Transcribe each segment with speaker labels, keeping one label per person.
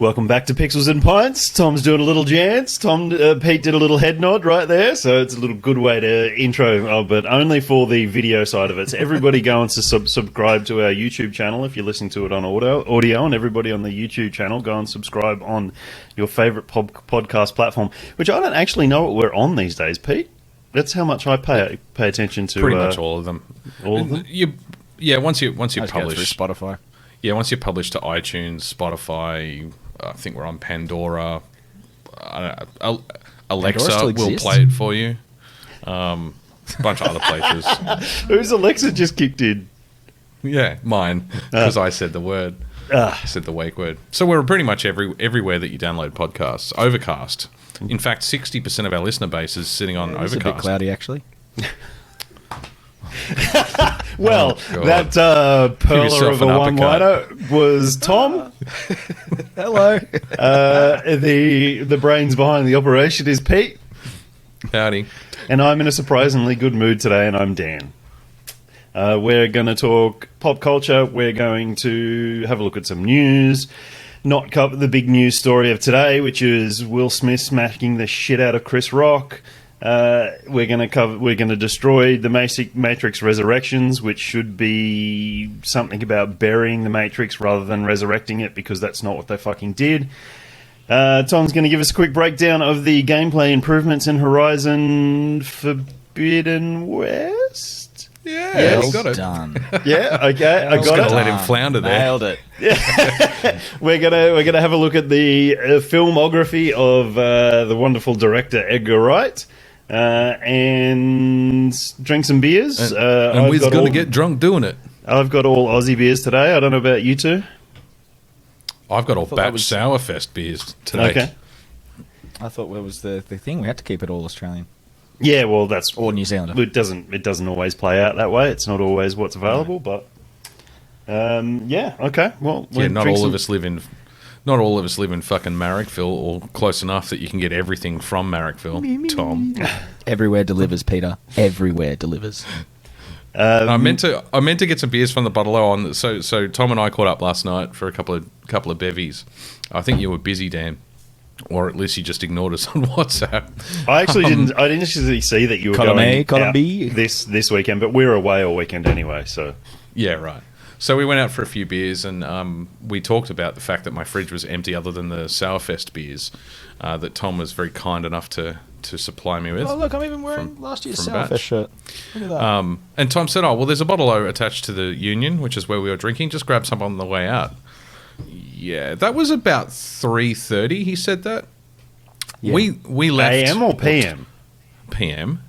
Speaker 1: Welcome back to Pixels and Pints. Tom's doing a little dance. Pete did a little head nod right there, so it's a little good way to intro, but only for the video side of it. So everybody go and subscribe to our YouTube channel if you're listening to it on audio, and everybody on the YouTube channel, go and subscribe on your favourite podcast platform, which I don't actually know what we're on these days, Pete. That's how much I pay attention to.
Speaker 2: Pretty much all of them.
Speaker 1: All of them?
Speaker 2: Once you publish
Speaker 3: Spotify.
Speaker 2: Yeah, once you publish to iTunes, Spotify, I think we're on Pandora. Alexa will play it for you. A bunch of other places.
Speaker 1: Whose Alexa just kicked in?
Speaker 2: Yeah, mine, because I said the word. I said the wake word. So we're pretty much everywhere that you download podcasts. Overcast. In fact, 60% of our listener base is sitting on Overcast.
Speaker 3: It's a bit cloudy, actually.
Speaker 1: Well, that perler of a one-liner was Tom.
Speaker 3: Hello.
Speaker 1: The brains behind the operation is Pete.
Speaker 2: Howdy.
Speaker 1: And I'm in a surprisingly good mood today, and I'm Dan. We're going to talk pop culture. We're going to have a look at some news. Not cover the big news story of today, which is Will Smith smacking the shit out of Chris Rock. We're going to destroy the Matrix Resurrections, which should be something about burying the Matrix rather than resurrecting it, because that's not what they fucking did. Tom's going to give us a quick breakdown of the gameplay improvements in Horizon Forbidden West.
Speaker 2: Yeah, you got it.
Speaker 3: Done.
Speaker 1: Yeah, okay, I got it.
Speaker 2: Going to let him flounder there.
Speaker 3: Nailed it.
Speaker 1: We're gonna have a look at the filmography of the wonderful director Edgar Wright. And drink some beers.
Speaker 2: And we're going to get drunk doing it.
Speaker 1: I've got all Aussie beers today. I don't know about you two.
Speaker 2: I've got all batch Sourfest beers today.
Speaker 1: Okay.
Speaker 3: I thought that was the thing. We had to keep it all Australian.
Speaker 1: Yeah, well, that's
Speaker 3: or New Zealand.
Speaker 1: It doesn't always play out that way. It's not always what's available, but yeah, okay. Well,
Speaker 2: not all of us live in fucking Marrickville, or close enough that you can get everything from Marrickville. Tom,
Speaker 3: everywhere delivers, Peter. Everywhere delivers.
Speaker 2: I meant to get some beers from the bottle on. So Tom and I caught up last night for a couple of bevies. I think you were busy, Dan, or at least you just ignored us on WhatsApp.
Speaker 1: I actually didn't. I didn't actually see that you were going out this weekend, but we're away all weekend anyway. So
Speaker 2: yeah, right. So we went out for a few beers, and we talked about the fact that my fridge was empty other than the Sourfest beers that Tom was very kind enough to supply me with.
Speaker 3: Oh, look, I'm even wearing last year's Sourfest shirt. Look at that.
Speaker 2: And Tom said, oh, well, there's a bottle attached to the Union, which is where we were drinking. Just grab some on the way out. Yeah, that was about 3:30, he said that. Yeah. We left...
Speaker 1: AM or PM?
Speaker 2: PM.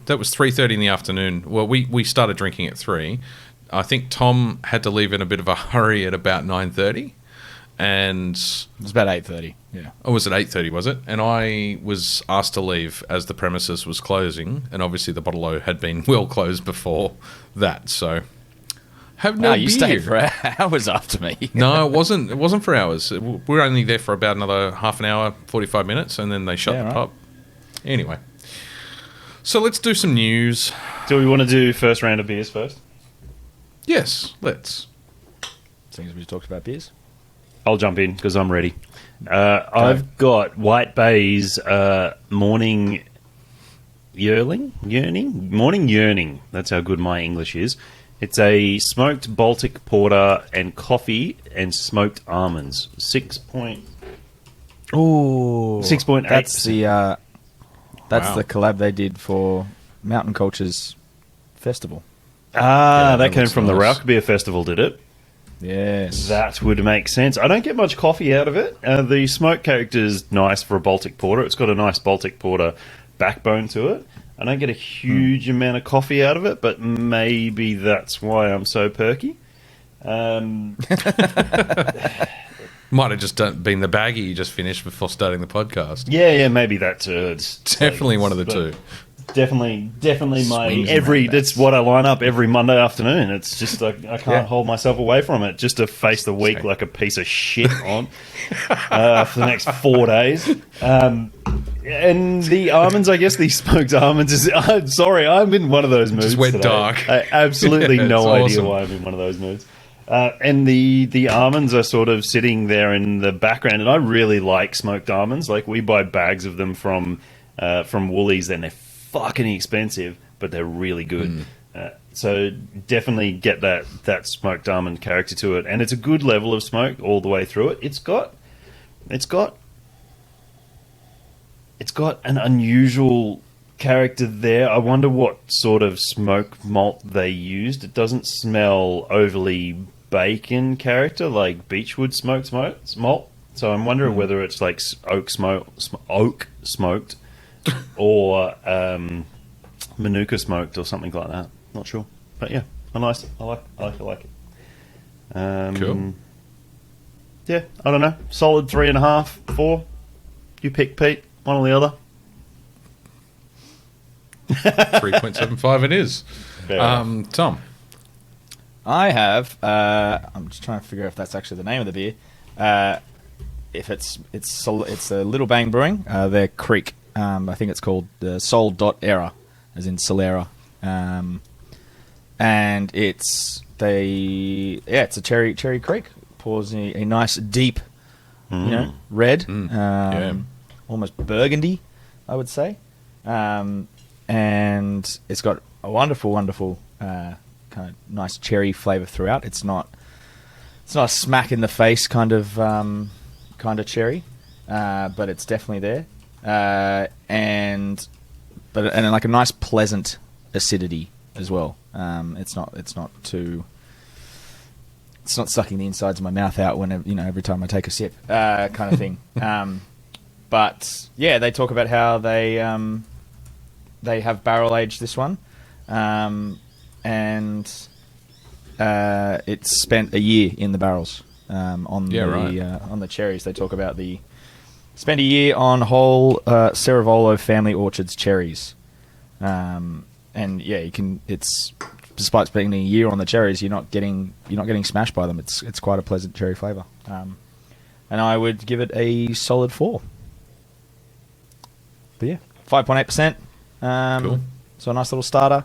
Speaker 2: That was 3:30 in the afternoon. Well, we started drinking at 3. I think Tom had to leave in a bit of a hurry at about 9:30, and
Speaker 3: it was about 8:30. Yeah.
Speaker 2: Oh, was it 8:30? Was it? And I was asked to leave as the premises was closing, and obviously the bottle had been well closed before that. So have no beer.
Speaker 3: You stayed for hours after me.
Speaker 2: No, it wasn't. It wasn't for hours. We were only there for about another half an hour, 45 minutes, and then they shut the pub. Anyway, so let's do some news.
Speaker 1: Do we want to do first round of beers first?
Speaker 2: Yes, let's.
Speaker 3: Seeing as we just talked about beers.
Speaker 1: I'll jump in because I'm ready. I've got White Bay's Morning Yearning. That's how good my English is. It's a smoked Baltic porter and coffee and smoked almonds. 6.8%.
Speaker 3: That's the collab they did for Mountain Culture's festival.
Speaker 1: That came from the Rauch Beer Festival, did it?
Speaker 3: Yes.
Speaker 1: That would make sense. I don't get much coffee out of it. The smoke character is nice for a Baltic Porter. It's got a nice Baltic Porter backbone to it. I don't get a huge amount of coffee out of it, but maybe that's why I'm so perky.
Speaker 2: Might have just been the baggie you just finished before starting the podcast.
Speaker 1: Yeah, maybe that too.
Speaker 2: Definitely one of the two.
Speaker 1: Definitely that's what I line up every Monday afternoon. It's just I can't hold myself away from it, just to face the week like a piece of shit on for the next 4 days. And the almonds, I guess, these smoked almonds is... I'm sorry, I'm in one of those moods
Speaker 2: just went
Speaker 1: today.
Speaker 2: dark.
Speaker 1: I absolutely no idea why I'm in one of those moods. And the almonds are sort of sitting there in the background, and I really like smoked almonds. Like, we buy bags of them from Woolies, and they're fucking expensive, but they're really good. So definitely get that smoked almond character to it, and it's a good level of smoke all the way through it. It's got an unusual character there. I wonder what sort of smoke malt they used. It doesn't smell overly bacon character like beechwood smoked malt. So I'm wondering whether it's like oak smoked or Manuka smoked or something like that. Not sure, but yeah, nice. I like it.
Speaker 2: Cool.
Speaker 1: Yeah, I don't know. Solid 3.5, 4. You pick, Pete. One or the other.
Speaker 2: 3.75 it is. Tom.
Speaker 3: I have. I'm just trying to figure out if that's actually the name of the beer. If it's a Little Bang Brewing. Their Creek. I think it's called the Sol.Era, as in Sol.Era. And it's a cherry creek. Pours a nice deep, red, almost burgundy, I would say. And it's got a wonderful kind of nice cherry flavour throughout. It's not a smack in the face kind of cherry, but it's definitely there. And like a nice pleasant acidity as well. It's not sucking the insides of my mouth out every time I take a sip, kind of thing. But yeah, they talk about how they have barrel aged this one, and it's spent a year in the barrels on the cherries. They talk about spent a year on whole Ceravolo family orchards cherries, and yeah, it's despite spending a year on the cherries, you're not getting smashed by them. It's quite a pleasant cherry flavour, and I would give it a solid 4. But yeah, 5.8%.
Speaker 2: Cool.
Speaker 3: So a nice little starter.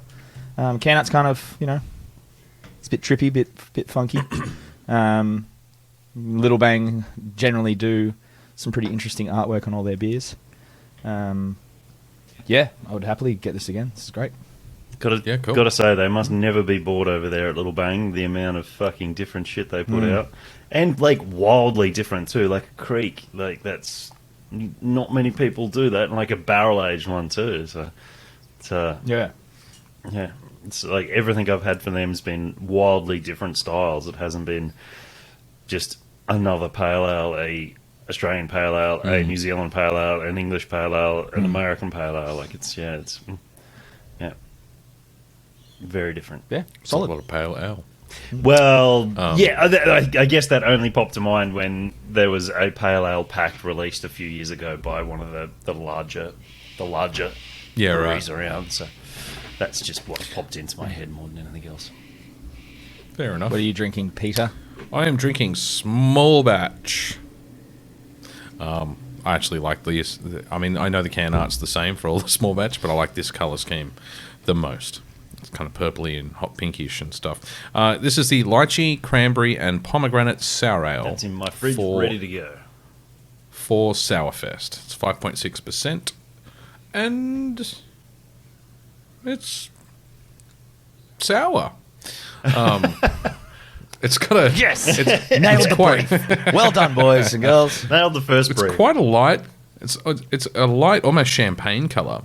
Speaker 3: Can out's kind of it's a bit trippy, bit funky. Little Bang generally do some pretty interesting artwork on all their beers. Yeah, I would happily get this again. This is great.
Speaker 1: Cool. Gotta say, they must never be bored over there at Little Bang, the amount of fucking different shit they put out. And, like, wildly different, too. Like a creek. Like, that's... Not many people do that. And, like, a barrel-aged one, too. So, it's... Yeah. It's like, everything I've had from them has been wildly different styles. It hasn't been just another pale ale, a Australian pale ale, a New Zealand pale ale, an English pale ale, an American pale ale. Like, it's very different.
Speaker 3: Yeah,
Speaker 2: solid. A lot of pale ale.
Speaker 1: Well, I guess that only popped to mind when there was a pale ale pack released a few years ago by one of the larger breweries around. So that's just what popped into my head more than anything else.
Speaker 2: Fair enough.
Speaker 3: What are you drinking, Peter?
Speaker 2: I am drinking small batch. I actually like these. I mean, I know the can art's the same for all the small batch, but I like this colour scheme the most. It's kind of purpley and hot pinkish and stuff. This is the Lychee, Cranberry, and Pomegranate Sour Ale.
Speaker 1: That's in my fridge, ready to go.
Speaker 2: For Sourfest. It's 5.6%. And it's sour. It's got a...
Speaker 3: Yes! Nailed the brief. Well done, boys and girls.
Speaker 1: Nailed the first brief.
Speaker 2: It's quite a light... It's a light, almost champagne colour.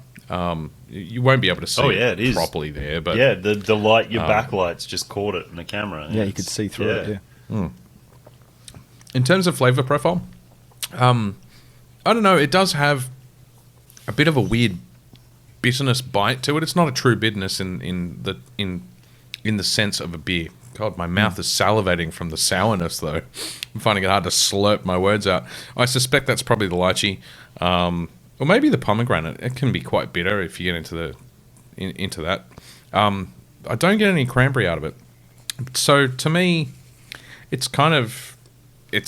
Speaker 2: You won't be able to see it properly there, but
Speaker 1: yeah, the light, your backlights just caught it in the camera.
Speaker 3: Yeah, you could see through it. Yeah.
Speaker 2: In terms of flavour profile, I don't know. It does have a bit of a weird bitterness bite to it. It's not a true bitterness in the sense of a beer. God, my mouth is salivating from the sourness, though. I'm finding it hard to slurp my words out. I suspect that's probably the lychee. Or maybe the pomegranate. It can be quite bitter if you get into that. I don't get any cranberry out of it. So to me, it's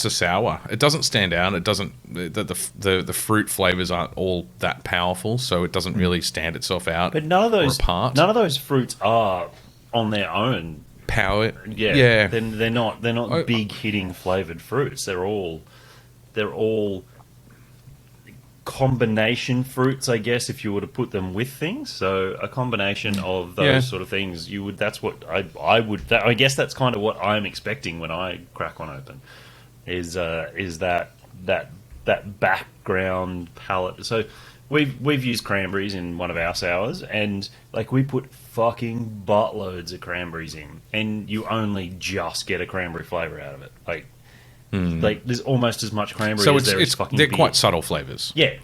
Speaker 2: a sour. It doesn't stand out. It doesn't. The fruit flavors aren't all that powerful, so it doesn't really stand itself out.
Speaker 1: But none of those
Speaker 2: apart.
Speaker 1: None of those fruits are on their own
Speaker 2: power.
Speaker 1: Yeah. Then they're not big hitting flavored fruits. They're all combination fruits, I guess, if you were to put them with things. So a combination of those sort of things, that's what I guess that's kind of what I'm expecting when I crack one open, is that background palate. So we've used cranberries in one of our sours, and like we put fucking buttloads of cranberries in, and you only just get a cranberry flavor out of it. Like there's almost as much cranberry as there is fucking
Speaker 2: they're
Speaker 1: beer.
Speaker 2: quite subtle flavors.
Speaker 1: Yeah.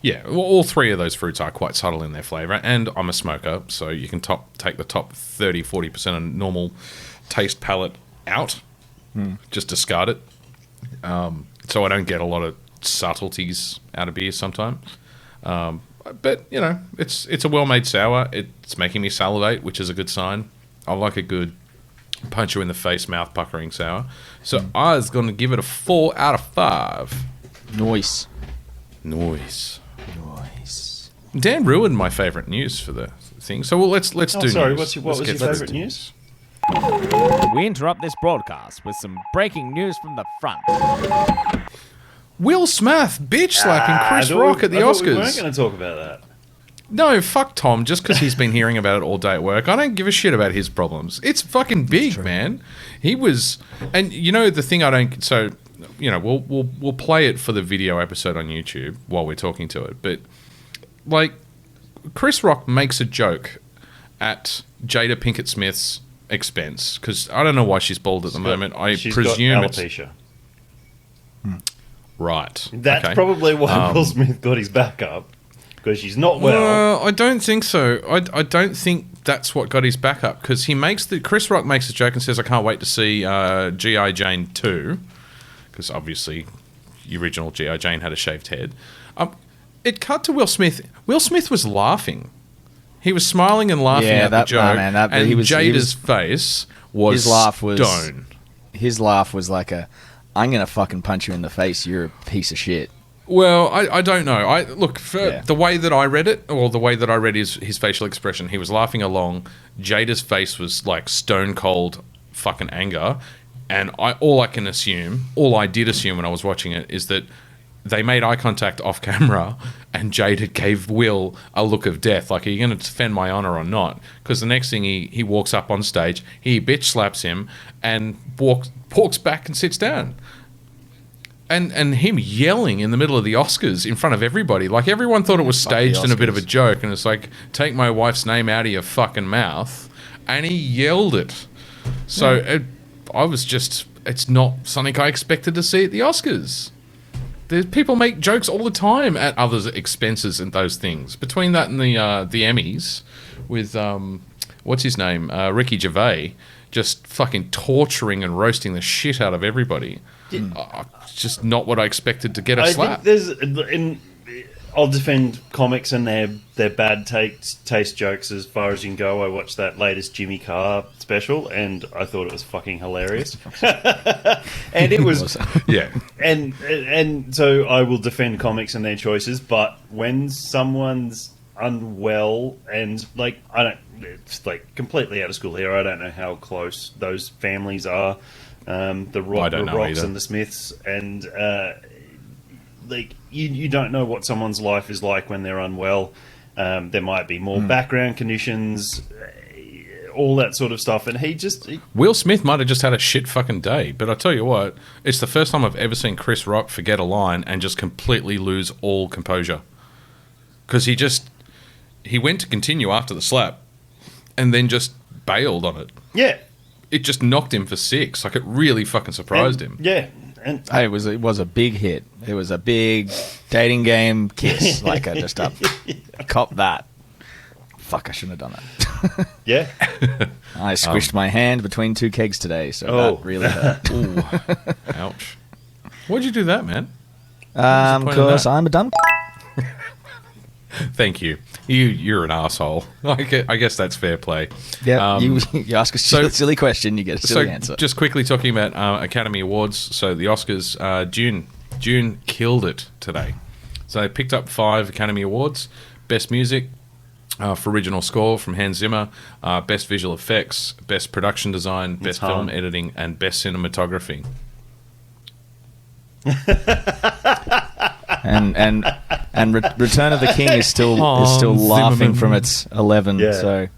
Speaker 2: Well, all three of those fruits are quite subtle in their flavor, and I'm a smoker, so you can take the top 30-40% of normal taste palette out. Just discard it. So I don't get a lot of subtleties out of beer sometimes. But you know, it's a well-made sour. It's making me salivate, which is a good sign. I like a good punch you in the face, mouth puckering sour. So I was going to give it a 4 out of 5.
Speaker 3: Nice.
Speaker 2: Dan ruined my favourite news for the thing. So let's do.
Speaker 1: Sorry,
Speaker 2: news.
Speaker 1: what was your favourite news?
Speaker 4: We interrupt this broadcast with some breaking news from the front.
Speaker 2: Will Smith bitch slapping Chris Rock at the Oscars.
Speaker 1: We weren't going to talk about that.
Speaker 2: No, fuck Tom, just because he's been hearing about it all day at work. I don't give a shit about his problems. It's fucking big, man. He was... And, you know, the thing I don't... So, you know, we'll play it for the video episode on YouTube while we're talking to it. But, like, Chris Rock makes a joke at Jada Pinkett Smith's expense. Because I don't know why she's bald at the moment. I presume
Speaker 1: got alopecia.
Speaker 2: Right.
Speaker 1: That's probably why Will Smith got his back up. Because she's not well.
Speaker 2: I don't think so. I don't think that's what got his back up. Because Chris Rock makes a joke and says, "I can't wait to see G.I. Jane 2." Because obviously, the original G.I. Jane had a shaved head. It cut to Will Smith. Will Smith was laughing. He was smiling and laughing at the joke. And Jada's face was
Speaker 3: his laugh was
Speaker 2: stone.
Speaker 3: His laugh was like "I'm gonna fucking punch you in the face. You're a piece of shit."
Speaker 2: Well, I don't know. The way that I read it, or the way that I read his facial expression, he was laughing along. Jada's face was like stone cold fucking anger, and all I did assume when I was watching it is that they made eye contact off camera, and Jada gave Will a look of death, like, are you going to defend my honor or not? Because the next thing he walks up on stage, he bitch slaps him, and walks back and sits down. And him yelling in the middle of the Oscars in front of everybody. Like, everyone thought it was staged and a bit of a joke. And it's like, take my wife's name out of your fucking mouth. And he yelled it. So it's not something I expected to see at the Oscars. People make jokes all the time at others' expenses and those things. Between that and the Emmys with, what's his name? Ricky Gervais, just fucking torturing and roasting the shit out of everybody. It's just not what I expected to get a slap.
Speaker 1: I'll defend comics and their bad taste jokes as far as you can go. I watched that latest Jimmy Carr special, and I thought it was fucking hilarious. And it was,
Speaker 2: yeah.
Speaker 1: And so I will defend comics and their choices, but when someone's unwell and it's like completely out of school here. I don't know how close those families are. The Rocks and the Smiths, and you don't know what someone's life is like when they're unwell. There might be more background conditions, all that sort of stuff. And
Speaker 2: Will Smith might have just had a shit fucking day. But I tell you what, it's the first time I've ever seen Chris Rock forget a line and just completely lose all composure. Because he went to continue after the slap, and then just bailed on it.
Speaker 1: Yeah.
Speaker 2: It just knocked him for 6. Like, it really fucking surprised him.
Speaker 1: Yeah.
Speaker 3: It was a big hit. It was a big dating game kiss. Like, I just cop that. Fuck, I shouldn't have done that.
Speaker 1: Yeah.
Speaker 3: I squished my hand between 2 kegs today, so that really hurt.
Speaker 2: Ooh. Ouch. Why'd you do that, man?
Speaker 3: Because I'm a dumb...
Speaker 2: Thank you. You're an asshole. I guess that's fair play.
Speaker 3: Yeah, you ask a silly question, you get a silly answer.
Speaker 2: Just quickly talking about Academy Awards. So the Oscars, June killed it today. So they picked up 5 Academy Awards. Best Music, for original score from Hans Zimmer, best visual effects, best production design, best film editing, and best cinematography.
Speaker 3: and Return of the King is still laughing
Speaker 2: Zimmerman.
Speaker 3: from its 11.
Speaker 1: Yeah.
Speaker 3: So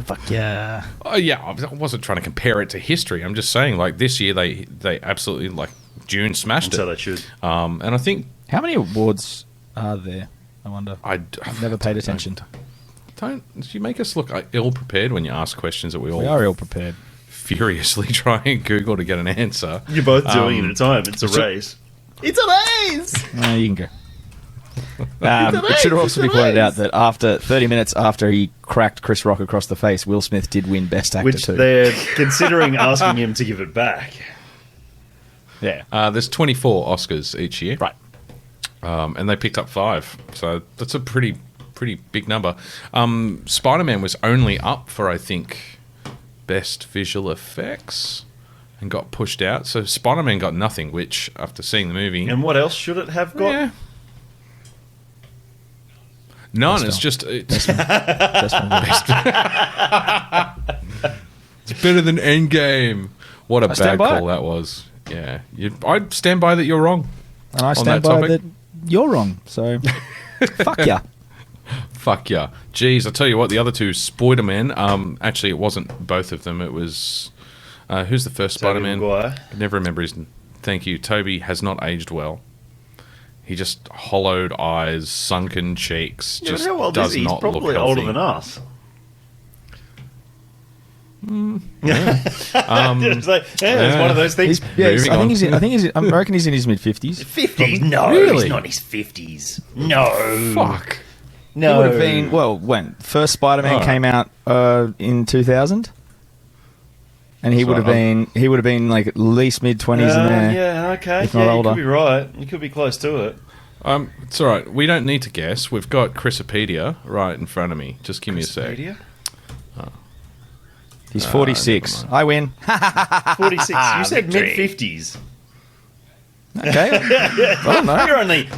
Speaker 3: fuck yeah.
Speaker 2: Oh yeah, I wasn't trying to compare it to history. I'm just saying, like this year they absolutely like Dune smashed
Speaker 1: And
Speaker 2: it.
Speaker 1: so they should.
Speaker 2: And I think
Speaker 3: How many awards are there? I wonder. I've never paid attention.
Speaker 2: Don't you make us look ill prepared when you ask questions that we all
Speaker 3: We are ill prepared.
Speaker 2: furiously try and Google to get an answer.
Speaker 1: You're both doing it at a time. It's a race. It's a race!
Speaker 3: No, you can go. It should also be pointed out that after 30 minutes after he cracked Chris Rock across the face, Will Smith did win Best Actor
Speaker 1: Which
Speaker 3: too.
Speaker 1: they're considering asking him to give it back.
Speaker 3: Yeah.
Speaker 2: There's 24 Oscars each year,
Speaker 3: Right.
Speaker 2: and they picked up 5, so that's a pretty big number. Spider-Man was only up for, I think, best visual effects and got pushed out. So Spider-Man got nothing, which after seeing the movie,
Speaker 1: And what else should it have got?
Speaker 2: yeah, none.
Speaker 3: Best
Speaker 2: It's just
Speaker 3: Best one.
Speaker 2: it's better than Endgame. What a bad
Speaker 3: stand by
Speaker 2: call
Speaker 3: it.
Speaker 2: that was. Yeah, I'd stand by that. You're wrong.
Speaker 3: And I
Speaker 2: on
Speaker 3: stand
Speaker 2: that
Speaker 3: by
Speaker 2: topic.
Speaker 3: that you're wrong. So fuck yeah.
Speaker 2: Fuck yeah. Jeez, I'll tell you what, the other two, Spider-Man, actually it wasn't both of them, it was... who's the first
Speaker 1: Tobey
Speaker 2: Spider-Man?
Speaker 1: Maguire.
Speaker 2: I never remember his... Thank you. Toby has not aged well. He just hollowed eyes, sunken cheeks,
Speaker 1: Yeah,
Speaker 2: just
Speaker 1: how old
Speaker 2: does
Speaker 1: is he? He's
Speaker 2: not look
Speaker 1: probably
Speaker 2: healthy.
Speaker 1: older than us. It's like, it's one of those things.
Speaker 2: Moving
Speaker 3: I
Speaker 2: on.
Speaker 3: reckon he's in his mid 50s.
Speaker 1: 50s? No,
Speaker 2: Really?
Speaker 1: he's not in his 50s. No.
Speaker 2: Fuck.
Speaker 1: No.
Speaker 3: He would have been when first Spider-Man
Speaker 2: Alright.
Speaker 3: came out in 2000, and he
Speaker 2: So
Speaker 3: would have been like at least mid 20s in there.
Speaker 1: Yeah, okay.
Speaker 3: if not
Speaker 1: Yeah, you
Speaker 3: older.
Speaker 1: could be right. You could be close to it.
Speaker 2: It's all right. We don't need to guess. We've got Chrisopedia right in front of me. Just give me a sec.
Speaker 1: Wikipedia?
Speaker 3: He's 46.
Speaker 2: never mind.
Speaker 3: I win.
Speaker 1: 46. You said mid 50s.
Speaker 3: Okay. I don't know.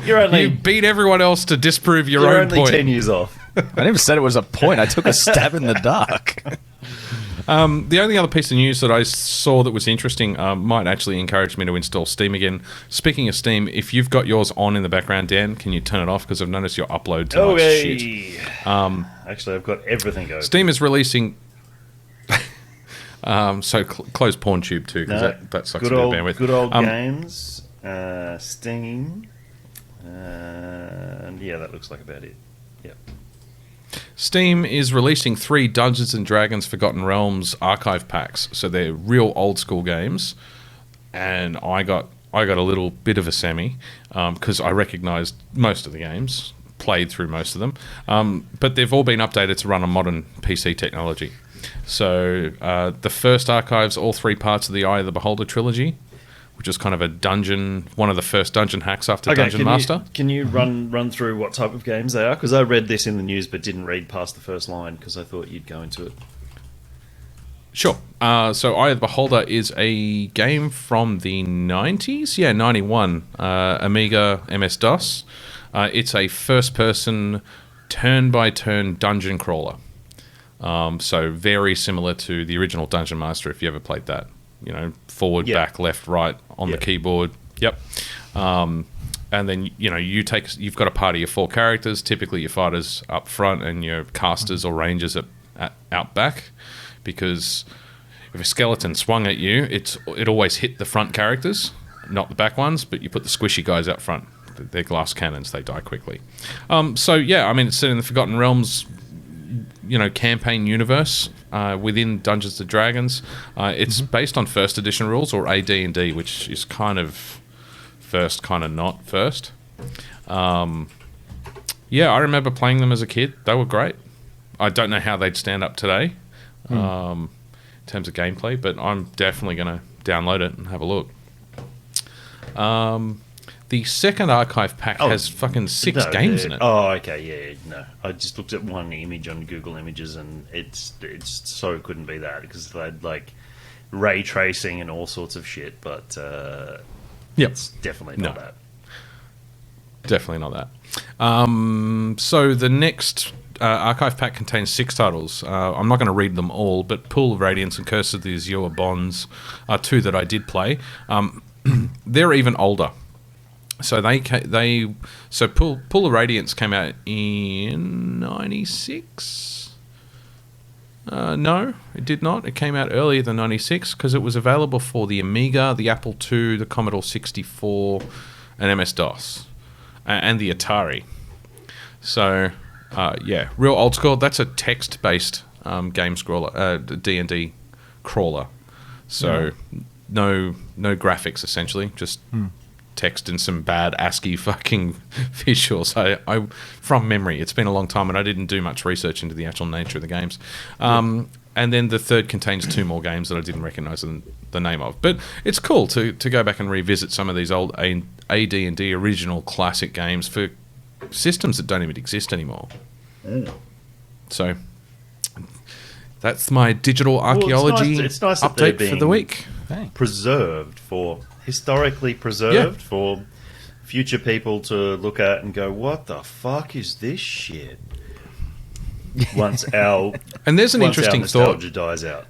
Speaker 1: You're only
Speaker 2: You beat everyone else to disprove your
Speaker 1: you're
Speaker 2: own
Speaker 1: only
Speaker 2: point.
Speaker 1: 10 years off.
Speaker 3: I never said it was a point. I took a stab in the dark.
Speaker 2: The only other piece of news that I saw that was interesting might actually encourage me to install Steam again. Speaking of Steam, if you've got yours on in the background, Dan, can you turn it off? Because I've noticed your upload tonight's shit.
Speaker 1: Actually, I've got everything open.
Speaker 2: Steam is releasing... close PornTube too, because that sucks a bit of bandwidth.
Speaker 1: Good old games. Steam. And yeah, that looks like about it. Yep.
Speaker 2: Steam is releasing 3 Dungeons and Dragons Forgotten Realms archive packs. So they're real old school games, and I got a little bit of a semi because I recognised most of the games, played through most of them, but they've all been updated to run on modern PC technology. So the first archives all 3 parts of the Eye of the Beholder trilogy, which is kind of a dungeon, one of the first dungeon hacks after Dungeon Master.
Speaker 1: Can you run through what type of games they are? Because I read this in the news but didn't read past the first line because I thought you'd go into it.
Speaker 2: Sure. So Eye of the Beholder is a game from the 90s? Yeah, 91. Amiga MS-DOS. It's a first-person, turn-by-turn dungeon crawler. So very similar to the original Dungeon Master, if you ever played that. You know, forward, back, left, right on the keyboard. Yep. And then you've got a party of 4 characters. Typically, your fighters up front and your casters or rangers at out back, because if a skeleton swung at you, it always hit the front characters, not the back ones. But you put the squishy guys out front. They're glass cannons. They die quickly. So yeah, I mean, it's set in the Forgotten Realms, campaign universe within Dungeons and Dragons. It's based on first edition rules, or AD&D, which is kind of first, kind of not first. Yeah, I remember playing them as a kid. They were great. I don't know how they'd stand up today in terms of gameplay, but I'm definitely going to download it and have a look. The second archive pack has fucking 6 games in it.
Speaker 1: Oh, okay, yeah, no. I just looked at one image on Google Images, and it's so couldn't be that, because they had like ray tracing and all sorts of shit. But it's definitely not that.
Speaker 2: Definitely not that. So the next archive pack contains 6 titles. I'm not going to read them all, but Pool of Radiance and Curse of the Azure Bonds are 2 that I did play. They're even older. So Pool of Radiance came out in 96. No, it did not. It came out earlier than 96 because it was available for the Amiga, the Apple II, the Commodore 64, and MS-DOS, and the Atari. So, yeah, real old school. That's a text-based game scroller, D&D crawler. So, no graphics, essentially, just text and some bad ASCII fucking visuals. I from memory, it's been a long time and I didn't do much research into the actual nature of the games. And then the third contains 2 more games that I didn't recognise the name of. But it's cool to go back and revisit some of these old AD&D original classic games for systems that don't even exist anymore. So that's my digital archaeology
Speaker 1: it's nice that they're
Speaker 2: update for the week.
Speaker 1: Historically preserved for future people to look at and go, what the fuck is this shit? Once our
Speaker 2: and there's an interesting thought
Speaker 1: dies out.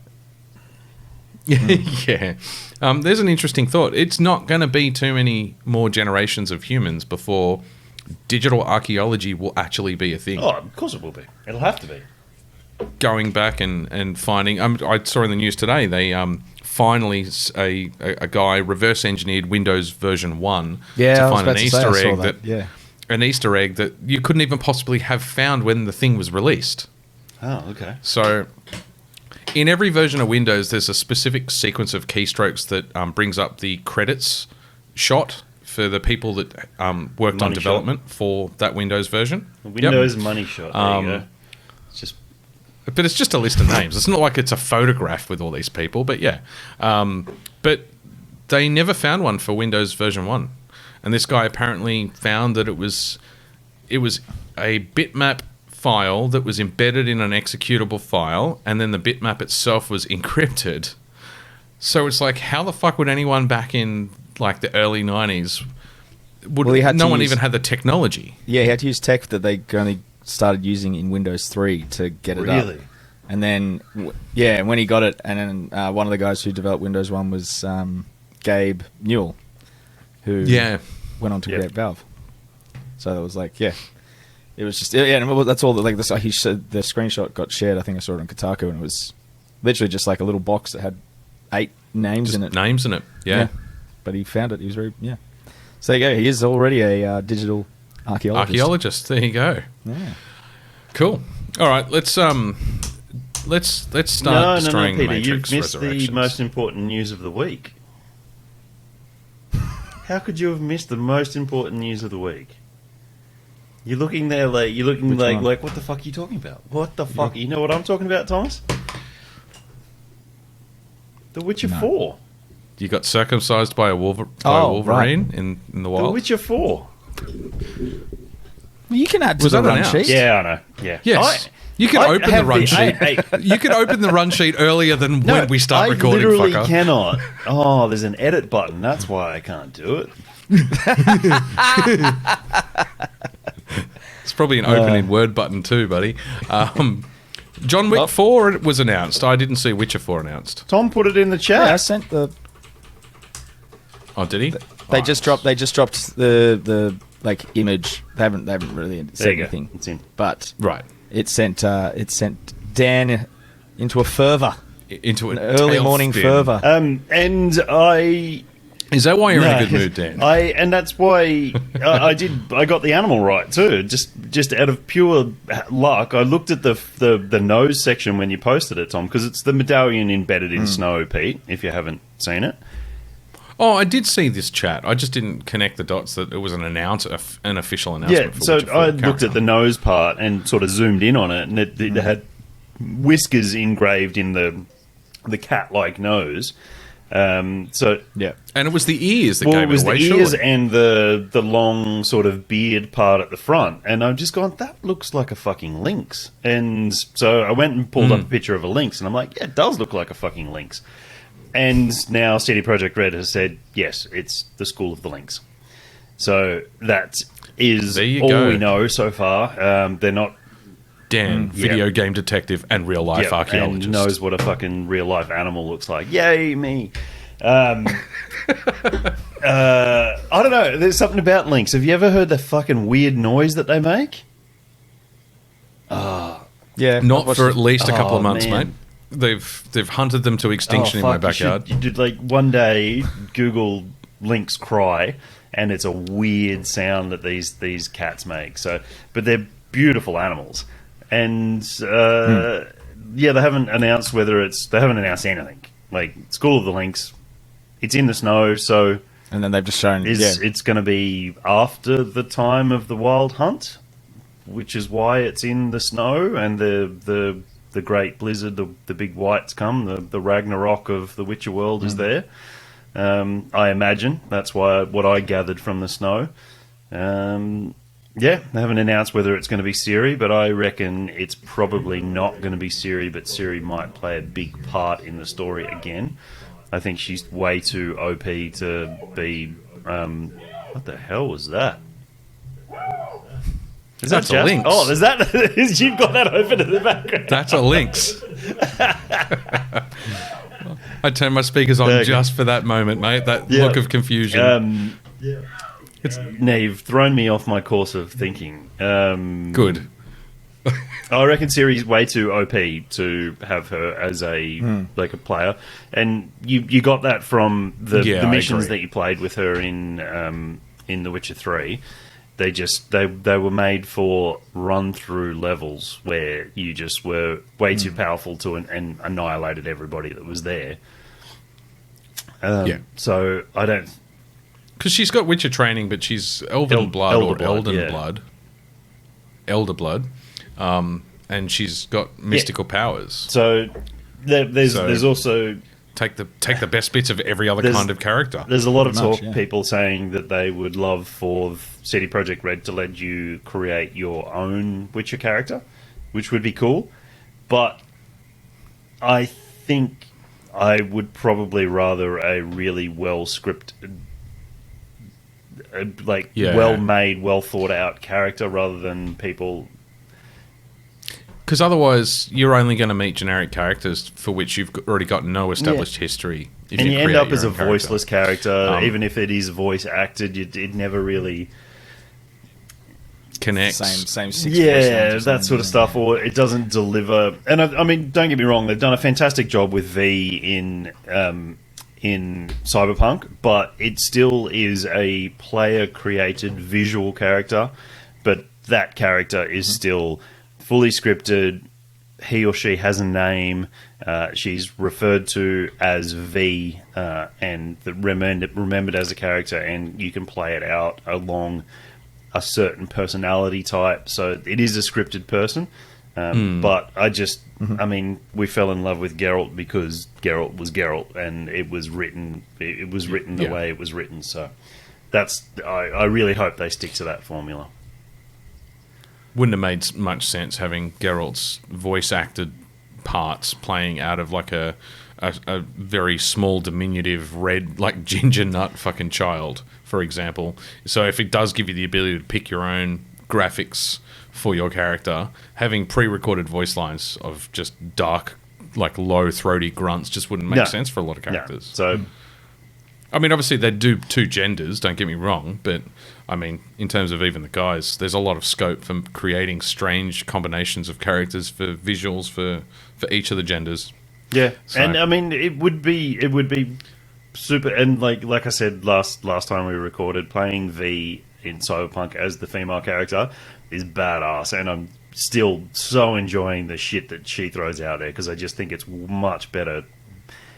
Speaker 2: Yeah. There's an interesting thought. It's not going to be too many more generations of humans before digital archaeology will actually be a thing.
Speaker 1: Oh, of course it will be. It'll have to be.
Speaker 2: Going back and finding... I saw in the news today, they finally, a guy reverse engineered Windows version 1 to find an Easter egg an Easter egg that you couldn't even possibly have found when the thing was released.
Speaker 1: Oh, okay.
Speaker 2: So... in every version of Windows, there's a specific sequence of keystrokes that brings up the credits shot for the people that worked on development for that Windows version.
Speaker 1: Windows money shot. There you go. It's just,
Speaker 2: but it's just a list of names. It's not like it's a photograph with all these people. But yeah, but they never found one for Windows version 1, and this guy apparently found that it was a bitmap file that was embedded in an executable file, and then the bitmap itself was encrypted. So it's like, how the fuck would anyone back in like the early 90s no one even had the technology.
Speaker 3: Yeah, he had to use tech that they only started using in Windows 3 to get it up. And then when he got it, and then one of the guys who developed Windows 1 was Gabe Newell, who went on to create Valve. So it was like, it was just that's all. Like this, he said the screenshot got shared. I think I saw it on Kotaku, and it was literally just like a little box that had 8 names in it.
Speaker 2: Names in it, yeah.
Speaker 3: But he found it. He was very So there you go. He is already a digital archaeologist.
Speaker 2: There you go.
Speaker 3: Yeah.
Speaker 2: Cool. All right. Let's start destroying
Speaker 1: Peter,
Speaker 2: the Matrix.
Speaker 1: You've missed the most important news of the week. How could you have missed the most important news of the week? You're looking there like what the fuck are you talking about? What the fuck? You know what I'm talking about, Thomas? The Witcher 4.
Speaker 2: You got circumcised by a Wolverine in the wild?
Speaker 1: The Witcher 4.
Speaker 3: You can add to the run sheet.
Speaker 1: Yeah, I know. Yeah.
Speaker 2: Yes. You can open the run sheet. You can open the run sheet earlier than when we start recording, fucker.
Speaker 1: I literally cannot. Oh, there's an edit button. That's why I can't do it.
Speaker 2: It's probably an open in Word button too, buddy. John Wick 4 was announced. I didn't see Witcher 4 announced.
Speaker 1: Tom put it in the chat.
Speaker 3: Yeah, I sent the...
Speaker 2: Oh, did he?
Speaker 3: They just dropped the like image. They haven't really said anything.
Speaker 1: It's in.
Speaker 3: But
Speaker 2: right.
Speaker 3: It sent Dan into a fervor.
Speaker 2: Into an
Speaker 3: early morning fervor.
Speaker 1: And I...
Speaker 2: Is that why you're in a good mood, Dan?
Speaker 1: And that's why I got the animal right too. Just out of pure luck, I looked at the nose section when you posted it, Tom, because it's the medallion embedded in snow, Pete. If you haven't seen it.
Speaker 2: Oh, I did see this chat. I just didn't connect the dots that it was an official announcement.
Speaker 1: Yeah, so I looked at the nose part and sort of zoomed in on it, and it had whiskers engraved in the cat-like nose. And
Speaker 2: it was the ears that gave it away.
Speaker 1: It was the ears and the long sort of beard part at the front, and I've just gone, that looks like a fucking lynx. And so I went and pulled up a picture of a lynx, and I'm like, yeah, it does look like a fucking lynx. And now CD Projekt Red has said, yes, it's the School of the Lynx. So that is all we know so far. They're not
Speaker 2: Dan, video game detective and real life archaeologist.
Speaker 1: And knows what a fucking real life animal looks like. Yay, me. I don't know. There's something about lynx. Have you ever heard the fucking weird noise that they make?
Speaker 3: Yeah,
Speaker 2: Not for at least a couple of months,
Speaker 1: man.
Speaker 2: mate. They've hunted them to extinction in my backyard.
Speaker 1: You did like one day Google lynx cry, and it's a weird sound that these cats make. So, but they're beautiful animals, and they haven't announced they haven't announced anything. Like School of the Lynx, it's in the snow, so
Speaker 3: and then they've just shown
Speaker 1: it's going to be after the time of the wild hunt, which is why it's in the snow and the great blizzard, the big whites come, the Ragnarok of the Witcher world is there. I imagine that's what I gathered from the snow. They haven't announced whether it's going to be Ciri, but I reckon it's probably not going to be Ciri, but Ciri might play a big part in the story again. I think she's way too OP to be... what the hell was that? Is
Speaker 2: That's
Speaker 1: that
Speaker 2: a lynx.
Speaker 1: Oh, is that... You've got that open in the background.
Speaker 2: That's a lynx. I turned my speakers on just for that moment, mate. That look of confusion.
Speaker 1: Now you've thrown me off my course of thinking.
Speaker 2: Good.
Speaker 1: I reckon Ciri's way too OP to have her as a player, and you got that from the missions that you played with her in The Witcher 3. They were made for run through levels where you just were way too powerful to and annihilated everybody that was there. So I don't.
Speaker 2: Because she's got Witcher training, but she's Elder blood. Elder blood. And she's got mystical powers.
Speaker 1: So there's also
Speaker 2: take the best bits of every other kind of character.
Speaker 1: There's a lot of talk, people saying that they would love for CD Projekt Red to let you create your own Witcher character, which would be cool. But I think I would probably rather a really well scripted, well made, well thought out character rather than people.
Speaker 2: Because otherwise, you're only going to meet generic characters for which you've already got no established history.
Speaker 1: And you end up as a voiceless character, even if it is voice acted. It never really
Speaker 2: connects.
Speaker 3: Same
Speaker 1: that sort of stuff, or it doesn't deliver. And I mean, don't get me wrong; they've done a fantastic job with V in Cyberpunk, but it still is a player-created visual character. But that character is still fully scripted. He or she has a name. She's referred to as V, and remembered as a character, and you can play it out along a certain personality type. So it is a scripted person. But I mean, we fell in love with Geralt because Geralt was Geralt, and it was written. It was written the way it was written. So I really hope they stick to that formula.
Speaker 2: Wouldn't have made much sense having Geralt's voice acted parts playing out of like a very small, diminutive, red, like ginger nut fucking child, for example. So if it does give you the ability to pick your own graphics for your character, having pre-recorded voice lines of just dark, like low, throaty grunts just wouldn't make sense for a lot of characters.
Speaker 1: So,
Speaker 2: I mean, obviously they do two genders, don't get me wrong, but I mean, in terms of even the guys, there's a lot of scope for creating strange combinations of characters for visuals for each of the genders.
Speaker 1: Yeah,
Speaker 2: so.
Speaker 1: And I mean, it would be super. And like I said last time we recorded, playing V in Cyberpunk as the female character is badass, and I'm still so enjoying the shit that she throws out there because I just think it's much better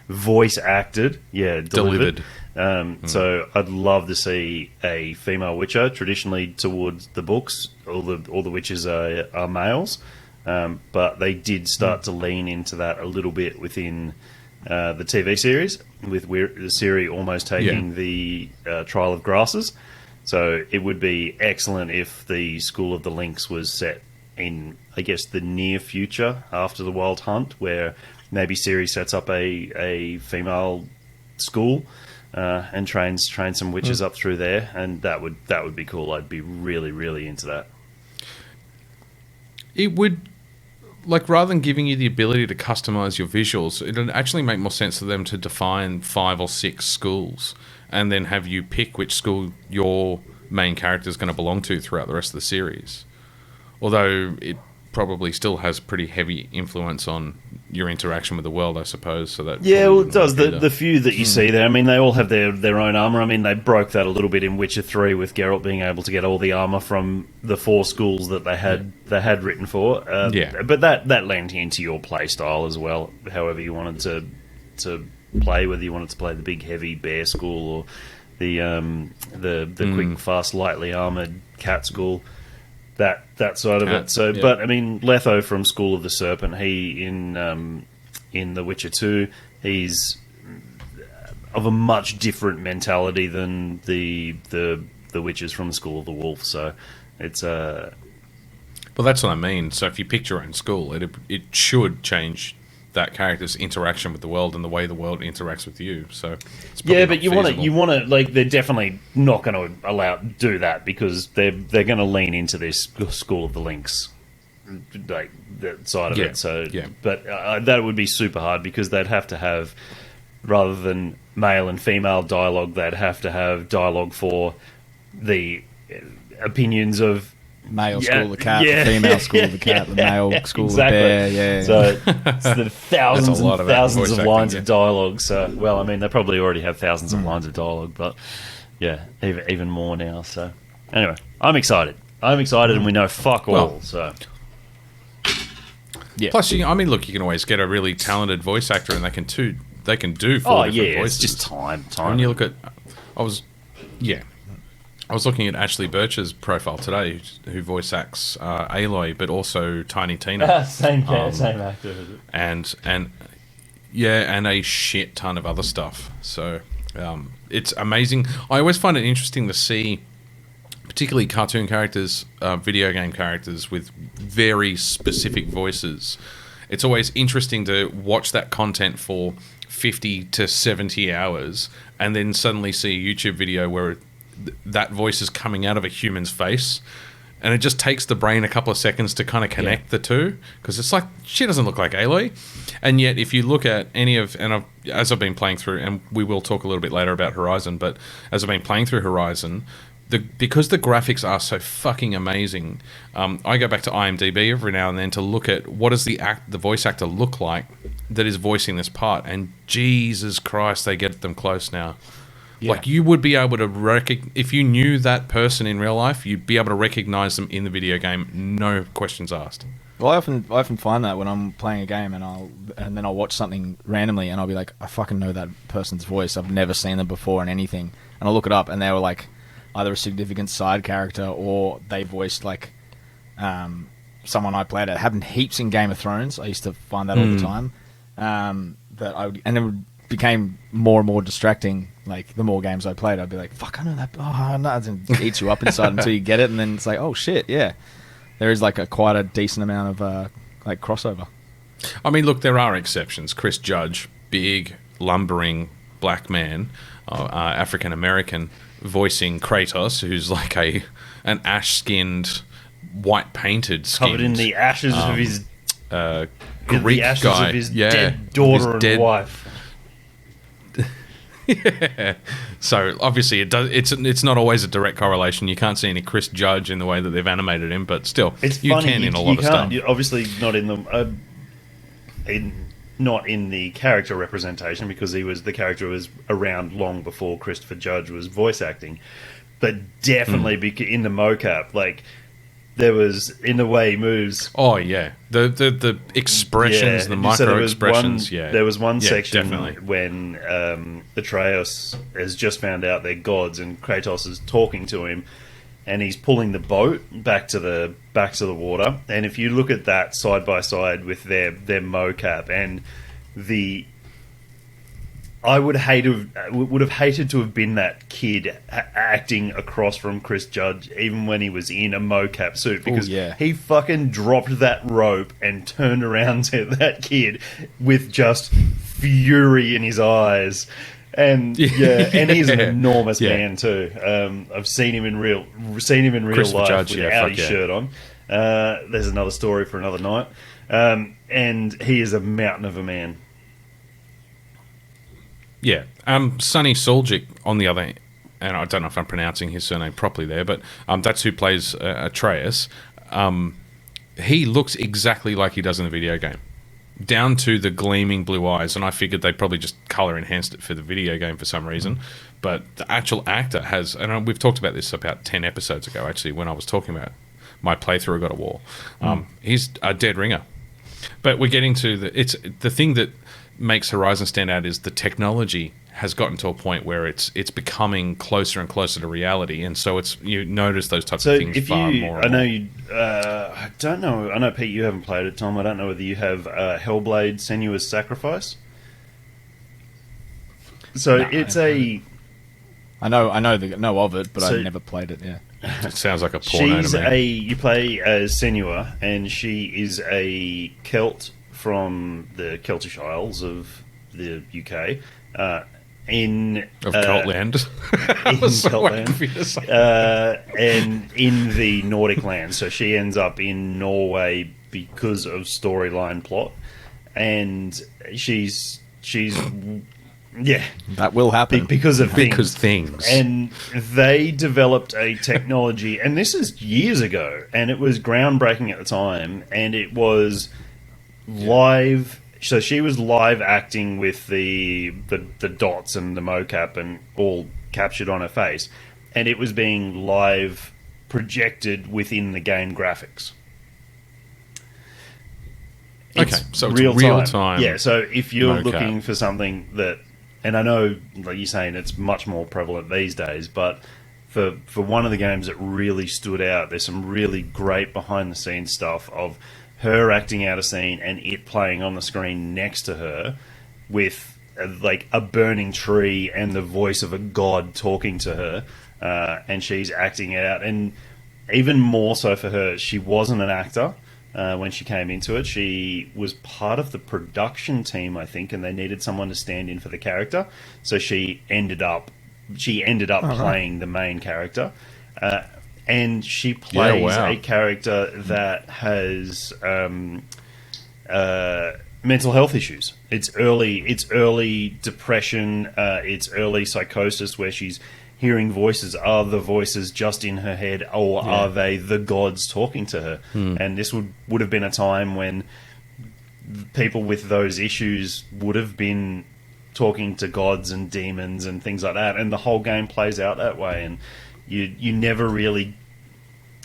Speaker 1: voice acted, delivered. So I'd love to see a female Witcher. Traditionally, towards the books, all the witches are males, but they did start to lean into that a little bit within the TV series, with Ciri almost taking the Trial of Grasses. So it would be excellent if the School of the Lynx was set in, I guess, the near future after the Wild Hunt, where maybe Ciri sets up a female school and trains some witches up through there, and that would be cool. I'd be really, really into that.
Speaker 2: It would like rather than giving you the ability to customize your visuals, it would actually make more sense for them to define 5 or 6 schools and then have you pick which school your main character is going to belong to throughout the rest of the series. Although it probably still has pretty heavy influence on your interaction with the world, I suppose. So that
Speaker 1: it does. The few that you see there, I mean, they all have their own armor. I mean, they broke that a little bit in Witcher 3 with Geralt being able to get all the armor from the 4 schools that they had written for. But that lent into your play style as well. However you wanted to play, whether you wanted to play the big heavy bear school or the quick, fast, lightly armored cat school. That side of it. So, but I mean, Letho from School of the Serpent, he in The Witcher 2, he's of a much different mentality than the witches from the School of the Wolf. So, it's
Speaker 2: well, that's what I mean. So, if you pick your own school, it should change that character's interaction with the world and the way the world interacts with you. So it's
Speaker 1: but you want to like, they're definitely not going to do that because they're going to lean into this School of the Lynx, like that side of it. So but that would be super hard because they'd have to have, rather than male and female dialogue, they'd have to have dialogue for the opinions of
Speaker 3: male school the cat, the female school the cat, the male school the bear.
Speaker 1: So it's the thousands and thousands of lines of dialogue. So, well, I mean, they probably already have thousands of lines of dialogue, but yeah, even more now. So, anyway, I'm excited, and we know fuck all. So,
Speaker 2: yeah. Plus, I mean, look, you can always get a really talented voice actor, and they can do 4 different voices.
Speaker 1: It's just time.
Speaker 2: When you look at, I was looking at Ashley Birch's profile today, who voice acts Aloy, but also Tiny Tina.
Speaker 1: Same actor.
Speaker 2: And a shit ton of other stuff. So it's amazing. I always find it interesting to see, particularly cartoon characters, video game characters with very specific voices. It's always interesting to watch that content for 50 to 70 hours and then suddenly see a YouTube video where that voice is coming out of a human's face, and it just takes the brain a couple of seconds to kind of connect the two, because it's like, she doesn't look like Aloy. And yet if you look at as I've been playing through, and we will talk a little bit later about Horizon, but as I've been playing through Horizon, because the graphics are so fucking amazing, I go back to IMDb every now and then to look at what does the voice actor look like that is voicing this part, and Jesus Christ, they get them close now. Yeah. Like, you would be able to if you knew that person in real life, you'd be able to recognize them in the video game, no questions asked.
Speaker 3: Well, I often find that when I'm playing a game and then I'll watch something randomly and I'll be like, I fucking know that person's voice. I've never seen them before in anything, and I'll look it up and they were like either a significant side character or they voiced like someone I played. It happened heaps in Game of Thrones. I used to find that all the time. And it became more and more distracting. Like, the more games I played, I'd be like, fuck, I know that. Oh, no. And it eats you up inside until you get it. And then it's like, oh, shit, yeah. There is like quite a decent amount of like crossover.
Speaker 2: I mean, look, there are exceptions. Chris Judge, big, lumbering black man, African-American, voicing Kratos, who's like an ash-skinned, white-painted skin.
Speaker 1: Covered in the ashes of his...
Speaker 2: Greek
Speaker 1: the ashes
Speaker 2: guy.
Speaker 1: Of his dead daughter and wife.
Speaker 2: Yeah. So obviously it's not always a direct correlation. You can't see any Chris Judge in the way that they've animated him, but still,
Speaker 1: it's
Speaker 2: you
Speaker 1: funny,
Speaker 2: can in a lot of stuff.
Speaker 1: Obviously not in the not in the character representation, because the character was around long before Christopher Judge was voice acting, but definitely in the mocap, like, there was, in the way he moves.
Speaker 2: Oh yeah, the expressions, the micro expressions.
Speaker 1: There was one section when Atreus has just found out they're gods, and Kratos is talking to him, and he's pulling the boat back to the water. And if you look at that side by side with their mocap and I would have hated to have been that kid acting across from Chris Judge, even when he was in a mocap suit, because he fucking dropped that rope and turned around to that kid with just fury in his eyes. And and he's an enormous man too. I've seen him in real life Judge, without his shirt on. There's another story for another night. And he is a mountain of a man.
Speaker 2: Yeah. Sonny Suljic, on the other, and I don't know if I'm pronouncing his surname properly there, but that's who plays Atreus. He looks exactly like he does in the video game, down to the gleaming blue eyes, and I figured they probably just colour enhanced it for the video game for some reason. But the actual actor has, and we've talked about this about 10 episodes ago, actually, when I was talking about my playthrough of God of War. He's a dead ringer. But we're getting to the thing that makes Horizon stand out is the technology has gotten to a point where it's becoming closer and closer to reality, and so you notice those types of things far more.
Speaker 1: I know you. I don't know. I know, Pete, you haven't played it. Tom, I don't know whether you have Hellblade: Senua's Sacrifice. So
Speaker 3: No,
Speaker 1: it's
Speaker 3: I know of it, but I've never played it. Yeah,
Speaker 2: It sounds like a porno to me.
Speaker 1: You play as Senua, and she is a Celt from the Celtish Isles of the UK. In
Speaker 2: Celtland.
Speaker 1: And in the Nordic land. So she ends up in Norway because of storyline plot, and she's
Speaker 3: that will happen
Speaker 1: because
Speaker 2: things.
Speaker 1: And they developed a technology, and this is years ago, and it was groundbreaking at the time, and it was live. So she was live acting with the dots and the mocap and all captured on her face, and it was being live projected within the game graphics.
Speaker 2: Okay, so it's real time.
Speaker 1: Yeah, so if you're
Speaker 2: mocap.
Speaker 1: looking for something that, and I know, like you're saying, it's much more prevalent these days, but for one of the games that really stood out, there's some really great behind the scenes stuff of her acting out a scene and it playing on the screen next to her with like a burning tree and the voice of a god talking to her, and she's acting it out. And even more so for her, she wasn't an actor when she came into it. She was part of the production team, I think, and they needed someone to stand in for the character. So she ended up playing the main character. And she plays a character that has mental health issues. It's early depression. It's early psychosis where she's hearing voices. Are the voices just in her head, or are they the gods talking to her? And this would have been a time when people with those issues would have been talking to gods and demons and things like that. And the whole game plays out that way. And you never really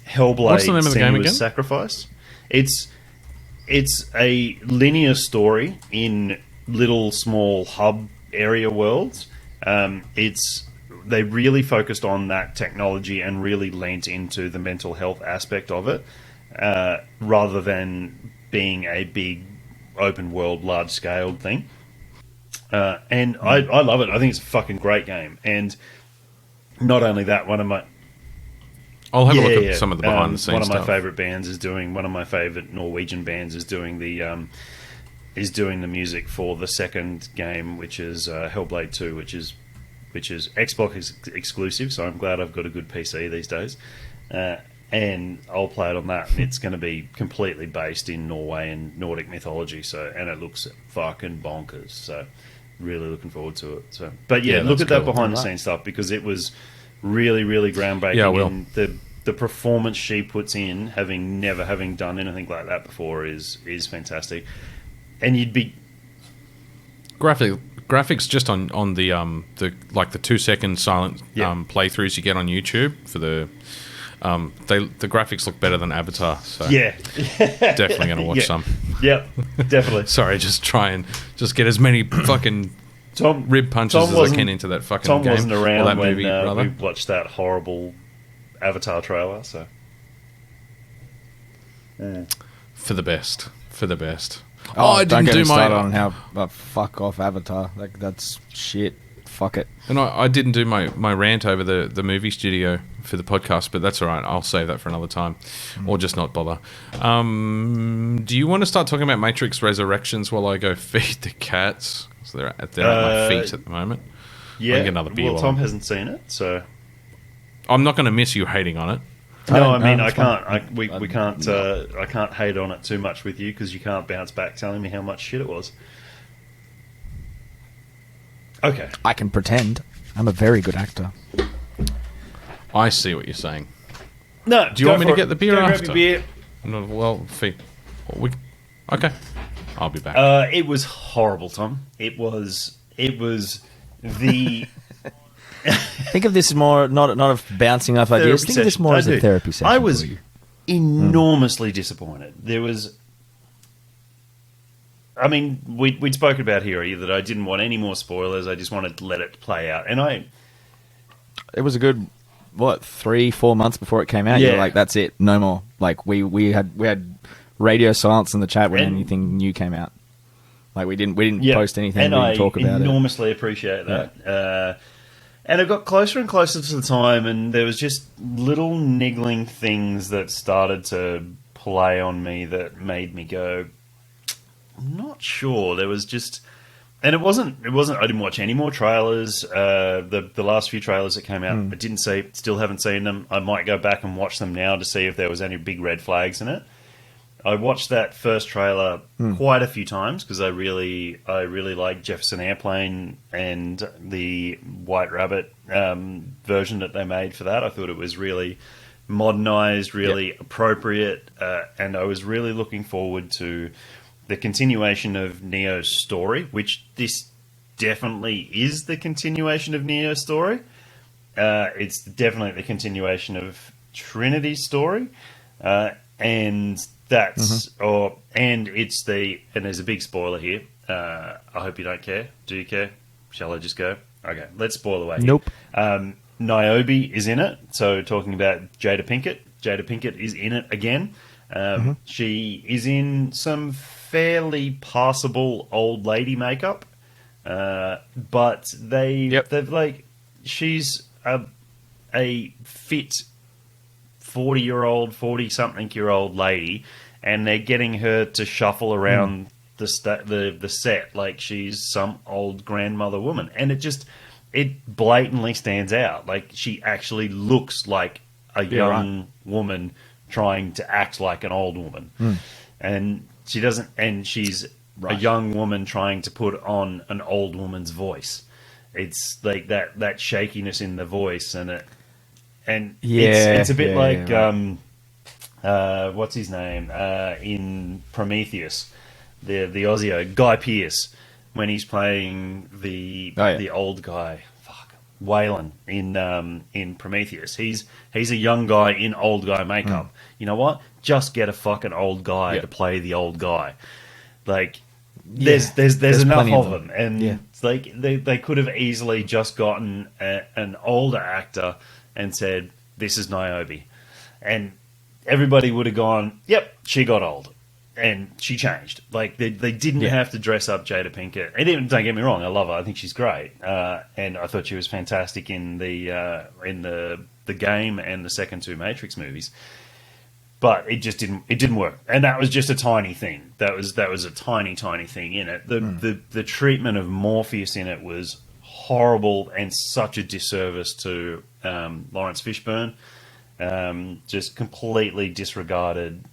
Speaker 1: Hellblade.
Speaker 2: What's the name of the game again?
Speaker 1: Sacrifice. It's a linear story in little small hub area worlds. They really focused on that technology and really leant into the mental health aspect of it, rather than being a big open world, large scale thing. And I love it. I think it's a fucking great game. And not only that,
Speaker 2: I'll have a look at some of the behind the scenes
Speaker 1: One of my
Speaker 2: stuff.
Speaker 1: favorite bands is doing. One of my favorite Norwegian bands is doing the music for the second game, which is Hellblade 2, which is Xbox exclusive. So I'm glad I've got a good PC these days, and I'll play it on that. And it's going to be completely based in Norway and Nordic mythology. And it looks fucking bonkers. So really looking forward to it. So, but yeah, look at that behind the scenes stuff, because it was really, really groundbreaking.
Speaker 2: Yeah, I will.
Speaker 1: And the performance she puts in, never having done anything like that before, is fantastic. And you'd be
Speaker 2: graphics just on the 2-second silent playthroughs you get on YouTube for the graphics look better than Avatar. So definitely going to watch some.
Speaker 1: Yeah, definitely.
Speaker 2: Sorry, just try and just get as many fucking rib punches as I can into that fucking game.
Speaker 1: Tom wasn't around
Speaker 2: that
Speaker 1: when
Speaker 2: movie,
Speaker 1: we watched that horrible Avatar trailer. So
Speaker 2: for the best.
Speaker 3: I didn't do my on how fuck off Avatar. Like, that's shit. Fuck it.
Speaker 2: And I didn't do my rant over the movie studio for the podcast, but that's all right. I'll save that for another time, or just not bother. Do you want to start talking about Matrix Resurrections while I go feed the cats? So they're at my feet at the moment.
Speaker 1: Yeah.
Speaker 2: Get another beer.
Speaker 1: Well, Tom hasn't seen it, so
Speaker 2: I'm not going to miss you hating on it.
Speaker 1: No, I mean, I
Speaker 3: it's
Speaker 1: can't.
Speaker 3: fine.
Speaker 1: We can't. I can't hate on it too much with you because you can't bounce back telling me how much shit it was. Okay.
Speaker 3: I can pretend. I'm a very good actor.
Speaker 2: I see what you're saying.
Speaker 1: No,
Speaker 2: Do you want me to get the beer
Speaker 1: Go grab
Speaker 2: after?
Speaker 1: your beer.
Speaker 2: No, well, okay. I'll be back.
Speaker 1: It was horrible, Tom. It was the
Speaker 3: Think of this more not of bouncing off ideas. Think of this more as a therapy session.
Speaker 1: I was
Speaker 3: for you.
Speaker 1: enormously disappointed. There was, I mean, we'd spoken about here that I didn't want any more spoilers. I just wanted to let it play out, and
Speaker 3: It was a good 3-4 months before it came out.
Speaker 1: Yeah.
Speaker 3: You're like, that's it, no more. Like we had radio silence in the chat when anything new came out. Like we didn't post anything.
Speaker 1: And
Speaker 3: we didn't
Speaker 1: I
Speaker 3: talk about it.
Speaker 1: enormously appreciate that. And it got closer and closer to the time, and there was just little niggling things that started to play on me that made me go, I'm not sure. There was just, and it wasn't. I didn't watch any more trailers. The last few trailers that came out, I didn't see. Still haven't seen them. I might go back and watch them now to see if there was any big red flags in it. I watched that first trailer quite a few times because I really liked Jefferson Airplane and the White Rabbit version that they made for that. I thought it was really modernized, really appropriate, and I was really looking forward to the continuation of Neo's story, which this definitely is the continuation of Neo's story. It's definitely the continuation of Trinity's story, and that's and it's and there's a big spoiler here. I hope you don't care. Do you care? Shall I just go? Okay, let's spoil away.
Speaker 3: Nope.
Speaker 1: Niobe is in it. So talking about Jada Pinkett. Jada Pinkett is in it again. She is in some fairly passable old lady makeup, but they've like she's a fit 40-something-year-old lady, and they're getting her to shuffle around the set like she's some old grandmother woman, and it blatantly stands out. Like she actually looks like a young woman trying to act like an old woman, and she doesn't. And she's a young woman trying to put on an old woman's voice. It's like that shakiness in the voice, and it's a bit like what's his name in Prometheus, the Aussie Guy Pearce when he's playing the old guy, Waylon in Prometheus. He's a young guy in old guy makeup. You know what? Just get a fucking old guy to play the old guy. Like there's enough of them, and it's like they could have easily just gotten an older actor and said, this is Niobe. And everybody would have gone, yep, she got old. And she changed. Like, they didn't have to dress up Jada Pinkett. And even, don't get me wrong, I love her. I think she's great. And I thought she was fantastic in the game and the second two Matrix movies. But it just didn't work. And that was just a tiny thing. That was a tiny thing in it. The treatment of Morpheus in it was horrible and such a disservice to Lawrence Fishburne. Just completely disregarded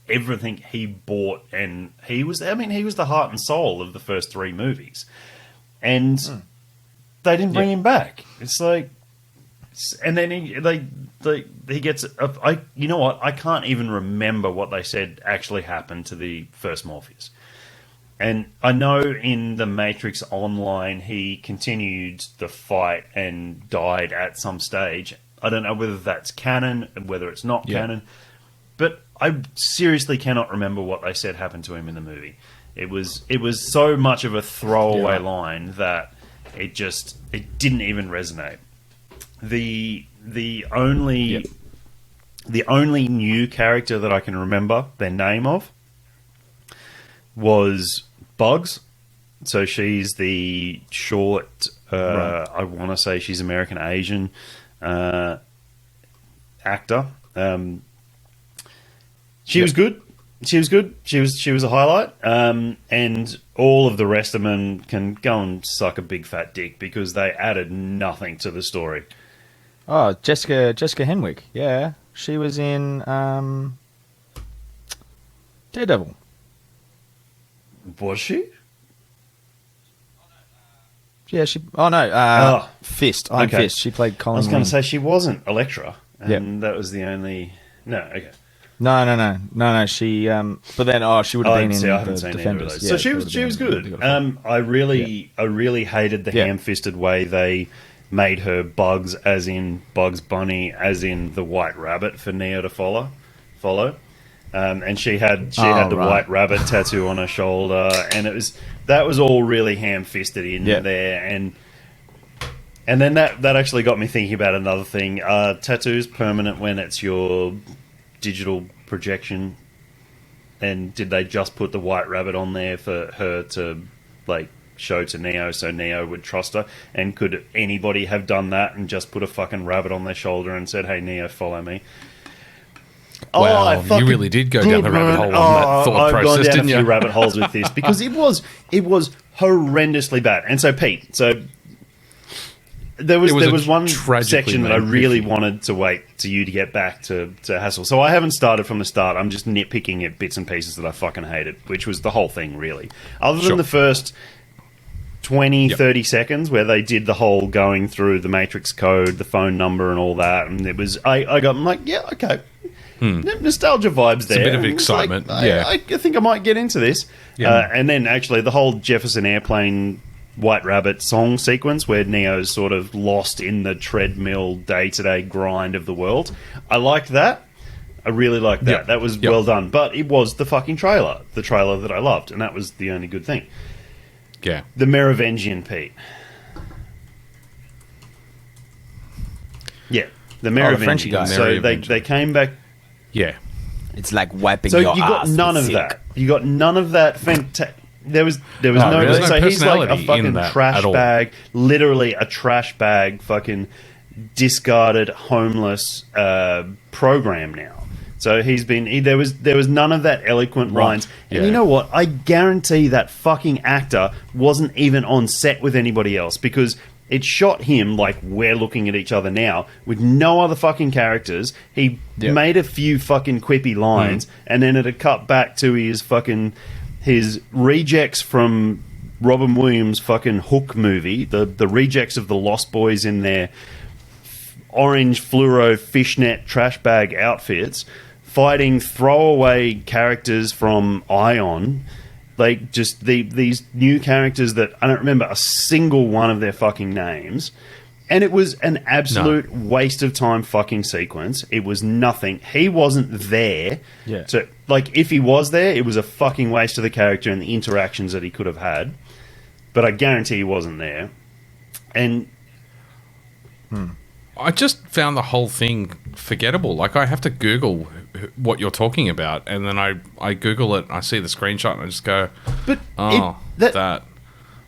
Speaker 1: everything he bought, and he was the heart and soul of the first three movies, and they didn't bring him back. It's like, and then he gets you know what, I can't even remember what they said actually happened to the first Morpheus. And I know in the Matrix Online, he continued the fight and died at some stage. I don't know whether that's canon, whether it's not canon, but I seriously cannot remember what they said happened to him in the movie. It was so much of a throwaway line that it didn't even resonate. The only new character that I can remember their name of was Bugs. So she's the short, I want to say she's American Asian actor. She was good. She was good. She was a highlight. And all of the rest of them can go and suck a big fat dick because they added nothing to the story.
Speaker 3: Oh, Jessica Henwick. Yeah, she was in Daredevil.
Speaker 1: Was she?
Speaker 3: Yeah, she. Oh no, Fist. Iron
Speaker 1: okay.
Speaker 3: Fist. She played Colin.
Speaker 1: I was going
Speaker 3: Wing.
Speaker 1: to say she wasn't Elektra, and that was the only. No, okay.
Speaker 3: No. She. But then, she would have been in
Speaker 1: I haven't
Speaker 3: the
Speaker 1: seen either of
Speaker 3: Defenders.
Speaker 1: those.
Speaker 3: Yeah,
Speaker 1: So she was good. I really hated the ham-fisted way they made her Bugs, as in Bugs Bunny, as in the White Rabbit for Neo to follow. And she had the White Rabbit tattoo on her shoulder, and that was all really ham-fisted in there, and then that actually got me thinking about another thing. Tattoos permanent when it's your digital projection, and did they just put the White Rabbit on there for her to show to Neo so Neo would trust her? And could anybody have done that and just put a fucking rabbit on their shoulder and said, "Hey Neo, follow me"?
Speaker 2: Wow, you really did go down the rabbit hole on that thought process,
Speaker 1: I've gone down
Speaker 2: didn't
Speaker 1: a few
Speaker 2: you?
Speaker 1: rabbit holes with this because it was horrendously bad. And so, Pete, there was one section that I really wanted to wait to you to get back to Hassel. So I haven't started from the start. I'm just nitpicking at bits and pieces that I fucking hated, which was the whole thing, really. Other than the first 20, 30 seconds where they did the whole going through the Matrix code, the phone number and all that, and it was, I'm like, yeah, okay. Nostalgia vibes there.
Speaker 2: It's a bit of excitement.
Speaker 1: I think I might get into this.
Speaker 2: Yeah.
Speaker 1: And then actually the whole Jefferson Airplane White Rabbit song sequence where Neo's sort of lost in the treadmill day-to-day grind of the world. I liked that. I really liked that. That was well done. But it was the fucking trailer. The trailer that I loved. And that was the only good thing.
Speaker 2: Yeah.
Speaker 1: The Merovingian, Pete. Yeah. The Merovingian.
Speaker 3: Frenchy guy.
Speaker 1: So they came back...
Speaker 2: Yeah.
Speaker 3: It's like wiping
Speaker 1: So
Speaker 3: your
Speaker 1: you got
Speaker 3: ass
Speaker 1: none
Speaker 3: with
Speaker 1: of
Speaker 3: silk.
Speaker 1: that. You got none of that. There was no.
Speaker 2: really?
Speaker 1: So
Speaker 2: No
Speaker 1: he's like a
Speaker 2: personality
Speaker 1: fucking
Speaker 2: in that
Speaker 1: trash
Speaker 2: at all.
Speaker 1: bag, literally a trash bag, fucking discarded, homeless program now. So there was none of that eloquent lines. And you know what? I guarantee that fucking actor wasn't even on set with anybody else because it shot him like we're looking at each other now with no other fucking characters. He made a few fucking quippy lines and then it cut back to his rejects from Robin Williams' fucking Hook movie, the rejects of the Lost Boys in their orange fluoro fishnet trash bag outfits, fighting throwaway characters from Ion. Like, just these new characters that I don't remember a single one of their fucking names. And it was an absolute waste of time fucking sequence. It was nothing. He wasn't there.
Speaker 3: Yeah.
Speaker 1: So, if he was there, it was a fucking waste of the character and the interactions that he could have had. But I guarantee he wasn't there. And...
Speaker 2: I just found the whole thing forgettable. Like, I have to Google what you're talking about, and then I Google it, and I see the screenshot, and I just go,
Speaker 1: But
Speaker 2: that.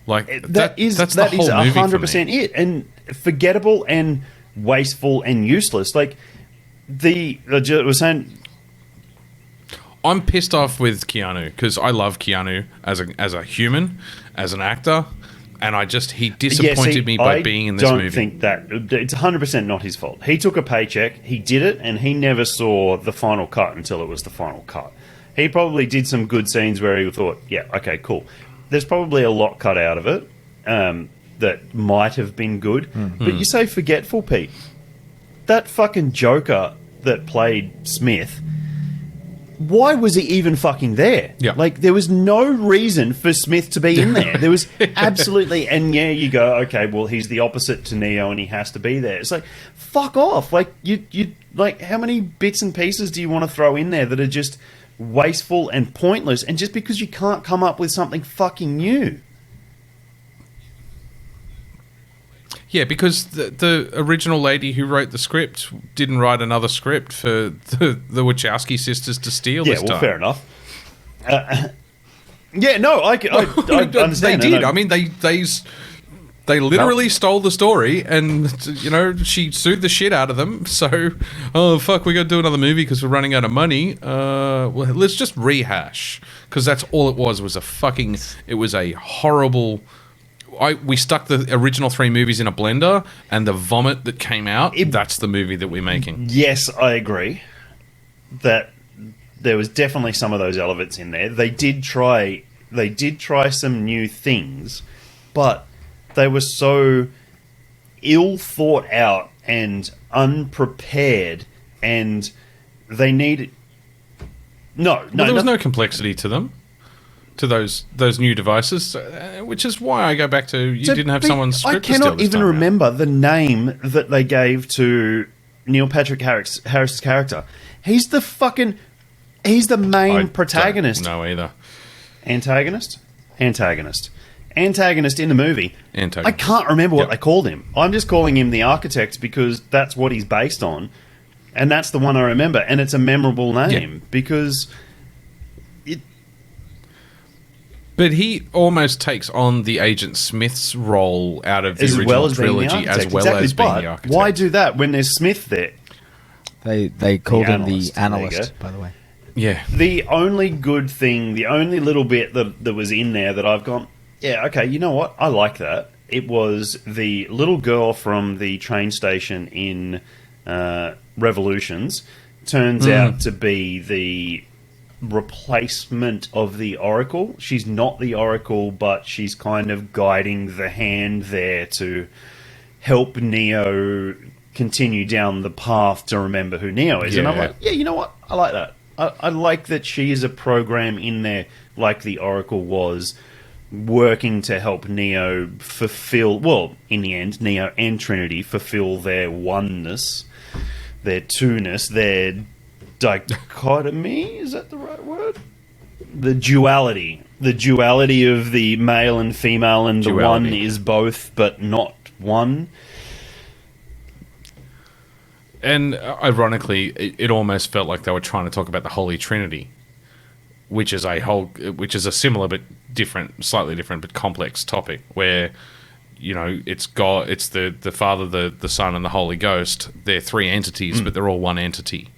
Speaker 2: Like,
Speaker 1: that is
Speaker 2: that's the whole movie for me.
Speaker 1: 100% it. And forgettable and wasteful and useless. Like, was saying...
Speaker 2: I'm pissed off with Keanu, because I love Keanu as a human, as an actor, and he disappointed me by being in this movie. I don't think that... It's 100% not his fault. He took a paycheck, he did it, and he never saw the final cut until it was the final cut. He probably did some good scenes where he thought, yeah, okay, cool. There's probably a lot cut out of it that might have been good. But you say forgetful, Pete. That fucking Joker that played Smith... Why was he even fucking there? Yeah.
Speaker 1: Like, there was no reason for Smith to be in there. There was absolutely... And yeah, you go, okay, well, he's the opposite to Neo and he has to be there. It's like, fuck off. Like, you like, how many bits and pieces do you want to throw in there that are just wasteful and pointless, and just because you can't come up with something fucking new?
Speaker 2: Yeah, because the original lady who wrote the script didn't write another script for the Wachowski sisters to steal this time.
Speaker 1: Yeah, well, fair enough. Yeah, no, I understand.
Speaker 2: They did. I mean, they literally stole the story, and she sued the shit out of them. So, oh fuck, we got to do another movie because we're running out of money. Well, let's just rehash, because that's all it was a fucking. It was a horrible. we stuck the original 3 movies in a blender, and the vomit that came out, that's the movie that we're making.
Speaker 1: Yes, I agree that there was definitely some of those elements in there. They did try some new things, but they were so ill thought out and unprepared, and they needed there
Speaker 2: was no complexity to them, to those new devices, which is why I go back to you didn't have someone's script.
Speaker 1: I cannot even remember the name that they gave to Neil Patrick Harris's character. He's the main protagonist.
Speaker 2: No, either.
Speaker 1: Antagonist in the movie.
Speaker 2: Antagonist.
Speaker 1: I can't remember what they called him. I'm just calling him the Architect because that's what he's based on, and that's the one I remember, and it's a memorable name because
Speaker 2: But he almost takes on the Agent Smith's role out of the original trilogy, as well as being the Architect.
Speaker 1: Why do that when there's Smith there?
Speaker 3: They called him the analyst, by the way.
Speaker 2: Yeah.
Speaker 1: The only good thing, the only little bit that was in there that I've gone, yeah, okay, you know what? I like that. It was the little girl from the train station in Revolutions turns out to be the replacement of the Oracle. She's not the Oracle, but she's kind of guiding the hand there to help Neo continue down the path to remember who Neo is.
Speaker 2: Yeah.
Speaker 1: And I'm like, yeah, you know what? I like that. I like that she is a program in there like the Oracle was, working to help Neo fulfill, well, in the end, Neo and Trinity fulfill their oneness, their two-ness, their dichotomy, is that the right word? The duality of the male and female, and the one is both but not one.
Speaker 2: And ironically, it almost felt like they were trying to talk about the Holy Trinity, which is a similar but different, slightly different but complex topic, where it's God, it's the Father, the Son, and the Holy Ghost. They're 3 entities, but they're all one entity.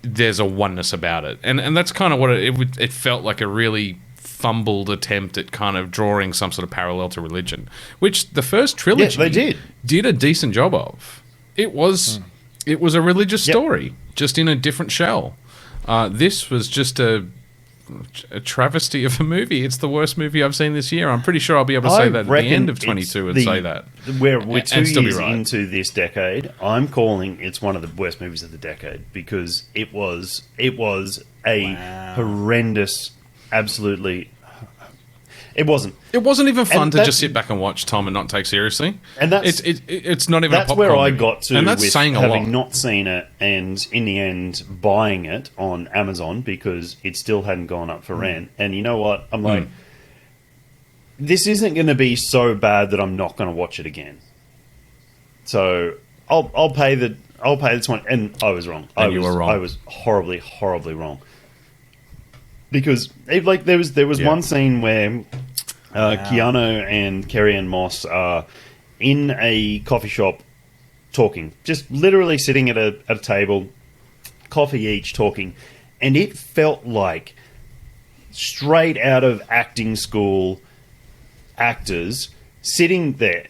Speaker 2: There's a oneness about it, and that's kind of what it felt like, a really fumbled attempt at kind of drawing some sort of parallel to religion, which the first trilogy
Speaker 1: they did
Speaker 2: a decent job of. It was a religious story, just in a different shell. This was just a travesty of a movie. It's the worst movie I've seen this year. I'm pretty sure I'll be able to say that at the end of 22 and say that.
Speaker 1: We're 2 years into this decade. I'm calling it's one of the worst movies of the decade because it was a horrendous, absolutely. It wasn't.
Speaker 2: It wasn't even fun to just sit back and watch Tom and not take seriously. And it's not even a popcorn
Speaker 1: where I
Speaker 2: movie.
Speaker 1: got to,
Speaker 2: and that's
Speaker 1: with
Speaker 2: saying a
Speaker 1: having
Speaker 2: lot.
Speaker 1: not seen it, and in the end buying it on Amazon because it still hadn't gone up for rent. And you know what? I'm like, this isn't going to be so bad that I'm not going to watch it again. So I'll pay the 20, and I was wrong.
Speaker 2: You were wrong.
Speaker 1: I was horribly, horribly wrong. Because there was one scene where Keanu and Carrie-Anne Moss are in a coffee shop talking, just literally sitting at a table, coffee each, talking, and it felt like straight out of acting school actors sitting there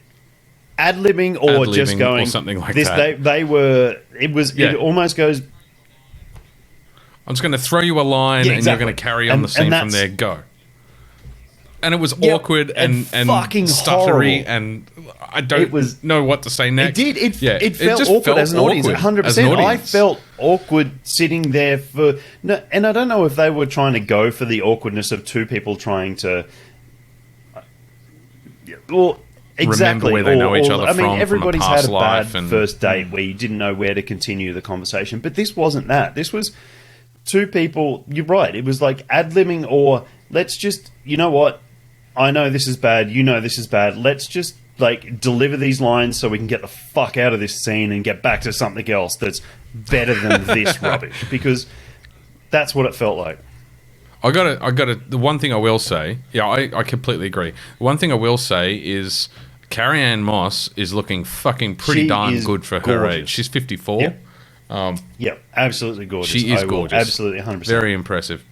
Speaker 1: ad-libbing or just going
Speaker 2: or something like
Speaker 1: this.
Speaker 2: that.
Speaker 1: It almost goes,
Speaker 2: I'm just going to throw you a line, and you're going to carry on the scene from there. Go. And it was awkward and
Speaker 1: fucking
Speaker 2: stuttery,
Speaker 1: horrible.
Speaker 2: And I don't know what to say next.
Speaker 1: It did. It felt awkward as an audience. 100%. I felt awkward sitting there and I don't know if they were trying to go for the awkwardness of 2 people trying to. Well, exactly.
Speaker 2: Remember where they know each other from.
Speaker 1: I mean, everybody's
Speaker 2: from a
Speaker 1: had
Speaker 2: past
Speaker 1: a
Speaker 2: life
Speaker 1: bad first date where you didn't know where to continue the conversation, but this wasn't that. This was 2 people. You're right. It was like ad-libbing, or let's just, you know what? I know this is bad. You know this is bad. Let's just deliver these lines so we can get the fuck out of this scene and get back to something else that's better than this rubbish. Because that's what it felt like.
Speaker 2: I got to. The one thing I will say, I completely agree. One thing I will say is Carrie-Anne Moss is looking fucking pretty darn good for her age. She's 54.
Speaker 1: Yep, absolutely gorgeous.
Speaker 2: She is gorgeous.
Speaker 1: Absolutely, 100%.
Speaker 2: Very impressive.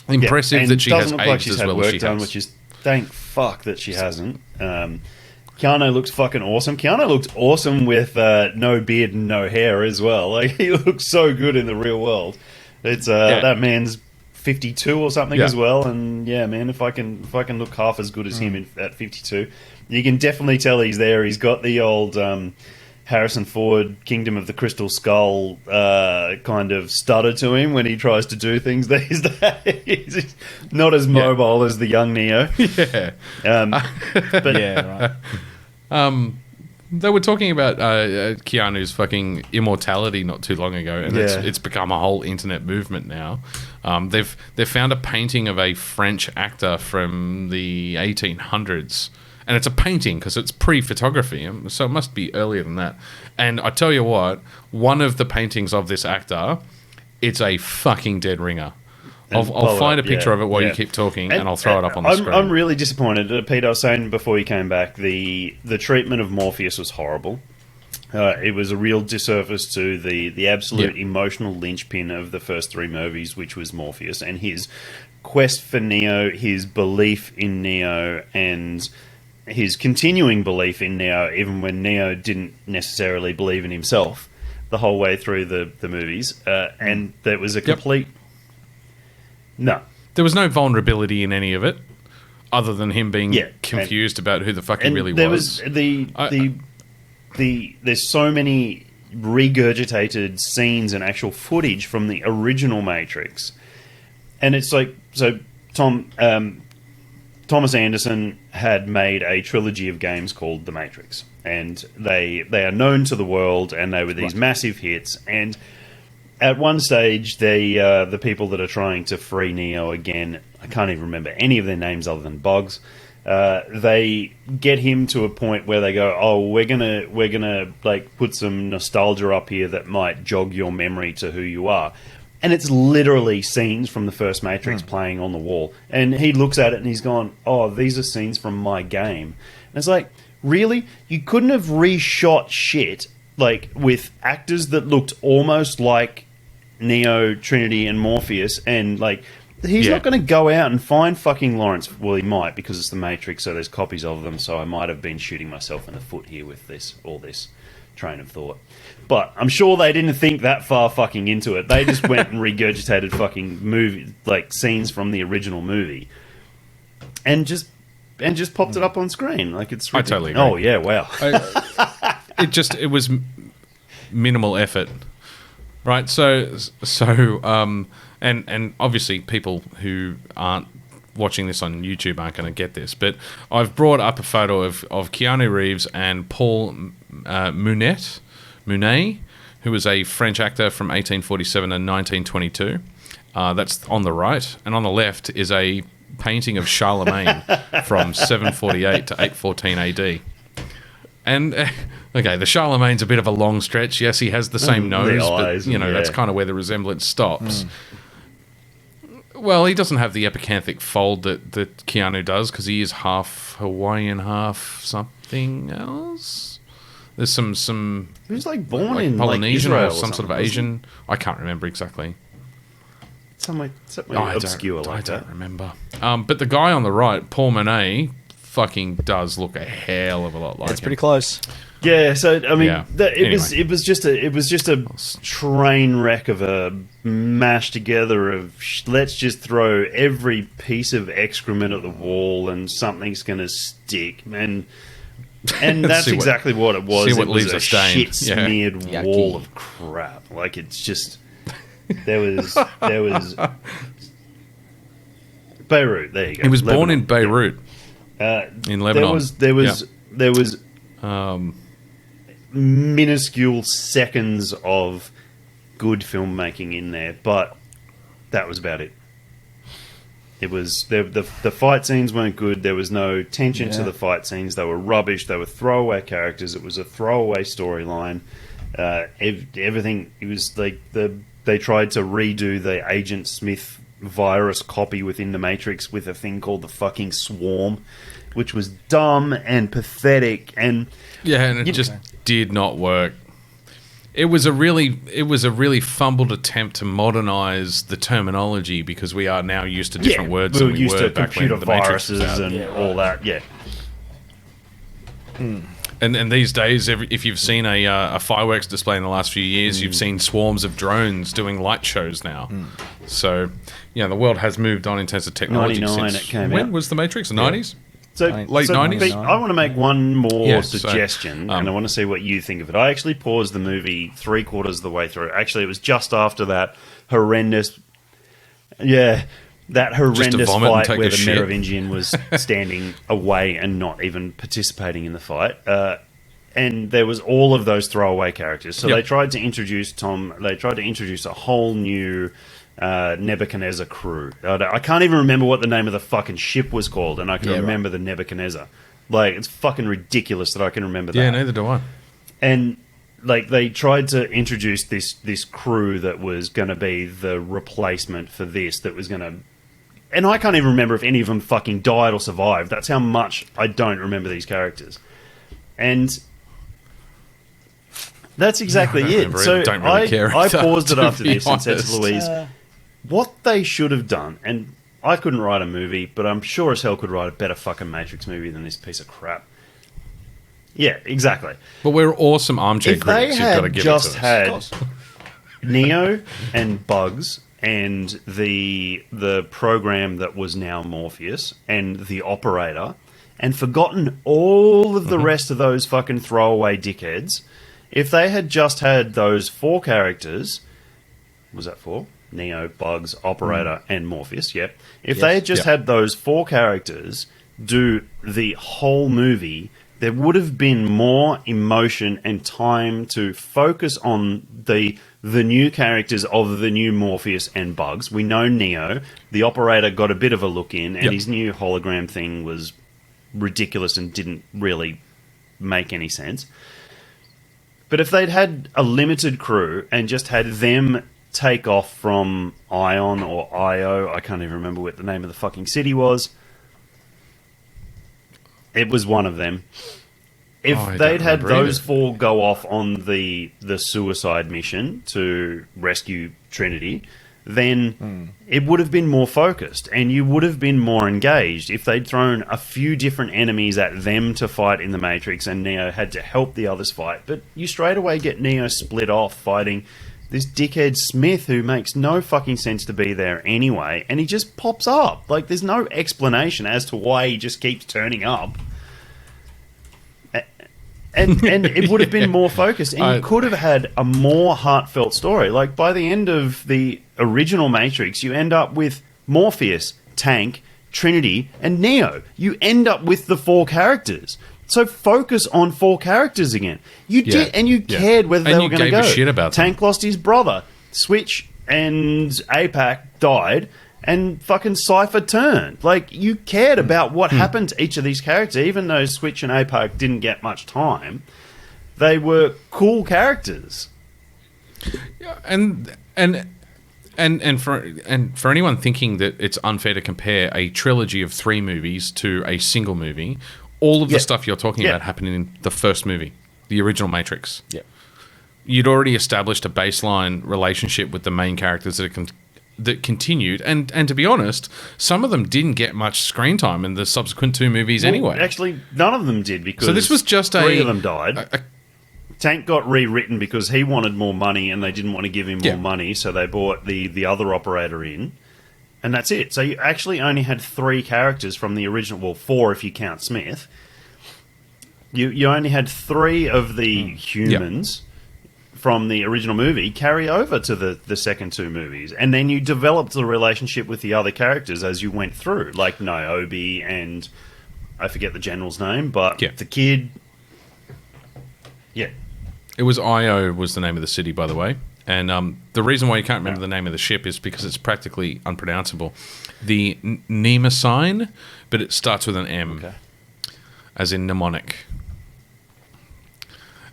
Speaker 2: Impressive that she has
Speaker 1: look
Speaker 2: aged
Speaker 1: like she's
Speaker 2: as
Speaker 1: had
Speaker 2: well
Speaker 1: work
Speaker 2: as she
Speaker 1: done,
Speaker 2: has.
Speaker 1: which is thank fuck that she hasn't. Keanu looks fucking awesome. Keanu looks awesome with no beard and no hair as well. Like, he looks so good in the real world. It's that man's 52 or something as well, and yeah, man, if I can look half as good as him at 52, you can definitely tell he's there. He's got the old Harrison Ford Kingdom of the Crystal Skull kind of stutter to him when he tries to do things these days. He's not as mobile as the young Neo.
Speaker 2: Yeah.
Speaker 3: But yeah, right.
Speaker 2: They were talking about Keanu's fucking immortality not too long ago, and it's become a whole internet movement now. They've found a painting of a French actor from the 1800s, and it's a painting because it's pre-photography, so it must be earlier than that. And I tell you what, one of the paintings of this actor, it's a fucking dead ringer. I'll find a picture of it while you keep talking, and I'll throw it up on the screen.
Speaker 1: I'm really disappointed. Peter was saying before you came back, the treatment of Morpheus was horrible. It was a real disservice to the absolute emotional linchpin of the first three movies, which was Morpheus, and his quest for Neo, his belief in Neo, and his continuing belief in Neo, even when Neo didn't necessarily believe in himself the whole way through the movies. And that was a complete... No.
Speaker 2: There was no vulnerability in any of it, other than him being confused about who the fuck he really was.
Speaker 1: There's so many regurgitated scenes and actual footage from the original Matrix. And it's like... So, Thomas Anderson had made a trilogy of games called The Matrix. And they are known to the world, and they were these massive hits. And... at one stage, the people that are trying to free Neo again, I can't even remember any of their names other than Boggs. They get him to a point where they go, "Oh, we're gonna like put some nostalgia up here that might jog your memory to who you are," and it's literally scenes from the first Matrix playing on the wall. And he looks at it and he's gone, "Oh, these are scenes from my game." And it's like, really? You couldn't have reshot shit like with actors that looked almost like Neo, Trinity, and Morpheus, and like he's not going to go out and find fucking Lawrence. Well, he might, because it's the Matrix, so there's copies of them. So I might have been shooting myself in the foot here with this train of thought. But I'm sure they didn't think that far fucking into it. They just went and regurgitated fucking movie like scenes from the original movie, and just popped it up on screen. Like, it's ridiculous.
Speaker 2: I totally agree.
Speaker 1: Oh yeah, wow.
Speaker 2: It was minimal effort. Right, so, and obviously people who aren't watching this on YouTube aren't going to get this, but I've brought up a photo of Keanu Reeves and Paul Mounet, who was a French actor from 1847 and 1922. That's on the right, and on the left is a painting of Charlemagne from 748 to 814 AD. And okay, the Charlemagne's a bit of a long stretch. Yes, he has the same nose,
Speaker 1: eyes,
Speaker 2: but that's kind of where the resemblance stops. Well, he doesn't have the epicanthic fold that Keanu does, because he is half Hawaiian, half something else. There's some
Speaker 1: he was like born in
Speaker 2: Polynesian
Speaker 1: like
Speaker 2: or some sort of Asian. I can't remember exactly.
Speaker 1: Somewhere obscure like
Speaker 2: I
Speaker 1: that.
Speaker 2: don't remember. But the guy on the right, Paul Monet, fucking does look a hell of a lot like
Speaker 3: It's
Speaker 2: him.
Speaker 3: pretty close.
Speaker 1: Yeah, so I mean,
Speaker 2: Anyway.
Speaker 1: it was just a train wreck of a mash together of let's just throw every piece of excrement at the wall and something's going to stick, and that's exactly what it was.
Speaker 2: See what
Speaker 1: it was
Speaker 2: leaves
Speaker 1: a
Speaker 2: a stain.
Speaker 1: shit smeared wall of crap. Like, it's just there was Beirut. There you go.
Speaker 2: He was
Speaker 1: Lebanon.
Speaker 2: born in Beirut. In Lebanon.
Speaker 1: There was minuscule seconds of good filmmaking in there, but that was about it. It was the fight scenes weren't good. There was no tension to the fight scenes. They were rubbish. They were throwaway characters. It was a throwaway storyline. Everything. It was like they tried to redo the Agent Smith virus copy within the Matrix with a thing called the fucking Swarm, which was dumb and pathetic, and
Speaker 2: it just did not work. It was a really fumbled attempt to modernize the terminology because we are now used to different words
Speaker 1: we
Speaker 2: than
Speaker 1: were
Speaker 2: we
Speaker 1: used
Speaker 2: were
Speaker 1: to
Speaker 2: back when
Speaker 1: computer
Speaker 2: the Matrix was
Speaker 1: viruses
Speaker 2: out.
Speaker 1: and all that. Yeah.
Speaker 2: And these days, if you've seen a fireworks display in the last few years, you've seen swarms of drones doing light shows now. So, the world has moved on in terms of technology.
Speaker 1: 99
Speaker 2: since
Speaker 1: it came
Speaker 2: when
Speaker 1: out.
Speaker 2: was the Matrix? The 90s?
Speaker 1: So
Speaker 2: Late 90s?
Speaker 1: Pete, I want to make one more
Speaker 2: Yeah,
Speaker 1: suggestion, and I want to see what you think of it. I actually paused the movie 3/4 of the way through. Actually, it was just after that horrendous... Yeah, that horrendous
Speaker 2: vomit and
Speaker 1: fight
Speaker 2: take
Speaker 1: where
Speaker 2: a
Speaker 1: the
Speaker 2: shit.
Speaker 1: Merovingian was standing away and not even participating in the fight. And there was all of those throwaway characters. So
Speaker 2: Yep.
Speaker 1: they tried to introduce They tried to introduce a whole new Nebuchadnezzar crew. I can't even remember what the name of the fucking ship was called, and I can remember the Nebuchadnezzar. Like, it's fucking ridiculous that I can remember that.
Speaker 2: Yeah, neither do I.
Speaker 1: And like they tried to introduce this crew that was going to be the replacement for this. That was going to, and I can't even remember if any of them fucking died or survived. That's how much I don't remember these characters. And that's exactly it.
Speaker 2: remember it.
Speaker 1: So
Speaker 2: Don't really care
Speaker 1: I
Speaker 2: either,
Speaker 1: paused it
Speaker 2: to
Speaker 1: after
Speaker 2: be
Speaker 1: this and said to
Speaker 2: honest.
Speaker 1: Louise, what they should have done, and I couldn't write a movie, but I'm sure as hell could write a better fucking Matrix movie than this piece of crap. Yeah, exactly.
Speaker 2: But we're awesome armchair
Speaker 1: If they
Speaker 2: critics. You've got to
Speaker 1: had
Speaker 2: give
Speaker 1: just
Speaker 2: it to us.
Speaker 1: had Neo and Bugs and the program that was now Morpheus and the operator, and forgotten all of the rest of those fucking throwaway dickheads, if they had just had those 4 characters, was that 4? Neo, Bugs, Operator, and Morpheus, yep. If they had just had those 4 characters do the whole movie, there would have been more emotion and time to focus on the new characters of the new Morpheus and Bugs. We know Neo. The Operator got a bit of a look in, and his new hologram thing was ridiculous and didn't really make any sense. But if they'd had a limited crew and just had them take off from Ion or Io, I can't even remember what the name of the fucking city was. It was one of them. If
Speaker 2: I
Speaker 1: they'd
Speaker 2: don't
Speaker 1: had
Speaker 2: remember
Speaker 1: those
Speaker 2: either.
Speaker 1: 4 go off on the suicide mission to rescue Trinity, then it would have been more focused and you would have been more engaged if they'd thrown a few different enemies at them to fight in the Matrix and Neo had to help the others fight. But you straight away get Neo split off fighting this dickhead Smith who makes no fucking sense to be there anyway, and he just pops up. Like, there's no explanation as to why he just keeps turning up. And it would have been more focused, and you could have had a more heartfelt story. Like, by the end of the original Matrix, you end up with Morpheus, Tank, Trinity, and Neo. You end up with the 4 characters. So focus on 4 characters again. You did, and you cared whether
Speaker 2: And
Speaker 1: they
Speaker 2: you
Speaker 1: were going to
Speaker 2: gave
Speaker 1: go.
Speaker 2: a shit about them.
Speaker 1: Tank lost his brother. Switch and APAC died. And fucking Cypher turned. Like, you cared about what happened to each of these characters, even though Switch and APAC didn't get much time. They were cool characters.
Speaker 2: And for anyone thinking that it's unfair to compare a trilogy of 3 movies to a single movie, all of the stuff you're talking about happened in the first movie, the original Matrix.
Speaker 3: Yeah.
Speaker 2: You'd already established a baseline relationship with the main characters that continued, and to be honest, some of them didn't get much screen time in the subsequent 2 movies anyway.
Speaker 1: Actually, none of them did, because
Speaker 2: So this was just
Speaker 1: 3 of them died.
Speaker 2: a
Speaker 1: Tank got rewritten because he wanted more money and they didn't want to give him more money, so they brought the other operator in. And that's it. So you actually only had 3 characters from the original, well, 4 if you count Smith. You only had 3 of the humans from the original movie carry over to the second 2 movies. And then you developed the relationship with the other characters as you went through, like Niobe and I forget the general's name, but the kid. Yeah.
Speaker 2: It was Io was the name of the city, by the way. And the reason why you can't remember the name of the ship is because it's practically unpronounceable. The Mnemosine, but it starts with an M, as in mnemonic.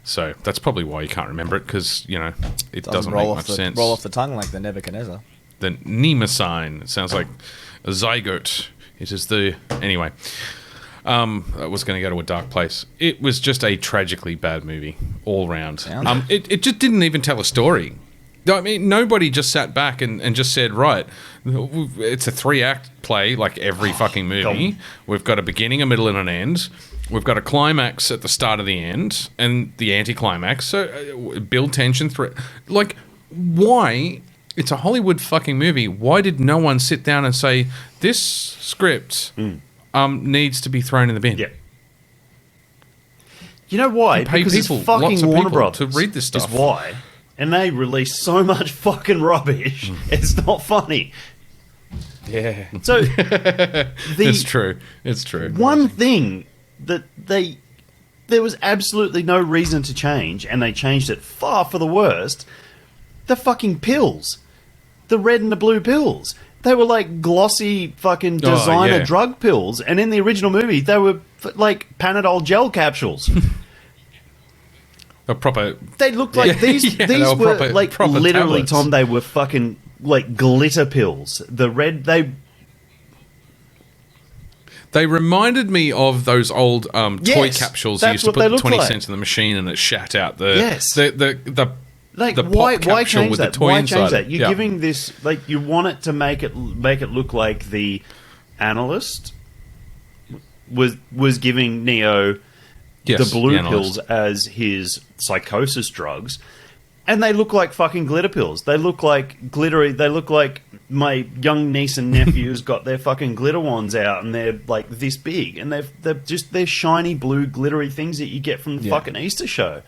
Speaker 2: So that's probably why you can't remember it, because, it doesn't make much sense.
Speaker 3: Roll off the tongue like the Nebuchadnezzar.
Speaker 2: The Mnemosine. It sounds like a zygote. It is the... Anyway. I was going to go to a dark place. It was just a tragically bad movie all round. It just didn't even tell a story. I mean, nobody just sat back and just said, right, it's a 3-act play like every fucking movie. We've got a beginning, a middle, and an end. We've got a climax at the start of the end and the anticlimax. So build tension through it. Like, why? It's a Hollywood fucking movie. Why did no one sit down and say, this script needs to be thrown in the bin?
Speaker 1: Yeah. You know why? Because it's fucking Warner Brothers
Speaker 2: to read this stuff.
Speaker 1: Is why. And they release so much fucking rubbish. It's not funny.
Speaker 3: Yeah.
Speaker 1: So
Speaker 2: it's true. It's true.
Speaker 1: One thing that there was absolutely no reason to change, and they changed it far for the worst. The fucking pills, the red and the blue pills. They were like glossy fucking designer drug pills, and in the original movie, they were like Panadol gel capsules.
Speaker 2: A proper.
Speaker 1: They looked like these were like literally,
Speaker 2: tablets.
Speaker 1: Tom. They were fucking like glitter pills. The red
Speaker 2: They reminded me of those old toy capsules you used to put 20 cents in the machine and it shat out the
Speaker 1: like
Speaker 2: the
Speaker 1: why
Speaker 2: pop capsule
Speaker 1: change
Speaker 2: with
Speaker 1: that?
Speaker 2: the toy
Speaker 1: Why
Speaker 2: inside.
Speaker 1: change that? You're giving this like you want it to make it look like the analyst was giving Neo the blue pills as his psychosis drugs, and they look like fucking glitter pills. They look like glittery. They look like my young niece and nephews got their fucking glitter wands out, and they're like this big, and they're shiny blue glittery things that you get from the fucking Easter show.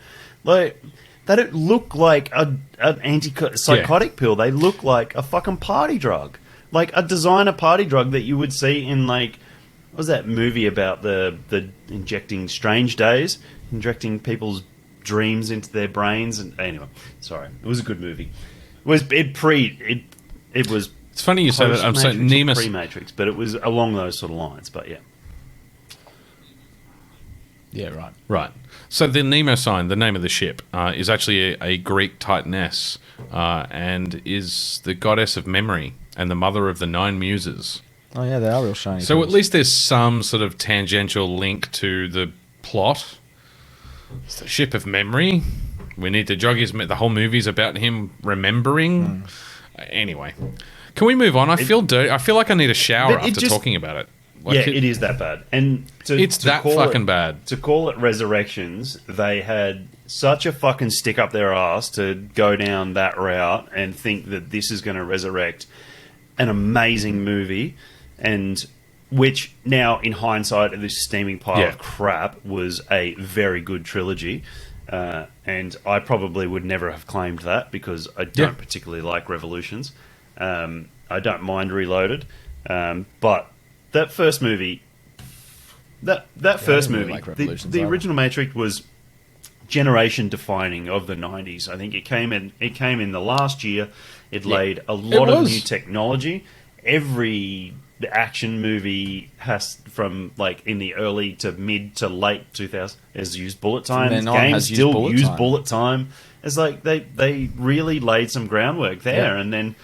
Speaker 1: Like they don't look like an antipsychotic pill. They look like a fucking party drug, like a designer party drug that you would see in like. What was that movie about the injecting Strange Days, injecting people's dreams into their brains? And anyway, sorry, it was a good movie. It was
Speaker 2: It's funny you say that. I'm saying Nemus
Speaker 1: pre-Matrix, but it was along those sort of lines. But
Speaker 3: yeah,
Speaker 2: right. So the Nemo sign, the name of the ship, is actually a Greek titaness, and is the goddess of memory and the mother of the 9 muses.
Speaker 3: Oh yeah, they are real shiny.
Speaker 2: So at least there's some sort of tangential link to the plot. It's the ship of memory. We need to jog his. The whole movie's about him remembering. Anyway, can we move on? I feel dirty. I feel like I need a shower after talking about it. Like
Speaker 1: it is that bad. And
Speaker 2: it's that fucking bad.
Speaker 1: To call it Resurrections, they had such a fucking stick up their ass to go down that route and think that this is going to resurrect an amazing movie. And which now, in hindsight, this steaming pile of crap was a very good trilogy. And I probably would never have claimed that because I don't particularly like Revolutions. I don't mind Reloaded. But that first movie... That first movie,
Speaker 3: like
Speaker 1: the original Matrix was generation-defining of the 90s. I think it came in the last year. It laid a lot of new technology. Every... The action movie has from like in the early to mid to late 2000s has used bullet time. Games still use bullet time. It's like they really laid some groundwork there, and then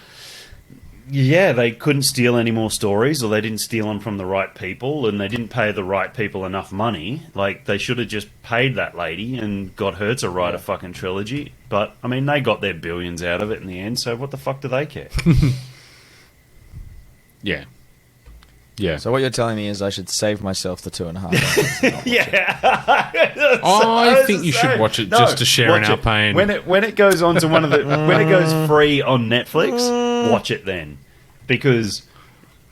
Speaker 1: they couldn't steal any more stories, or they didn't steal them from the right people, and they didn't pay the right people enough money. Like they should have just paid that lady and got her to write a fucking trilogy. But I mean, they got their billions out of it in the end. So what the fuck do they care?
Speaker 2: Yeah. Yeah.
Speaker 3: So what you're telling me is I should save myself the 2.5 hours.
Speaker 2: I think you should watch it just to share in our pain.
Speaker 1: When it goes on to one of the when it goes free on Netflix, watch it then, because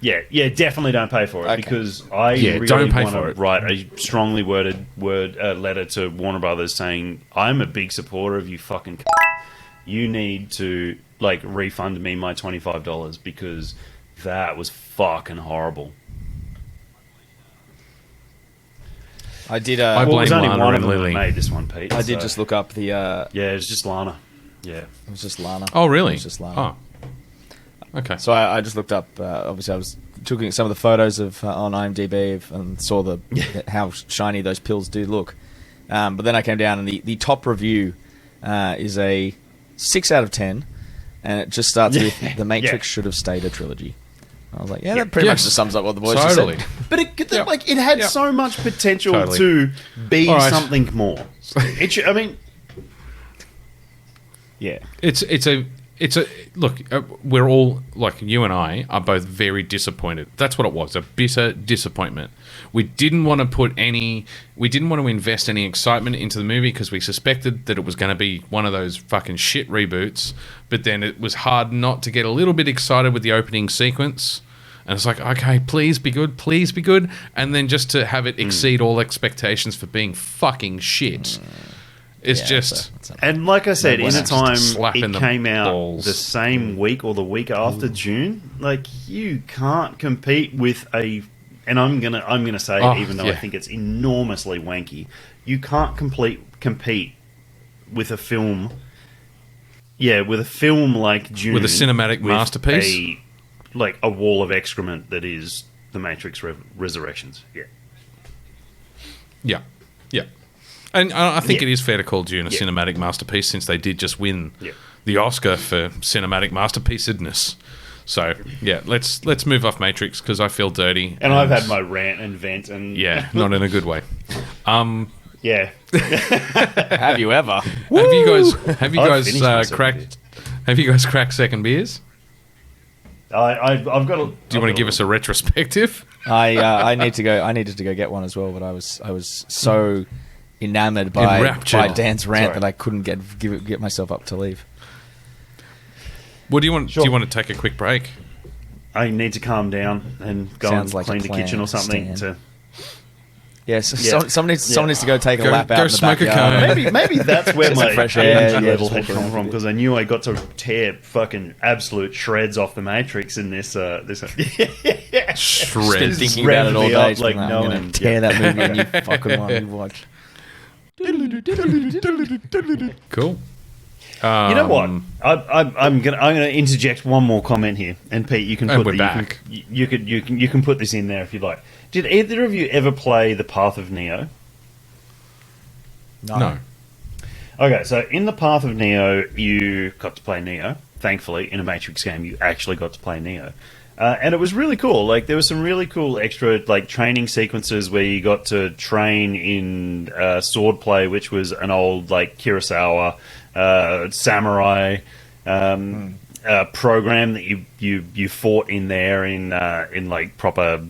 Speaker 1: definitely don't pay for it because I really
Speaker 2: don't pay
Speaker 1: want
Speaker 2: for
Speaker 1: to
Speaker 2: it.
Speaker 1: write a strongly worded letter to Warner Brothers saying I'm a big supporter of you fucking. You need to like refund me my $25 because that was fucking horrible.
Speaker 3: I did.
Speaker 2: I blame
Speaker 1: only
Speaker 2: Lana
Speaker 1: one
Speaker 2: and
Speaker 1: of them
Speaker 2: Lily.
Speaker 1: that made this one, Pete.
Speaker 3: I did just look up the.
Speaker 1: it was just Lana. Yeah,
Speaker 3: it was just Lana.
Speaker 2: Oh, really?
Speaker 3: It was just Lana.
Speaker 2: Oh, okay.
Speaker 3: So I just looked up. Obviously, I was looking at some of the photos of on IMDb and saw how shiny those pills do look. But then I came down and the top review is a 6 out of 10, and it just starts with The Matrix should have stayed a trilogy. I was like, that pretty much just sums up what the boys just said.
Speaker 1: But it had so much potential
Speaker 2: Totally.
Speaker 1: to be
Speaker 2: All right.
Speaker 1: something more. I mean, yeah.
Speaker 2: It's a look. We're all like you and I are both very disappointed. That's what it was, a bitter disappointment. We didn't want to invest any excitement into the movie because we suspected that it was going to be one of those fucking shit reboots. But then it was hard not to get a little bit excited with the opening sequence. And it's like, okay, please be good. And then just to have it exceed all expectations for being fucking shit. It's just...
Speaker 1: And like I said, in a time
Speaker 2: slap in
Speaker 1: it
Speaker 2: the
Speaker 1: came out
Speaker 2: balls.
Speaker 1: the same week or the week after June, like you can't compete with a... And I'm gonna say, even though I think it's enormously wanky, you can't compete with a film... Yeah, with a film like June...
Speaker 2: With a cinematic masterpiece?
Speaker 1: A wall of excrement that is The Matrix Resurrections. Yeah.
Speaker 2: Yeah. And I think it is fair to call Dune a cinematic masterpiece since they did just win the Oscar for cinematic masterpiece-edness. So, yeah, let's move off Matrix because I feel dirty.
Speaker 1: And I've had my rant and vent and...
Speaker 2: Yeah, not in a good way.
Speaker 1: Yeah.
Speaker 3: Have you ever?
Speaker 2: Have you guys
Speaker 1: cracked...
Speaker 2: cracked second beers?
Speaker 1: I've got a...
Speaker 2: Do you want to give us a retrospective?
Speaker 3: I needed to go get one as well, but I was so enamored by Dan's rant that I couldn't get myself up to leave.
Speaker 2: What do you want?
Speaker 1: Sure.
Speaker 2: Do you want to take a quick break?
Speaker 1: I need to calm down and go
Speaker 3: Sounds
Speaker 1: and
Speaker 3: like
Speaker 1: clean
Speaker 3: a
Speaker 1: the
Speaker 3: plan,
Speaker 1: kitchen or something.
Speaker 3: Stan.
Speaker 1: To
Speaker 3: Someone needs to go take a lap out
Speaker 2: go
Speaker 3: in the
Speaker 2: smoke a
Speaker 3: backyard.
Speaker 2: cone.
Speaker 1: maybe that's where my
Speaker 3: fresh
Speaker 1: energy
Speaker 3: air,
Speaker 1: level
Speaker 3: just
Speaker 1: had come from, because I knew I got to tear fucking absolute shreds off the Matrix in this.
Speaker 2: Shred.
Speaker 3: Thinking about it all day,
Speaker 1: up like
Speaker 3: I'm
Speaker 1: no
Speaker 3: gonna
Speaker 1: one.
Speaker 3: tear that movie a new fucking one you watch.
Speaker 2: Cool.
Speaker 1: You know what? I'm gonna interject one more comment here, and Pete, you can
Speaker 2: And
Speaker 1: put
Speaker 2: we're back.
Speaker 1: You can put this in there if you'd like. Did either of you ever play The Path of Neo?
Speaker 2: No.
Speaker 1: Okay, so in The Path of Neo, you got to play Neo. Thankfully, in a Matrix game, you actually got to play Neo. And it was really cool. Like, there was some really cool extra, like, training sequences where you got to train in swordplay, which was an old, like, Kurosawa samurai program that you fought in there in like proper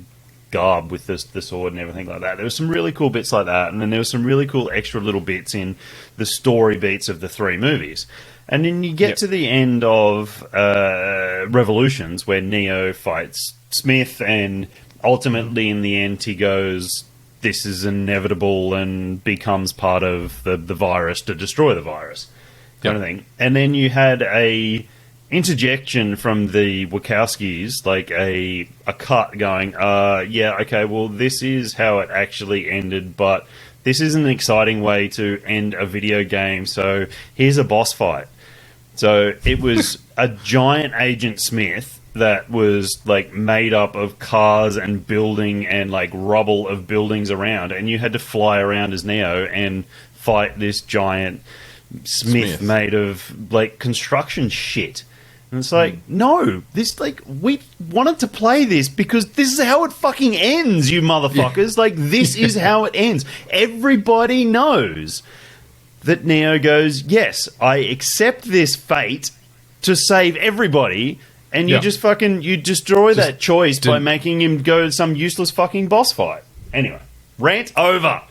Speaker 1: garb with the sword and everything like that. There was some really cool bits like that, and then there was some really cool extra little bits in the story beats of the three movies. And then you get to the end of Revolutions, where Neo fights Smith, and ultimately in the end he goes, this is inevitable, and becomes part of the virus to destroy the virus. Kind of thing. And then you had a interjection from the Wachowskis, like a cut going, okay, well, this is how it actually ended, but this isn't an exciting way to end a video game, so here's a boss fight. So it was a giant Agent Smith that was like made up of cars and building and like rubble of buildings around, and you had to fly around as Neo and fight this giant Smith made of like construction shit. And it's like, no, this, like, we wanted to play this because this is how it fucking ends, you motherfuckers. Like, this is how it ends. Everybody knows that Neo goes, yes, I accept this fate to save everybody, and you just fucking, you destroy that choice by making him go to some useless fucking boss fight. Anyway, rant over.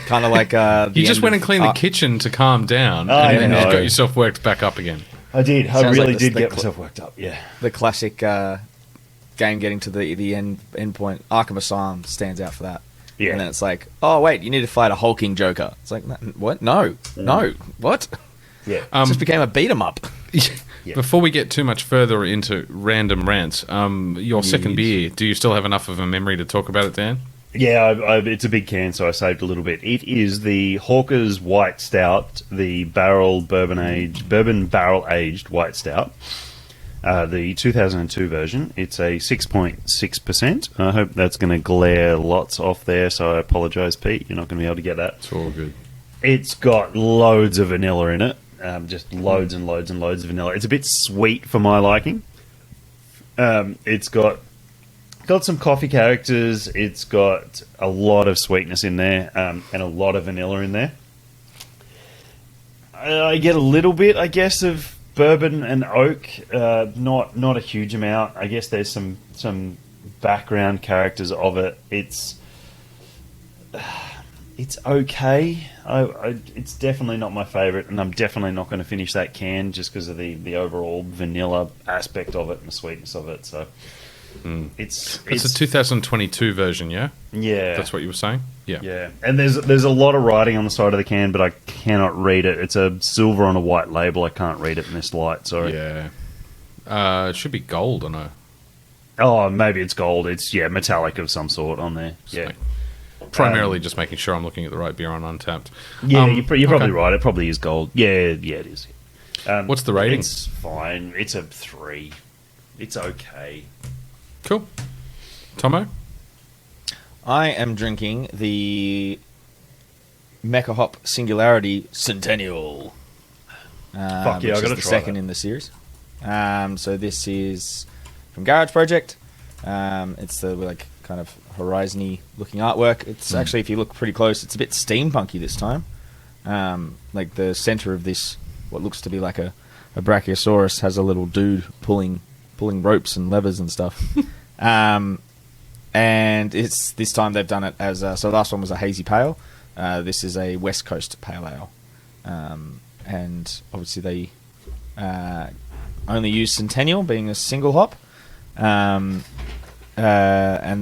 Speaker 3: Kind of like
Speaker 2: you just went and cleaned the kitchen to calm down, and then you got yourself worked back up again.
Speaker 1: I did. I
Speaker 3: Sounds
Speaker 1: really
Speaker 3: like
Speaker 1: did get myself worked up. Yeah,
Speaker 3: the classic game getting to the end point. Arkham Asylum stands out for that.
Speaker 1: Yeah,
Speaker 3: and then it's like, oh wait, you need to fight a hulking Joker. It's like, what? No, what?
Speaker 1: Yeah,
Speaker 3: it just became a beat 'em up.
Speaker 1: Yeah.
Speaker 2: Before we get too much further into random rants, your second beer, do you still have enough of a memory to talk about it, Dan?
Speaker 1: Yeah, it's a big can, so I saved a little bit. It is the Hawker's White Stout, the bourbon barrel aged White Stout, the 2002 version. It's a 6.6%. I hope that's going to glare lots off there, so I apologise, Pete. You're not going to be able to get that.
Speaker 2: It's all good.
Speaker 1: It's got loads of vanilla in it, just loads and loads and loads of vanilla. It's a bit sweet for my liking. It's got got some coffee characters. It's got a lot of sweetness in there, and a lot of vanilla in there. I get a little bit, I guess, of bourbon and oak. Not a huge amount. I guess there's some background characters of it. It's okay. It's definitely not my favourite, and I'm definitely not going to finish that can just because of the overall vanilla aspect of it and the sweetness of it. So it's
Speaker 2: a 2022 version, yeah?
Speaker 1: Yeah.
Speaker 2: That's what you were saying? Yeah.
Speaker 1: Yeah. And there's a lot of writing on the side of the can, but I cannot read it. It's a silver on a white label. I can't read it in this light, sorry.
Speaker 2: Yeah. It should be gold, I know.
Speaker 1: Oh, maybe it's gold. It's, metallic of some sort on there. Yeah.
Speaker 2: Primarily just making sure I'm looking at the right beer on Untapped.
Speaker 1: Yeah, you're probably right. It probably is gold. Yeah, it is.
Speaker 2: What's the rating?
Speaker 1: It's fine. It's a 3. It's okay.
Speaker 2: Cool. Tomo?
Speaker 3: I am drinking the Mecha Hop Singularity Centennial.
Speaker 1: Fuck yeah, I got to try
Speaker 3: the second
Speaker 1: that.
Speaker 3: in the series. So this is from Garage Project. It's the kind of horizony looking artwork. It's actually, if you look pretty close, it's a bit steampunky this time. Like the center of this, what looks to be like a Brachiosaurus, has a little dude pulling ropes and levers and stuff. And it's this time they've done it as so the last one was a hazy pale. This is a West Coast pale ale. And obviously they only use Centennial being a single hop. And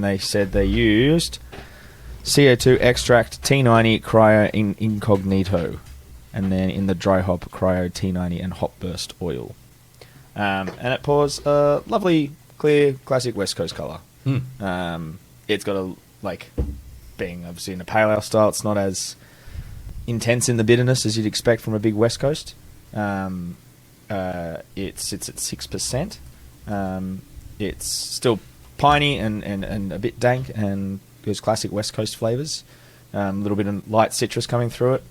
Speaker 3: they said they used CO2 extract, T90, cryo incognito, and then in the dry hop, cryo T90 and hop burst oil. And it pours a lovely, clear, classic West Coast colour. It's got being obviously in a pale ale style, it's not as intense in the bitterness as you'd expect from a big West Coast. It sits at 6%. It's still piney and a bit dank, and those classic West Coast flavours. A little bit of light citrus coming through it,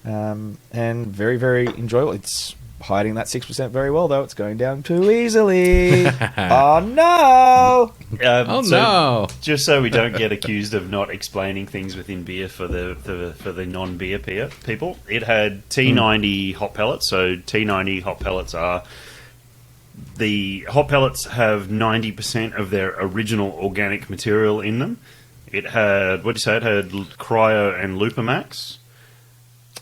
Speaker 3: and very, very enjoyable. It's hiding that 6% very well, though. It's going down too easily. Oh no!
Speaker 2: No!
Speaker 1: Just so we don't get accused of not explaining things within beer for the non-beer people, it had T90 hop pellets. So T90 hop pellets are... The hop pellets have 90% of their original organic material in them. It had, what did you say? It had cryo and lupamax.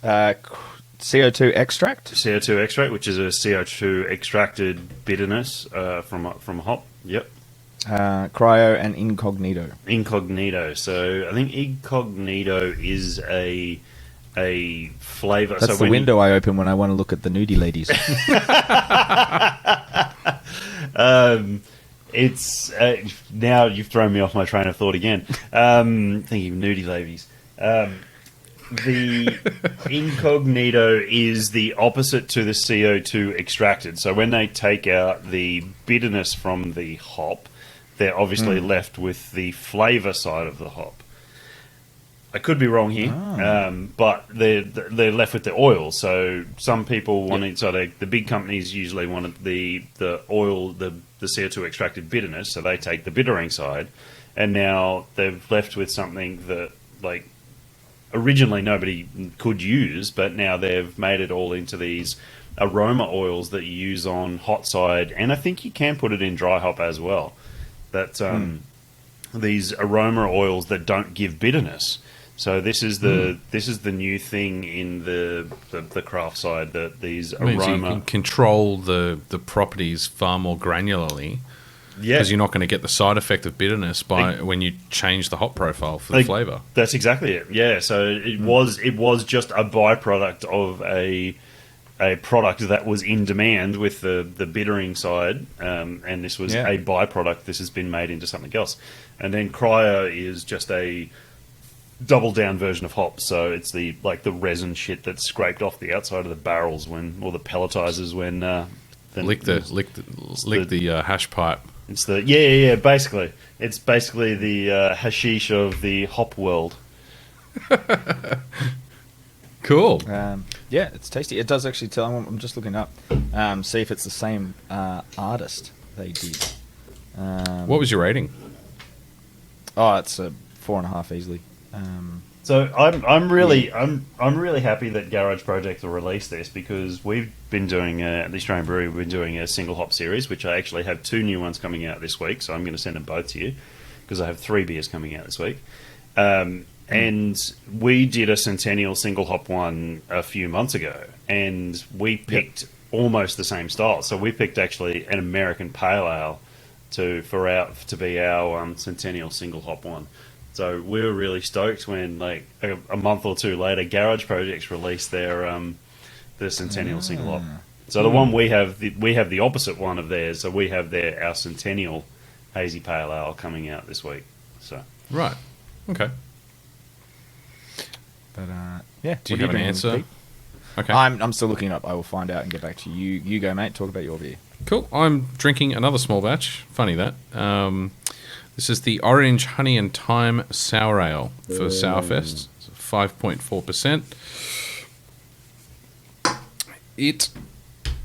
Speaker 3: CO2 extract.
Speaker 1: CO2 extract, which is a CO2 extracted bitterness from a hop. Yep.
Speaker 3: Cryo and incognito.
Speaker 1: Incognito. So I think incognito is a flavour.
Speaker 3: That's the window I open when I want to look at the nudie ladies.
Speaker 1: It's now you've thrown me off my train of thought again. Thinking of nudie ladies. The incognito is the opposite to the CO2 extracted. So when they take out the bitterness from the hop, they're obviously left with the flavour side of the hop. I could be wrong here, but they're left with the oil. So some people wanted, the big companies usually wanted the oil, the CO2 extracted bitterness. So they take the bittering side, and now they've left with something that originally nobody could use, but now they've made it all into these aroma oils that you use on hot side, and I think you can put it in dry hop as well. That these aroma oils that don't give bitterness. So this is the new thing in the craft side, that these aroma...
Speaker 2: You can control the properties far more granularly. Yeah, because you're not going to get the side effect of bitterness when you change the hop profile for the flavour.
Speaker 1: That's exactly it. Yeah, so it was just a byproduct of a product that was in demand with the bittering side, and this was a byproduct. This has been made into something else, and then cryo is just a double down version of hops. So it's the resin shit that's scraped off the outside of the barrels or the pelletizers when
Speaker 2: lick the hash pipe.
Speaker 1: It's basically it's the hashish of the hop world.
Speaker 2: Cool.
Speaker 3: It's tasty. It does actually tell. I'm just looking up, see if it's the same artist they did.
Speaker 2: What was your rating?
Speaker 3: Oh, it's a 4.5 easily.
Speaker 1: So I'm really happy that Garage Project will release this, because we've been doing at the Australian Brewery, we've been doing a single hop series, which I actually have 2 new ones coming out this week. So I'm going to send them both to you, because I have 3 beers coming out this week. And we did a Centennial single hop one a few months ago, and we picked almost the same style. So we picked actually an American Pale Ale to be our Centennial single hop one. So we were really stoked when, like, a month or 2 later, Garage Projects released their Centennial single hop. So the one we have the opposite one of theirs. So we have our Centennial hazy pale ale coming out this week. So
Speaker 2: Right. Okay.
Speaker 3: But yeah.
Speaker 2: Do you have an answer?
Speaker 3: Pete?
Speaker 2: Okay.
Speaker 3: I'm still looking it up. I will find out and get back to you. You go, mate. Talk about your beer.
Speaker 2: Cool. I'm drinking another small batch. Funny that. This is the Orange Honey and Thyme Sour Ale for Sourfest. It's 5.4%. It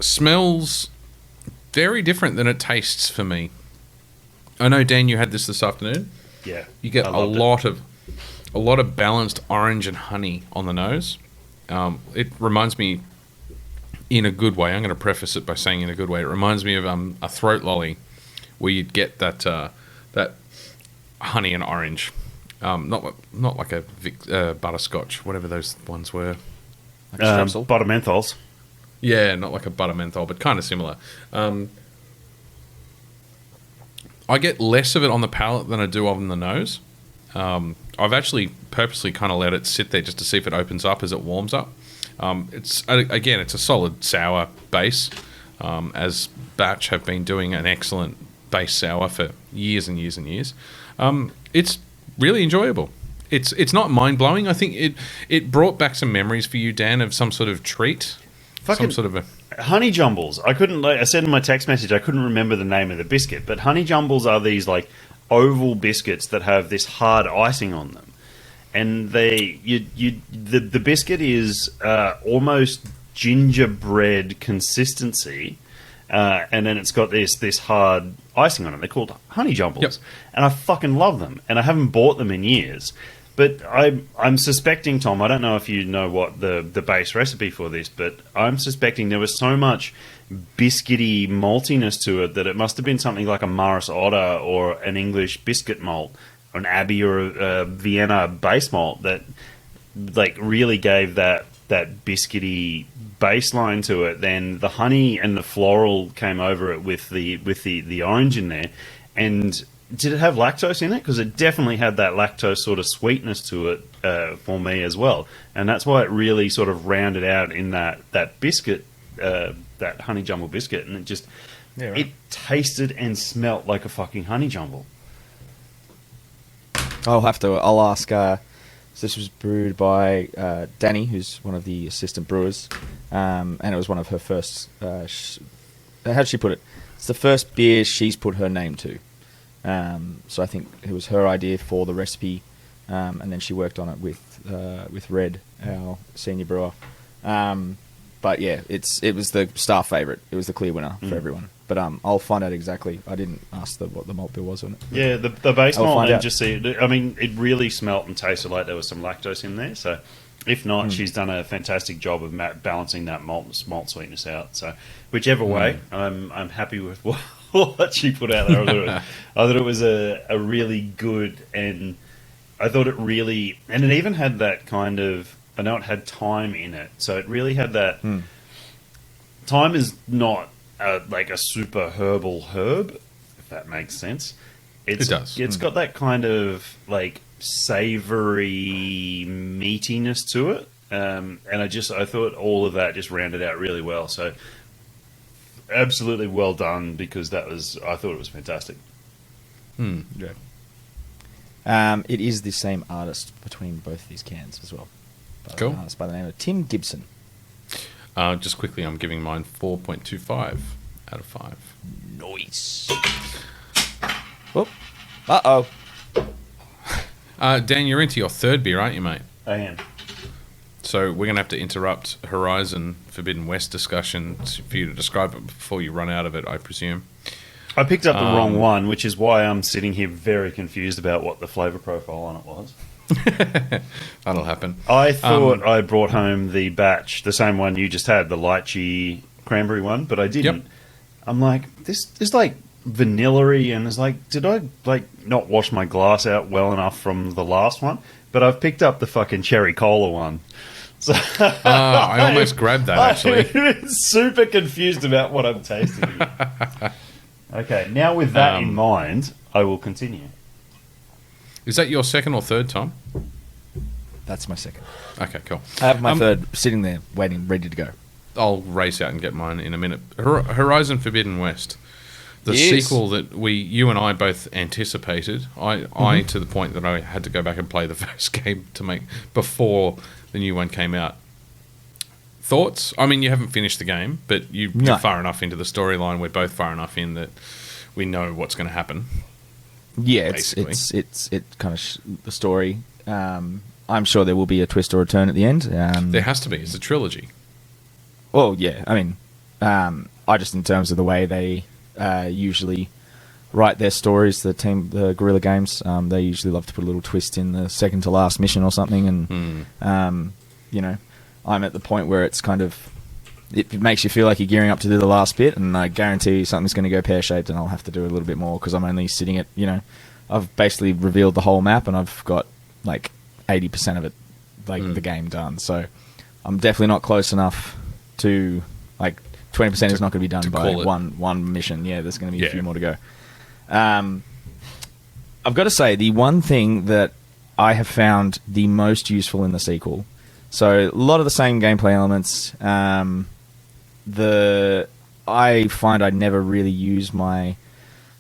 Speaker 2: smells very different than it tastes for me. I know, Dan, you had this afternoon.
Speaker 1: yeah,
Speaker 2: You get
Speaker 1: I
Speaker 2: a
Speaker 1: loved it.
Speaker 2: lot of balanced orange and honey on the nose. It reminds me, in a good way, I'm going to preface it by saying in a good way, it reminds me of a throat lolly, where you'd get that honey and orange. Not like a butterscotch, whatever those ones were.
Speaker 3: Like Strepsil?
Speaker 1: Butter menthols.
Speaker 2: Yeah, not like a butter menthol, but kind of similar. I get less of it on the palate than I do on the nose. I've actually purposely kind of let it sit there just to see if it opens up as it warms up. It's a solid sour base, as Batch have been doing an excellent base sour for years and years and years. It's really enjoyable. It's not mind-blowing. I think it brought back some memories for you, Dan, of some sort of treat. Some sort of a...
Speaker 1: Honey jumbles. I said in my text message I couldn't remember the name of the biscuit, but honey jumbles are these like oval biscuits that have this hard icing on them, and the biscuit is almost gingerbread consistency, and then it's got this hard icing on it. They're called honey jumbles,
Speaker 2: Yep.
Speaker 1: and I fucking love them, and I haven't bought them in years. But I'm suspecting, Tom, I don't know if you know what the base recipe for this, but I'm suspecting there was so much biscuity maltiness to it that it must have been something like a Maris Otter or an English biscuit malt, or an Abbey or a Vienna base malt that like really gave that biscuity baseline to it. Then the honey and the floral came over it with the orange in there. And did it have lactose in it? Because it definitely had that lactose sort of sweetness to it for me as well. And that's why it really sort of rounded out in that biscuit, that honey jumble biscuit. And it just, it tasted and smelt like a fucking honey jumble.
Speaker 3: I'll ask. So this was brewed by Danny, who's one of the assistant brewers, and it was one of her first. How'd she put it? It's the first beer she's put her name to. So I think it was her idea for the recipe, and then she worked on it with Red, our senior brewer. But yeah, it was the star favourite. It was the clear winner for everyone. But I'll find out exactly. I didn't ask what the malt bill was on it.
Speaker 1: Yeah, the base
Speaker 3: I'll
Speaker 1: malt,
Speaker 3: find
Speaker 1: and
Speaker 3: out.
Speaker 1: just see. I mean, it really smelt and tasted like there was some lactose in there. So, if not, she's done a fantastic job of balancing that malt sweetness out. So, whichever way, I'm happy with what she put out there. I thought it was a really good, and I thought it really, and it even had that kind of. I know it had thyme in it, so it really had that. Thyme is not like a super herbal herb, if that makes sense.
Speaker 2: It does.
Speaker 1: It's got that kind of like savoury meatiness to it, and I thought all of that just rounded out really well. So absolutely well done, because I thought it was fantastic.
Speaker 3: Yeah. It is the same artist between both these cans as well.
Speaker 2: Cool.
Speaker 3: An artist by the name of Tim Gibson.
Speaker 2: Just quickly, I'm giving mine 4.25 out of 5.
Speaker 3: Nice. Whoop. Uh-oh.
Speaker 2: Dan, you're into your third beer, aren't you, mate?
Speaker 1: I am.
Speaker 2: So we're going to have to interrupt Horizon Forbidden West discussion for you to describe it before you run out of it, I presume.
Speaker 1: I picked up the wrong one, which is why I'm sitting here very confused about what the flavour profile on it was.
Speaker 2: That'll happen.
Speaker 1: I thought I brought home the batch, the same one you just had, the lychee cranberry one, but I didn't.
Speaker 2: Yep.
Speaker 1: I'm like, this is like vanilla-y, and it's like, did I like not wash my glass out well enough from the last one? But I've picked up the fucking cherry cola one. So
Speaker 2: I almost grabbed that, actually.
Speaker 1: I'm super confused about what I'm tasting. Okay, now with that in mind, I will continue.
Speaker 2: Is that your second or third, Tom?
Speaker 3: That's my second.
Speaker 2: Okay, cool.
Speaker 3: I have my third sitting there, waiting, ready to go.
Speaker 2: I'll race out and get mine in a minute. Horizon Forbidden West. The sequel that you and I both anticipated. I to the point that I had to go back and play the first game before the new one came out. Thoughts? I mean, you haven't finished the game, but you're far enough into the storyline. We're both far enough in that we know what's going to happen.
Speaker 3: Yeah, it's kind of the story. I'm sure there will be a twist or a turn at the end.
Speaker 2: There has to be. It's a trilogy.
Speaker 3: Well, yeah. I mean, I just in terms of the way they usually write their stories, the Guerrilla Games, they usually love to put a little twist in the second to last mission or something, and you know, I'm at the point where it's kind of it makes you feel like you're gearing up to do the last bit, and I guarantee you something's going to go pear-shaped, and I'll have to do a little bit more because I'm only sitting at, you know, I've basically revealed the whole map, and I've got like 80% of it, like the game done. So I'm definitely not close enough to like 20% is not going to be done by one mission. Yeah, there's going to be a few more to go. I've got to say, the one thing that I have found the most useful in the sequel, so a lot of the same gameplay elements. I find I never really use my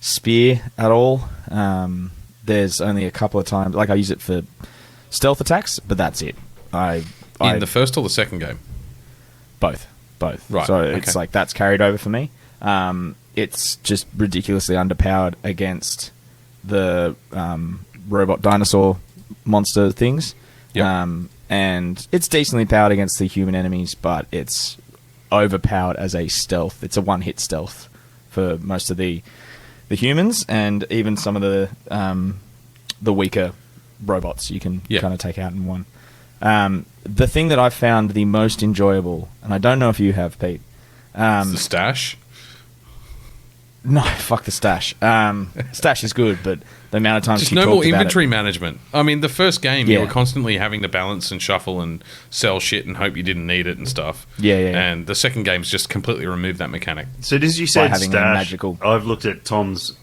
Speaker 3: spear at all. There's only a couple of times, like I use it for stealth attacks, but that's it. In
Speaker 2: the first or the second game?
Speaker 3: Both.
Speaker 2: Right.
Speaker 3: So it's like that's carried over for me. It's just ridiculously underpowered against the robot dinosaur monster things.
Speaker 2: Yep.
Speaker 3: And it's decently powered against the human enemies, but it's overpowered as a stealth. It's a one-hit stealth for most of the humans, and even some of the weaker robots you can kind of take out in one. The thing that I found the most enjoyable, and I don't know if you have, Pete.
Speaker 2: The stash?
Speaker 3: No, fuck the stash. Stash is good, but the amount of times
Speaker 2: just no more inventory management. I mean, the first game you were constantly having to balance and shuffle and sell shit and hope you didn't need it and stuff.
Speaker 3: Yeah.
Speaker 2: And the second game's just completely removed that mechanic.
Speaker 1: So as you said
Speaker 3: having
Speaker 1: stash,
Speaker 3: magical...
Speaker 1: I've looked at Tom's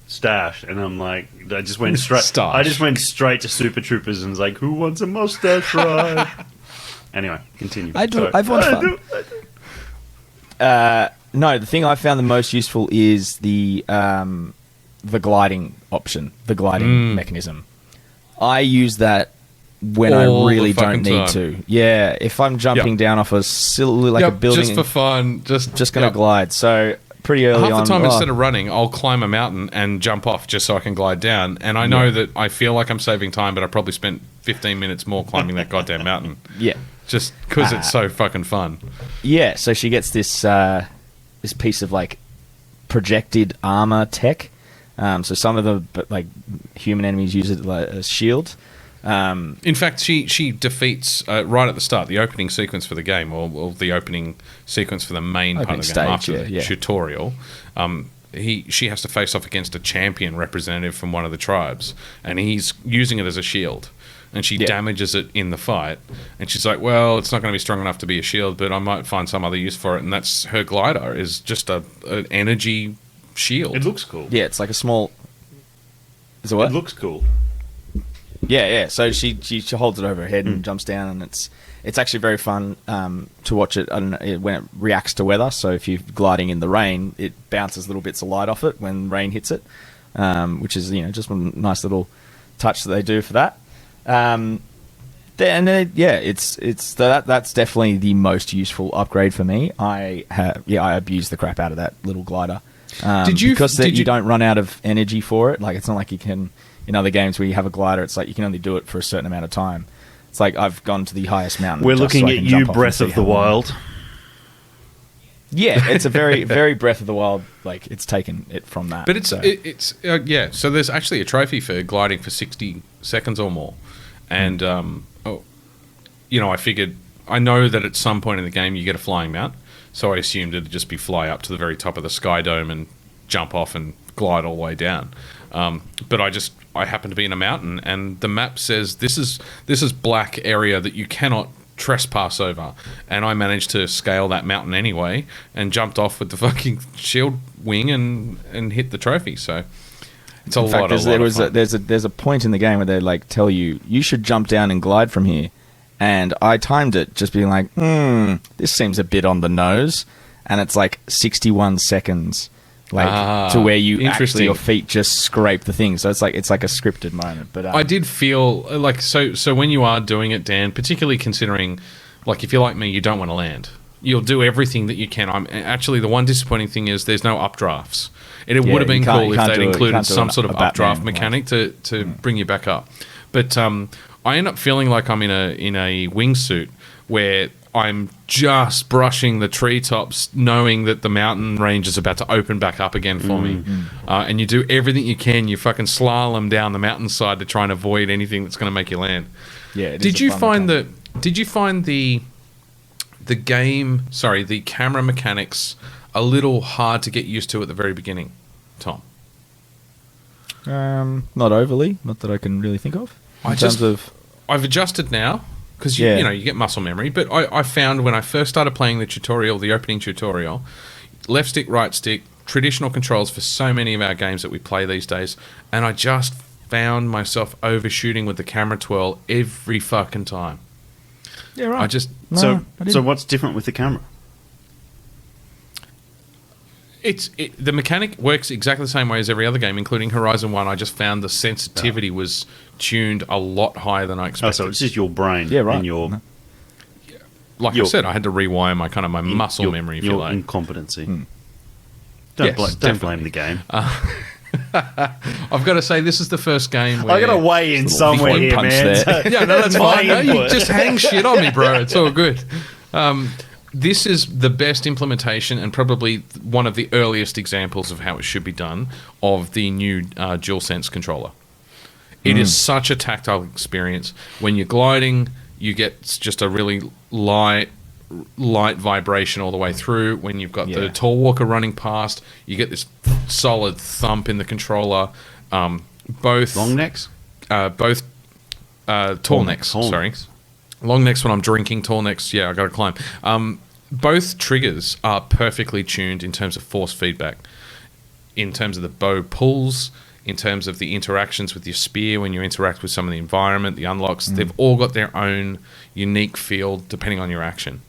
Speaker 1: stash and I'm like, I just went straight to Super Troopers and was like, who wants a mustache ride? Anyway, continue.
Speaker 3: I've won fun. No, the thing I found the most useful is the gliding option, the gliding mechanism. I use that when I really don't need to. Yeah, if I'm jumping down off a building,
Speaker 2: just for fun, just
Speaker 3: going to glide. So pretty early on,
Speaker 2: half the time instead of running, I'll climb a mountain and jump off just so I can glide down. And I know that I feel like I'm saving time, but I probably spent 15 minutes more climbing that goddamn mountain.
Speaker 3: Yeah,
Speaker 2: just because it's so fucking fun.
Speaker 3: Yeah, so she gets this piece of like projected armor tech. So some of the like human enemies use it like as shield.
Speaker 2: In fact, she defeats right at the start, the opening sequence for the game, or the opening sequence for the main part of the game after the tutorial. She has to face off against a champion representative from one of the tribes, and he's using it as a shield. And she damages it in the fight. And she's like, well, it's not going to be strong enough to be a shield, but I might find some other use for it. And that's her glider, is just an energy shield.
Speaker 1: It looks cool.
Speaker 3: Yeah, it's like a small... Is it what?
Speaker 1: It looks cool.
Speaker 3: Yeah. So she holds it over her head and jumps down, and it's actually very fun to watch it when it reacts to weather. So if you're gliding in the rain, it bounces little bits of light off it when rain hits it, which is just a nice little touch that they do for that. That's definitely the most useful upgrade for me. I abuse the crap out of that little glider. You don't run out of energy for it. Like, it's not like you can in other games where you have a glider. It's like you can only do it for a certain amount of time. It's like I've gone to the highest mountain.
Speaker 1: We're looking at you, Breath of the Wild.
Speaker 3: Yeah, it's a very, very Breath of the Wild. Like, it's taken it from that.
Speaker 2: But so there's actually a trophy for gliding for 60 seconds or more. And, I figured, I know that at some point in the game you get a flying mount. So I assumed it'd just be fly up to the very top of the Sky Dome and jump off and glide all the way down. But I happen to be in a mountain, and the map says this is black area that you cannot trespass over, and I managed to scale that mountain anyway and jumped off with the fucking shield wing and hit the trophy. So it's a lot of fun.
Speaker 3: There's a point in the game where they like tell you should jump down and glide from here, and I timed it just being like, this seems a bit on the nose, and it's like 61 seconds. To where you actually your feet just scrape the thing, so it's like a scripted moment. But
Speaker 2: I did feel like so when you are doing it, Dan, particularly considering, like, if you're like me, you don't want to land. You'll do everything that you can. Actually, the one disappointing thing is there's no updrafts. It would have been cool if they'd included some sort of updraft mechanic to bring you back up. But I end up feeling like I'm in a wingsuit where I'm just brushing the treetops, knowing that the mountain range is about to open back up again for me. And you do everything you can. You fucking slalom down the mountainside to try and avoid anything that's going to make you land.
Speaker 3: Yeah.
Speaker 2: Did you find the camera mechanics a little hard to get used to at the very beginning, Tom?
Speaker 3: Not overly. Not that I can really think of.
Speaker 2: I've adjusted now. Because you get muscle memory, but I found when I first started playing the opening tutorial, left stick, right stick, traditional controls for so many of our games that we play these days, and I just found myself overshooting with the camera twirl every fucking time.
Speaker 3: Yeah, right.
Speaker 1: So what's different with the camera?
Speaker 2: The mechanic works exactly the same way as every other game, including Horizon 1. I just found the sensitivity was tuned a lot higher than I expected.
Speaker 1: So it's just your brain.
Speaker 3: Yeah, right.
Speaker 1: And your...
Speaker 2: Like I said, I had to rewire my muscle memory, if you like.
Speaker 1: Your incompetency.
Speaker 2: Don't
Speaker 1: blame the game.
Speaker 2: I've got to say, this is the first game where...
Speaker 1: I got to weigh in somewhere here, man.
Speaker 2: Yeah, no, that's fine. No, you just hang shit on me, bro. It's all good. This is the best implementation and probably one of the earliest examples of how it should be done of the new DualSense controller. It is such a tactile experience. When you're gliding, you get just a really light vibration all the way through. When you've got the tall walker running past, you get this solid thump in the controller. Both
Speaker 1: long necks?
Speaker 2: Both tall necks, sorry. Long necks when I'm drinking, tall necks, I got to climb. Both triggers are perfectly tuned in terms of force feedback, in terms of the bow pulls, in terms of the interactions with your spear when you interact with some of the environment, the unlocks. They've all got their own unique feel depending on your action.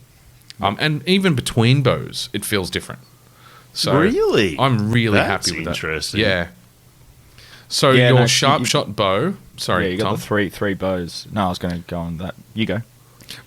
Speaker 2: And even between bows, it feels different. So
Speaker 1: really?
Speaker 2: I'm really happy with that.
Speaker 1: That's interesting.
Speaker 2: Yeah. So your sharp shot bow... Sorry,
Speaker 3: you got
Speaker 2: Tom.
Speaker 3: the three bows. No, I was going to go on that. You go.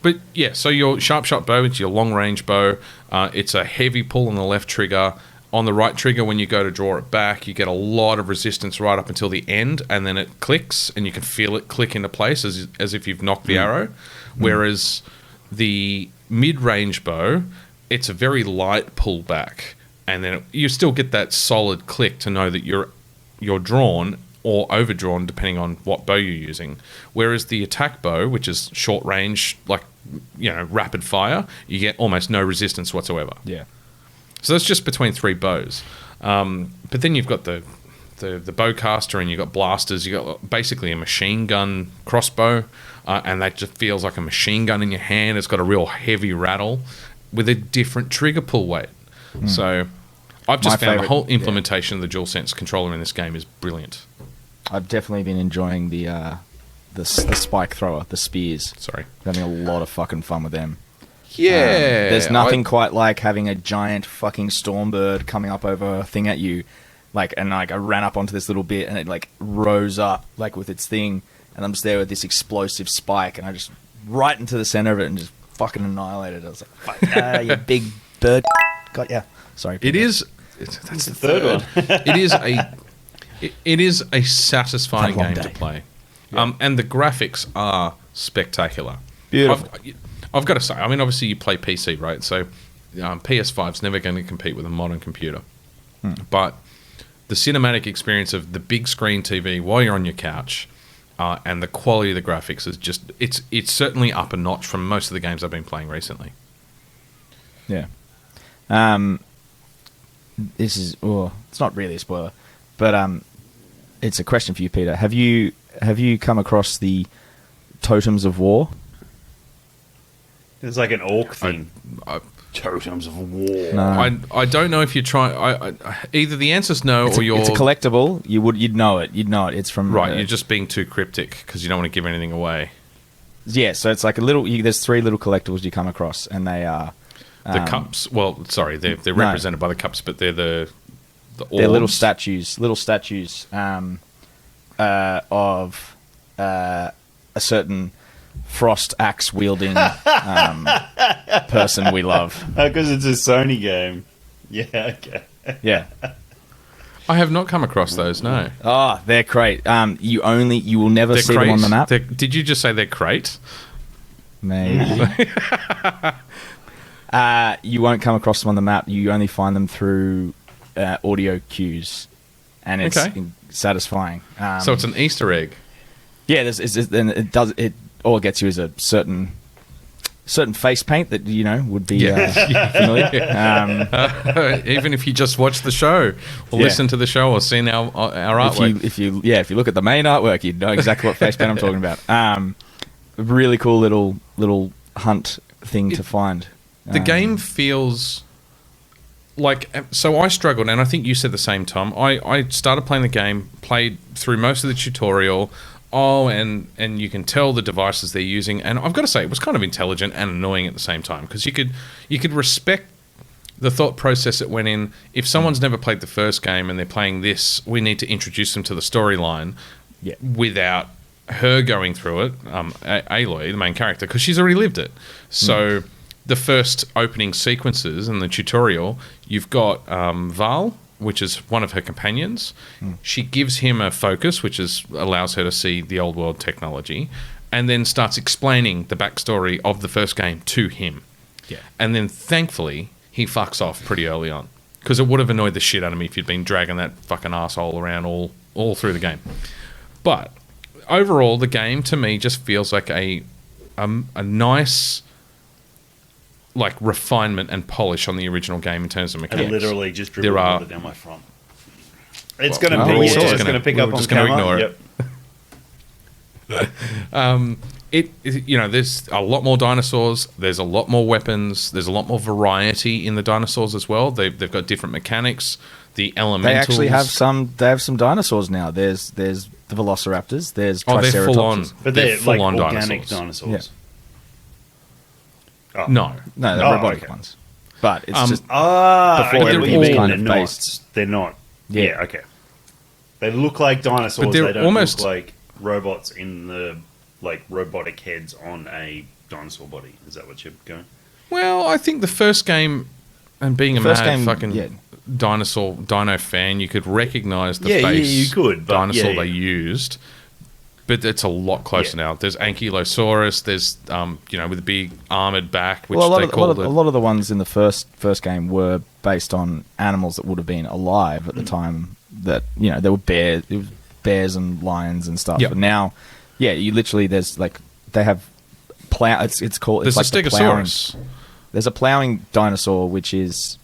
Speaker 2: But yeah, so your sharp shot bow, it's your long range bow. It's a heavy pull on the left trigger. On the right trigger, when you go to draw it back, you get a lot of resistance right up until the end, and then it clicks, and you can feel it click into place as if you've knocked the arrow. Whereas the mid-range bow, it's a very light pull back, and then you still get that solid click to know that you're drawn or overdrawn depending on what bow you're using. Whereas the attack bow, which is short range, rapid fire, you get almost no resistance whatsoever.
Speaker 3: Yeah.
Speaker 2: So that's just between three bows. But then you've got the bowcaster, and you've got blasters. You've got basically a machine gun crossbow, and that just feels like a machine gun in your hand. It's got a real heavy rattle with a different trigger pull weight. So I've just found the whole implementation of the DualSense controller in this game is brilliant.
Speaker 3: I've definitely been enjoying the spike thrower, the spears.
Speaker 2: Sorry.
Speaker 3: Having a lot of fucking fun with them.
Speaker 2: Yeah.
Speaker 3: There's nothing quite like having a giant fucking stormbird coming up over a thing at you. I ran up onto this little bit, and it rose up with its thing, and I'm just there with this explosive spike, and I just right into the center of it and just fucking annihilated it. I was like, fuck, you big bird. Got ya. Sorry.
Speaker 2: It is... That's the third one. It is a satisfying game to play. Yeah. And the graphics are spectacular.
Speaker 3: Beautiful.
Speaker 2: I've got to say, I mean, obviously you play PC, right? So PS5's never going to compete with a modern computer. But the cinematic experience of the big screen TV while you're on your couch, and the quality of the graphics is just it's certainly up a notch from most of the games I've been playing recently.
Speaker 3: Yeah. This is it's not really a spoiler, but it's a question for you, Peter. Have you come across the Totems of War?
Speaker 1: There's like an orc thing. Totems of War.
Speaker 3: No.
Speaker 2: I don't know if you try. Either the answer's no, or you're.
Speaker 3: It's a collectible. You'd know it. You'd know it. It's from
Speaker 2: right. You're just being too cryptic because you don't want to give anything away.
Speaker 3: Yeah, so it's like a little. There's 3 little collectibles you come across, and they are
Speaker 2: the cups. Well, sorry, they're represented by the cups, but they're the
Speaker 3: they're little
Speaker 2: orbs.
Speaker 3: statues. Little statues of a certain frost axe wielding person we love.
Speaker 1: Because it's a Sony game. Yeah, okay.
Speaker 3: Yeah.
Speaker 2: I have not come across those. No.
Speaker 3: Oh, they're great. You will never
Speaker 2: They're
Speaker 3: see
Speaker 2: crate.
Speaker 3: them on the map.
Speaker 2: Did you just say they're crate?
Speaker 3: Maybe. You won't come across them on the map. You only find them through audio cues, and it's satisfying.
Speaker 2: So it's an Easter egg.
Speaker 3: Yeah, then it all it gets you is a certain face paint that would be familiar.
Speaker 2: Even if you just watch the show or listen to the show or seen our artwork.
Speaker 3: If you look at the main artwork, you know exactly what face paint I'm talking about. Really cool little hunt thing to find.
Speaker 2: The game feels like, so I struggled, and I think you said the same, Tom. I started playing the game, played through most of the tutorial. And you can tell the devices they're using, and I've got to say it was kind of intelligent and annoying at the same time, because you could respect the thought process that went in. If someone's never played the first game and they're playing this, we need to introduce them to the storyline without her going through it, Aloy, the main character, because she's already lived it. So the first opening sequences in the tutorial, you've got Val, which is one of her companions. She gives him a focus, which allows her to see the old world technology, and then starts explaining the backstory of the first game to him. Yeah. And then, thankfully, he fucks off pretty early on, because it would have annoyed the shit out of me if you'd been dragging that fucking asshole around all through the game. But overall, the game, to me, just feels like a nice, like, refinement and polish on the original game in terms of mechanics.
Speaker 1: I literally just dribbled water down my front. It's going to pick up on camera. Yep. There's a lot more dinosaurs. There's a lot more weapons. There's a lot more variety in the dinosaurs as well. They've got different mechanics. The elementals.
Speaker 3: They actually have some. They have some dinosaurs now. There's the Velociraptors. There's Triceratops.
Speaker 2: They're full on.
Speaker 1: But they're
Speaker 2: full
Speaker 1: like
Speaker 2: on
Speaker 1: organic dinosaurs.
Speaker 3: Yeah.
Speaker 2: Oh. No,
Speaker 3: they're robotic ones. But it's just
Speaker 1: before
Speaker 3: everything was kind of
Speaker 1: not.
Speaker 3: based.
Speaker 1: They're not. Yeah. Okay. They look like dinosaurs.
Speaker 2: But they're
Speaker 1: they don't
Speaker 2: almost
Speaker 1: look like robots in the robotic heads on a dinosaur body. Is that what you're going?
Speaker 2: Well, I think the first game, and being a dino fan, you could recognise the base dinosaur they used. But it's a lot closer now. There's Ankylosaurus. There's with a big armored back, which
Speaker 3: a lot of the ones in the first game were based on animals that would have been alive at the time. That there were bears and lions and stuff. Yep. But now, you literally they have plow. It's called.
Speaker 2: There's
Speaker 3: like
Speaker 2: a Stegosaurus.
Speaker 3: There's a plowing dinosaur which is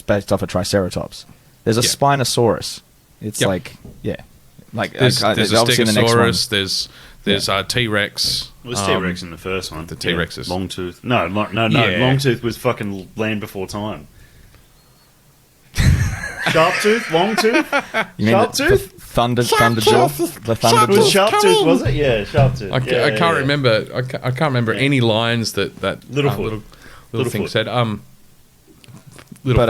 Speaker 3: based off a Triceratops. There's a Spinosaurus. It's
Speaker 2: there's a Stegosaurus. There's T-Rex.
Speaker 1: It was T-Rex in the first one.
Speaker 2: The T-Rex is
Speaker 1: Longtooth. No. Longtooth was fucking Land Before Time. Sharptooth, Longtooth, Sharptooth,
Speaker 3: Thunderjaw. The Thunderjaw.
Speaker 1: It was Sharptooth, was it? Yeah, Sharptooth.
Speaker 2: I can't remember. I can't remember any lines that
Speaker 1: Littlefoot.
Speaker 2: Little thing said.
Speaker 3: But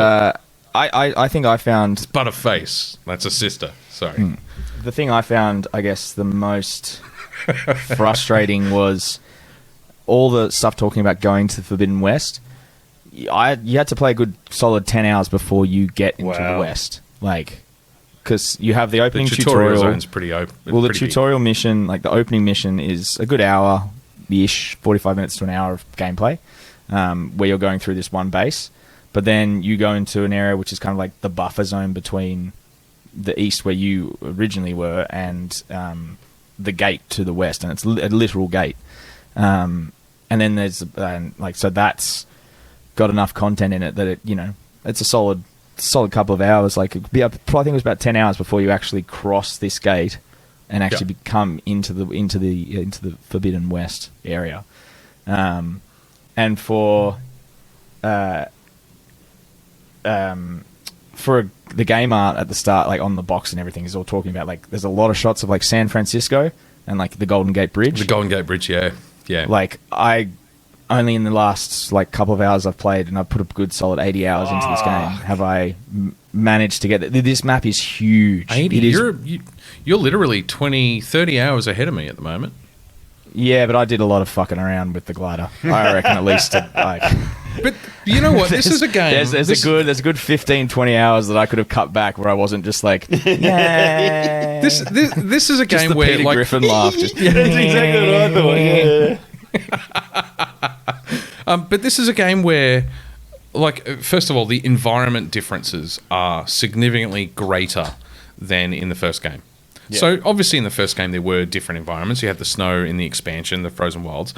Speaker 3: I think I found
Speaker 2: Butterface. That's a sister. Sorry.
Speaker 3: The thing I found, I guess, the most frustrating was all the stuff talking about going to the Forbidden West. You had to play a good solid 10 hours before you get into the West. Because you have the opening tutorial.
Speaker 2: Zone's pretty open.
Speaker 3: Well, the tutorial mission, the opening mission, is a good hour-ish, 45 minutes to an hour of gameplay, where you're going through this one base. But then you go into an area which is kind of like the buffer zone between the east where you originally were and the gate to the west, and it's a literal gate. And then there's so that's got enough content in it that it, it's a solid couple of hours. Like it'd be up, I think it was about 10 hours before you actually cross this gate and actually become into the Forbidden West area. And for the game art at the start, like on the box and everything, is all talking about like there's a lot of shots of like San Francisco and like the Golden Gate Bridge.
Speaker 2: The Golden Gate Bridge, yeah.
Speaker 3: Like I only in the last like couple of hours I've played, and I've put a good solid 80 hours into this game. Have I managed to get it? This map is huge.
Speaker 2: 80? You're literally 20, 30 hours ahead of me at the moment.
Speaker 3: Yeah, but I did a lot of fucking around with the glider. I reckon at least like.
Speaker 2: But you know what? This is a game.
Speaker 3: There's a good 15, 20 hours that I could have cut back where I wasn't just like, yeah.
Speaker 2: This is a game where
Speaker 3: Peter
Speaker 2: like
Speaker 3: Griffin laugh. Just,
Speaker 1: That's exactly what I thought. Yeah.
Speaker 2: But this is a game where, like, first of all, the environment differences are significantly greater than in the first game. Yeah. So obviously in the first game there were different environments. You had the snow in the expansion, the Frozen Wilds.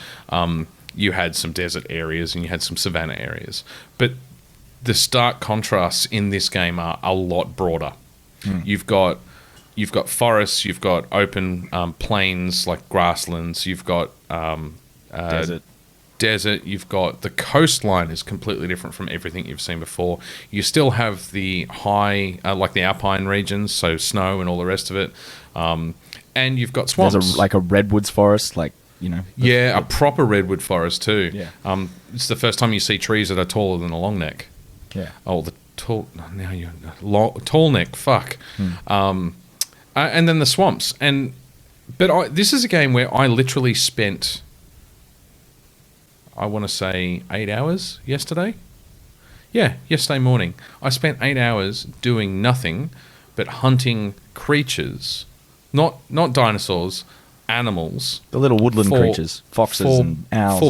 Speaker 2: You had some desert areas and you had some savanna areas. But the stark contrasts in this game are a lot broader. You've got forests, you've got open plains like grasslands, you've got desert, you've got the coastline is completely different from everything you've seen before. You still have the high, like the alpine regions, so snow and all the rest of it. And you've got swamps.
Speaker 3: There's a redwoods forest, like,
Speaker 2: a proper redwood forest too.
Speaker 3: Yeah.
Speaker 2: It's the first time you see trees that are taller than a long neck.
Speaker 3: Yeah.
Speaker 2: Oh, the tall... Now you're... tall neck, fuck. And then the swamps. But this is a game where I literally spent... I want to say 8 hours yesterday. Yeah, yesterday morning. I spent 8 hours doing nothing but hunting creatures, not dinosaurs, animals.
Speaker 3: The little woodland creatures, foxes and owls.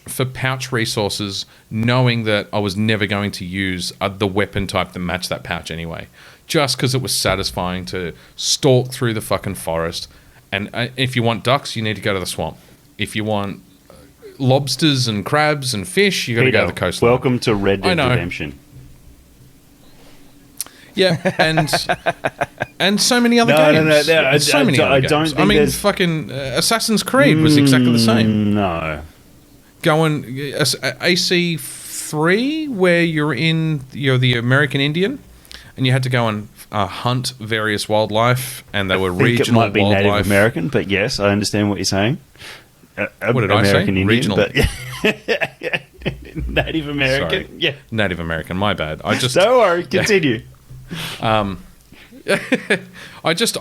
Speaker 2: For pouch resources, knowing that I was never going to use the weapon type that matched that pouch anyway. Just because it was satisfying to stalk through the fucking forest. And if you want ducks, you need to go to the swamp. If you want lobsters and crabs and fish, you got to go to the coastline.
Speaker 1: Welcome to Red Dead Redemption.
Speaker 2: Yeah, and so many other games. I don't think there's... fucking Assassin's Creed was exactly the same.
Speaker 1: No.
Speaker 2: Going AC3, where you're the American Indian, and you had to go and hunt various wildlife, and they were regional wildlife.
Speaker 1: It might be Native American, but yes, I understand what you're saying.
Speaker 2: What did I say?
Speaker 1: Indian,
Speaker 2: regional.
Speaker 1: But Native American.
Speaker 2: Sorry.
Speaker 1: Yeah.
Speaker 2: Native American. My bad.
Speaker 1: Don't worry. Continue.
Speaker 2: I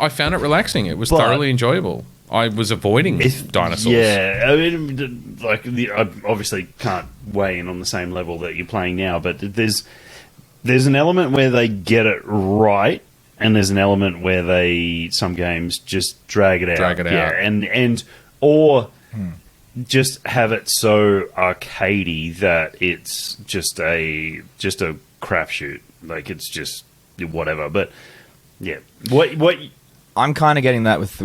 Speaker 2: found it relaxing. It was thoroughly enjoyable. I was avoiding dinosaurs.
Speaker 1: Yeah, I mean, I obviously can't weigh in on the same level that you're playing now, but there's an element where they get it right, and there's an element where some games just drag it out. Yeah, or just have it so arcadey that it's just a crapshoot. Like it's just whatever. But yeah, what
Speaker 3: I'm kind of getting that with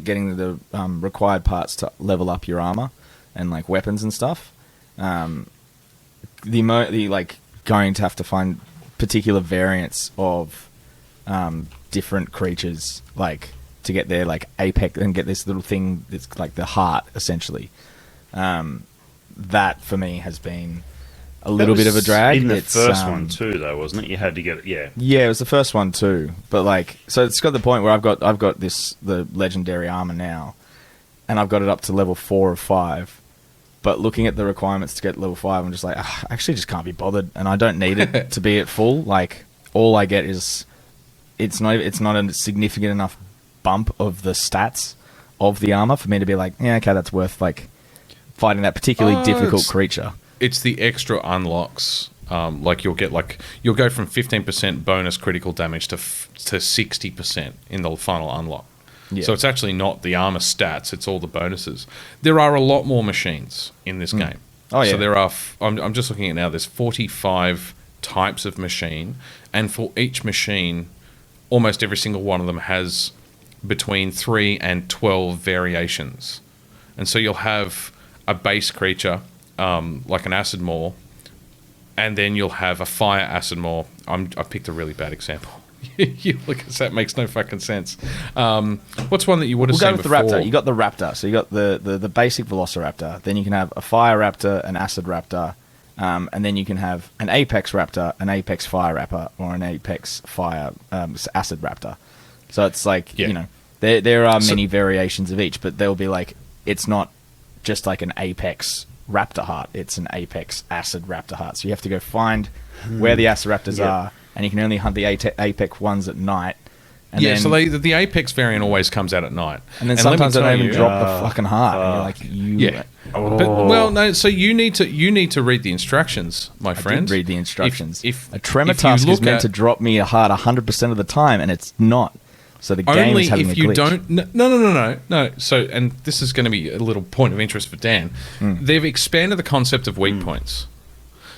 Speaker 3: getting the required parts to level up your armor and like weapons and stuff. The going to have to find particular variants of different creatures, like to get their like apex and get this little thing that's like the heart essentially. That for me has been a little bit of a drag.
Speaker 1: In the first one too, though, wasn't it? You had to get it. Yeah,
Speaker 3: it was the first one too. But like, so it's got the point where I've got the legendary armor now, and I've got it up to level 4 or 5. But looking at the requirements to get level 5, I'm just like, I actually just can't be bothered, and I don't need it to be at full. Like, all I get is it's not a significant enough bump of the stats of the armor for me to be like, yeah, okay, that's worth like fighting that particularly difficult creature.
Speaker 2: It's the extra unlocks. Like you'll go from 15% bonus critical damage to 60% in the final unlock. Yeah. So it's actually not the armor stats; it's all the bonuses. There are a lot more machines in this game.
Speaker 3: Oh yeah.
Speaker 2: So there are. I'm just looking at it now. There's 45 types of machine, and for each machine, almost every single one of them has between 3 and 12 variations. And so you'll have a base creature, like an acid maw, and then you'll have a fire acid maw. I picked a really bad example. You look at that, makes no fucking sense. What's one that you would have seen before?
Speaker 3: We'll go with the raptor. You got the raptor. So you got the basic velociraptor. Then you can have a fire raptor, an acid raptor, and then you can have an apex raptor, an apex fire raptor, or an apex fire acid raptor. So it's like, you know, there are many variations of each, but they'll be like, it's not just like an apex raptor heart, it's an apex acid raptor heart. So you have to go find where the acid raptors are, and you can only hunt the apex ones at night. And then,
Speaker 2: so the apex variant always comes out at night.
Speaker 3: And then sometimes they don't even drop the fucking heart. And you're like,
Speaker 2: But, no, so you need to read the instructions, my friend.
Speaker 3: I did read the instructions.
Speaker 2: If
Speaker 3: a tremor tusk is meant to drop me a heart 100% of the time, and it's not. So the game is having a glitch.
Speaker 2: No. So, and this is going to be a little point of interest for Dan. They've expanded the concept of weak points.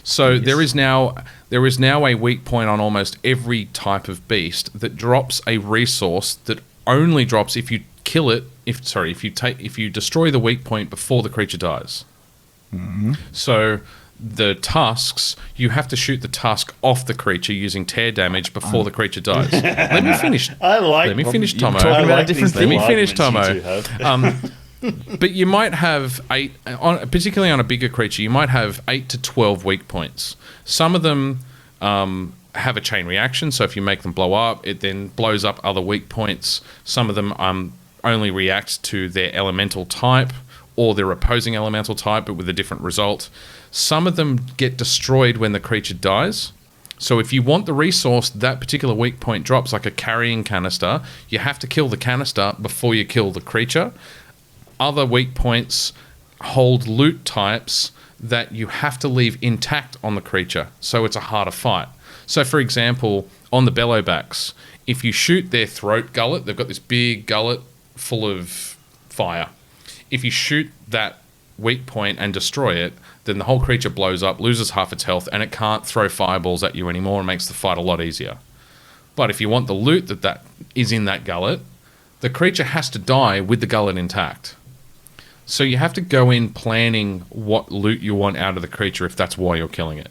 Speaker 2: So there is now a weak point on almost every type of beast that drops a resource that only drops if you kill it. If you destroy the weak point before the creature dies. So the tusks, you have to shoot the tusk off the creature using tear damage before the creature dies. Let me finish. Let me finish, Tomo.
Speaker 3: Let me
Speaker 2: finish, Tomo. But you might have particularly on a bigger creature, you might have 8 to 12 weak points. Some of them have a chain reaction, so if you make them blow up, it then blows up other weak points. Some of them only react to their elemental type or their opposing elemental type, but with a different result. Some of them get destroyed when the creature dies. So if you want the resource that particular weak point drops, like a carrying canister, you have to kill the canister before you kill the creature. Other weak points hold loot types that you have to leave intact on the creature, so it's a harder fight. So, for example, on the bellowbacks, if you shoot their throat gullet, they've got this big gullet full of fire. If you shoot that weak point and destroy it, then the whole creature blows up, loses half its health, and it can't throw fireballs at you anymore and makes the fight a lot easier. But if you want the loot that is in that gullet, the creature has to die with the gullet intact. So you have to go in planning what loot you want out of the creature if that's why you're killing it.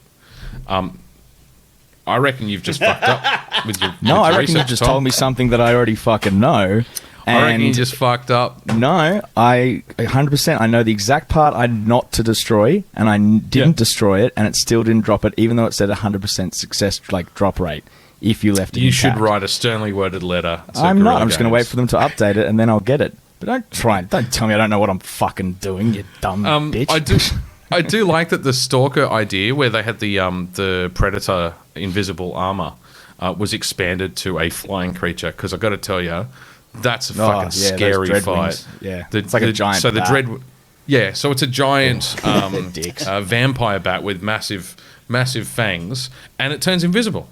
Speaker 2: I reckon you've just fucked up with your
Speaker 3: No, I reckon
Speaker 2: research,
Speaker 3: you've just
Speaker 2: Tom.
Speaker 3: told me something that I already fucking know.
Speaker 2: I reckon you just fucked up.
Speaker 3: No, I 100%. I know the exact part not to destroy, and I didn't destroy it, and it still didn't drop it, even though it said 100% success drop rate. If you left it,
Speaker 2: you should write a sternly worded letter.
Speaker 3: I'm not. I'm just going to wait for them to update it, and then I'll get it. But don't tell me I don't know what I'm fucking doing, you dumb bitch.
Speaker 2: I do like that the Stalker idea, where they had the Predator invisible armor, was expanded to a flying creature. Because I've got to tell you, that's a fucking scary fight.
Speaker 3: Yeah, it's like a giant.
Speaker 2: So
Speaker 3: bat.
Speaker 2: the dread. Yeah, so it's a giant vampire bat with massive fangs, and it turns invisible.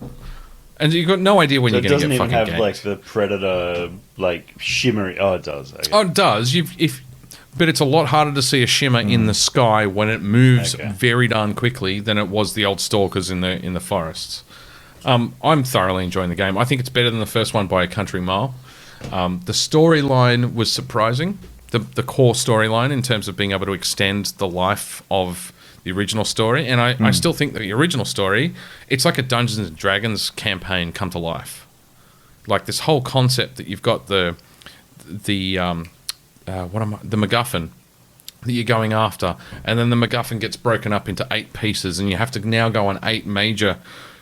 Speaker 2: And you've got no idea when you're going to get fucking ganked.
Speaker 1: It doesn't even have, like, the Predator, like, shimmery... Oh, it does. Okay.
Speaker 2: Oh, it does. But it's a lot harder to see a shimmer in the sky when it moves very darn quickly than it was the old Stalkers in the forests. I'm thoroughly enjoying the game. I think it's better than the first one by a country mile. The storyline was surprising. The core storyline in terms of being able to extend the life of the original story, and I still think that the original story, it's like a Dungeons and Dragons campaign come to life. Like this whole concept that you've got the MacGuffin that you're going after, and then the MacGuffin gets broken up into 8 pieces, and you have to now go on 8 major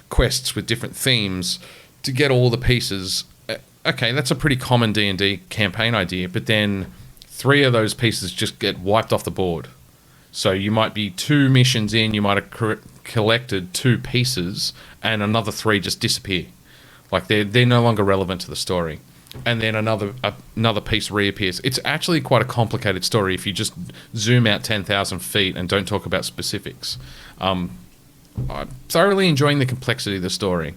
Speaker 2: quests with different themes to get all the pieces. Okay, that's a pretty common D&D campaign idea, but then 3 of those pieces just get wiped off the board. So you might be 2 missions in, you might have collected 2 pieces, and another 3 just disappear. Like they're no longer relevant to the story. And then another piece reappears. It's actually quite a complicated story if you just zoom out 10,000 feet and don't talk about specifics. I'm thoroughly enjoying the complexity of the story.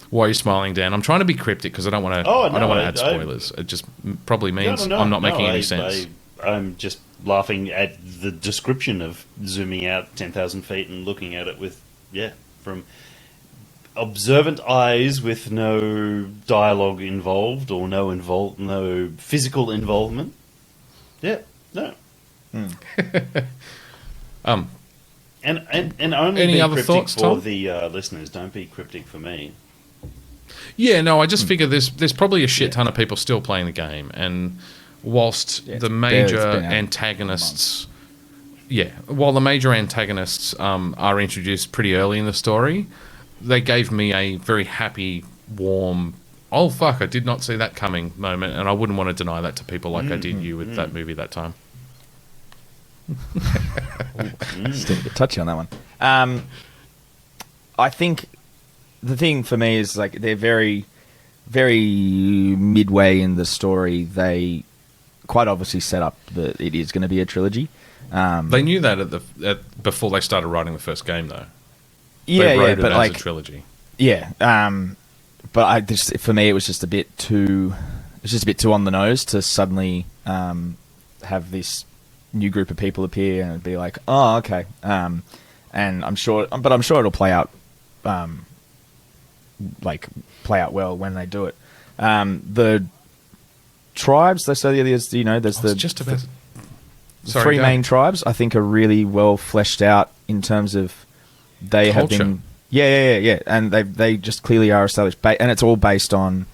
Speaker 2: Why are you smiling, Dan? I'm trying to be cryptic because I don't want to. I don't want to add spoilers. It just probably means I'm not making any sense.
Speaker 1: I'm just laughing at the description of zooming out 10,000 feet and looking at it with from observant eyes with no dialogue involved or no physical involvement. Yeah, no. And only
Speaker 2: Any
Speaker 1: be
Speaker 2: other
Speaker 1: cryptic
Speaker 2: thoughts,
Speaker 1: for
Speaker 2: Tom?
Speaker 1: the listeners. Don't be cryptic for me.
Speaker 2: Yeah, no, I just figure there's probably a shit ton of people still playing the game, and whilst
Speaker 3: Yeah,
Speaker 2: the
Speaker 3: it's
Speaker 2: major
Speaker 3: been out
Speaker 2: antagonists, while the major antagonists are introduced pretty early in the story, they gave me a very happy, warm, oh fuck, I did not see that coming moment, and I wouldn't want to deny that to people like I did you with that movie that time.
Speaker 3: Still a bit touchy on that one. I think the thing for me is like they're very, very midway in the story. They quite obviously set up that it is going to be a trilogy.
Speaker 2: They knew that before they started writing the first game, though.
Speaker 3: Yeah,
Speaker 2: They wrote
Speaker 3: yeah,
Speaker 2: it
Speaker 3: but
Speaker 2: as
Speaker 3: like
Speaker 2: a trilogy.
Speaker 3: yeah, but for me it was just a bit too. It's just a bit too on the nose to suddenly have this new group of people appear and be like, oh, okay. And I'm sure it'll play out well when they do it. The tribes, there's the three main tribes. I think are really well fleshed out in terms of they have
Speaker 2: Culture.
Speaker 3: been and they just clearly are established, and it's all based on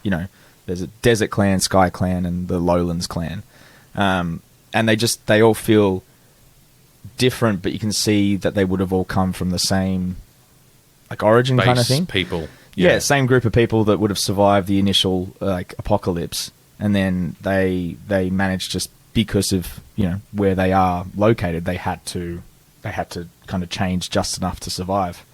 Speaker 3: there's a desert clan, sky clan, and the lowlands clan, and they all feel different, but you can see that they would have all come from the same like origin
Speaker 2: Base
Speaker 3: kind of thing.
Speaker 2: people.
Speaker 3: Yeah, same group of people that would have survived the initial apocalypse, and then they managed, just because of where they are located, they had to kind of change just enough to survive.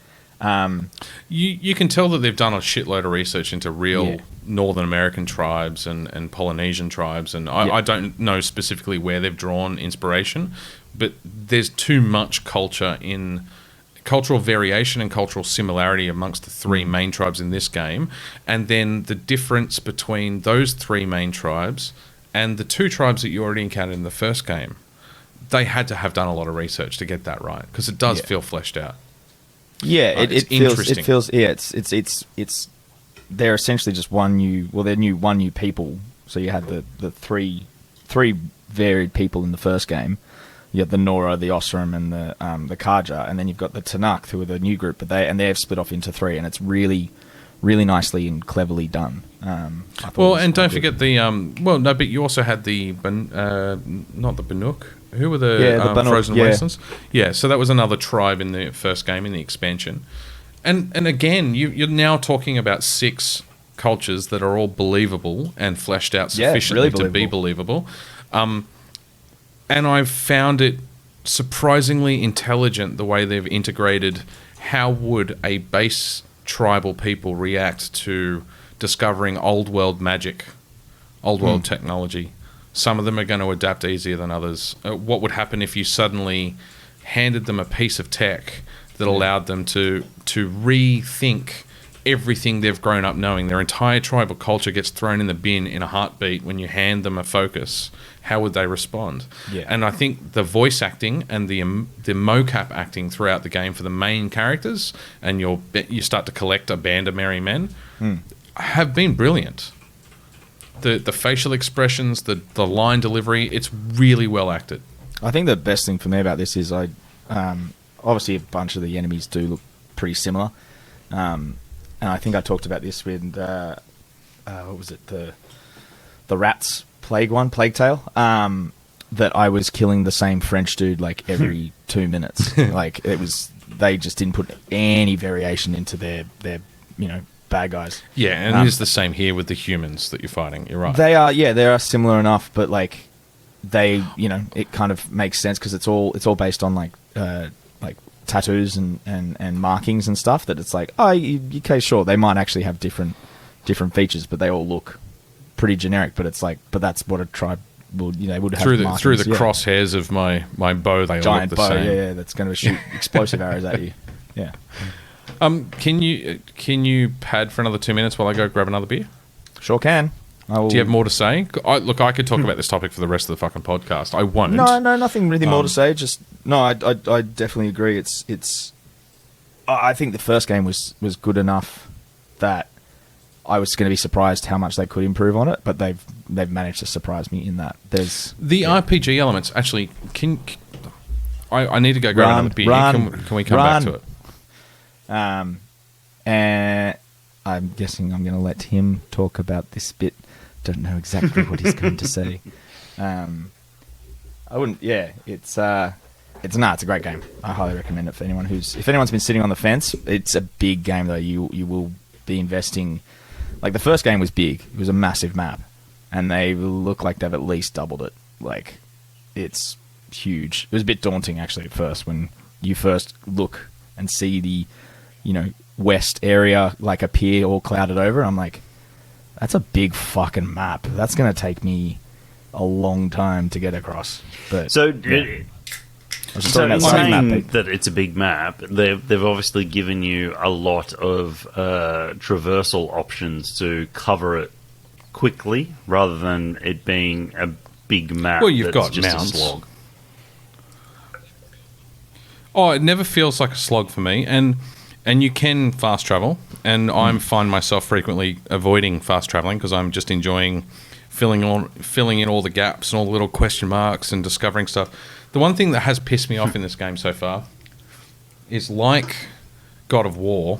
Speaker 2: You can tell that they've done a shitload of research into real Northern American tribes and Polynesian tribes, and I don't know specifically where they've drawn inspiration, but there's too much cultural variation and cultural similarity amongst the three main tribes in this game, and then the difference between those three main tribes and the two tribes that you already encountered in the first game. They had to have done a lot of research to get that right, because it does feel fleshed out.
Speaker 3: Yeah,
Speaker 2: It's interesting.
Speaker 3: It feels it's they're essentially just one new people. So you had the three varied people in the first game. You have the Nora, the Osram, and the Karja, and then you've got the Tanakh, who are the new group, but they've split off into three, and it's really, really nicely and cleverly done.
Speaker 2: And don't forget but you also had the not the Banuk. Who were the
Speaker 3: Banuk,
Speaker 2: Frozen Wastelands? Yeah, so that was another tribe in the first game in the expansion, and again you're now talking about 6 cultures that are all believable and fleshed out sufficiently to be believable. And I've found it surprisingly intelligent the way they've integrated how would a base tribal people react to discovering old world magic, old world technology. Some of them are going to adapt easier than others. What would happen if you suddenly handed them a piece of tech that allowed them to rethink everything they've grown up knowing? Their entire tribal culture gets thrown in the bin in a heartbeat when you hand them a focus. How would they respond? Yeah. And I think the voice acting and the mocap acting throughout the game for the main characters, and you start to collect a band of merry men, have been brilliant. The facial expressions, the line delivery, it's really well acted.
Speaker 3: I think the best thing for me about this is obviously a bunch of the enemies do look pretty similar. And I think I talked about this with what was it, the rats Plague Tale, that I was killing the same French dude like every 2 minutes. Like they just didn't put any variation into their bad guys.
Speaker 2: Yeah, and it's the same here with the humans that you're fighting. You're right.
Speaker 3: They are similar enough, but like they, it kind of makes sense because it's all based on like tattoos and markings and stuff. That it's like, okay, sure, they might actually have different features, but they all look pretty generic. But it's like, that's what a tribe would, they would have
Speaker 2: through the
Speaker 3: yeah.
Speaker 2: crosshairs of my bow. They
Speaker 3: giant
Speaker 2: all look the
Speaker 3: bow,
Speaker 2: same.
Speaker 3: yeah, that's going to shoot explosive arrows at you. Yeah.
Speaker 2: Can you pad for another 2 minutes while I go grab another beer?
Speaker 3: Sure can.
Speaker 2: Do you have more to say? I could talk about this topic for the rest of the fucking podcast. I won't.
Speaker 3: No, nothing really more to say. Just I definitely agree. It's. I think the first game was good enough that I was going to be surprised how much they could improve on it, but they've managed to surprise me in that. There's
Speaker 2: the RPG elements. Actually, I need to go grab another beer. Can we come back to it?
Speaker 3: And I'm guessing I'm going to let him talk about this bit. Don't know exactly what he's going to say. I wouldn't. Yeah, it's a great game. I highly recommend it for anyone if anyone's been sitting on the fence. It's a big game though. You will be investing. Like the first game was big. It was a massive map, and they look like they've at least doubled it. Like it's huge. It was a bit daunting actually at first when you first look and see the, west area like appear all clouded over. I'm like, that's a big fucking map. That's going to take me a long time to get across. But
Speaker 1: So,
Speaker 3: yeah.
Speaker 1: so in saying that it's a big map, they've obviously given you a lot of traversal options to cover it quickly, rather than it being a big map.
Speaker 2: Well, you've got
Speaker 1: just
Speaker 2: mounts.
Speaker 1: a slog.
Speaker 2: Oh, it never feels like a slog for me, and you can fast travel, and I find myself frequently avoiding fast traveling because I'm just enjoying filling in all the gaps and all the little question marks and discovering stuff. The one thing that has pissed me off in this game so far is, like God of War,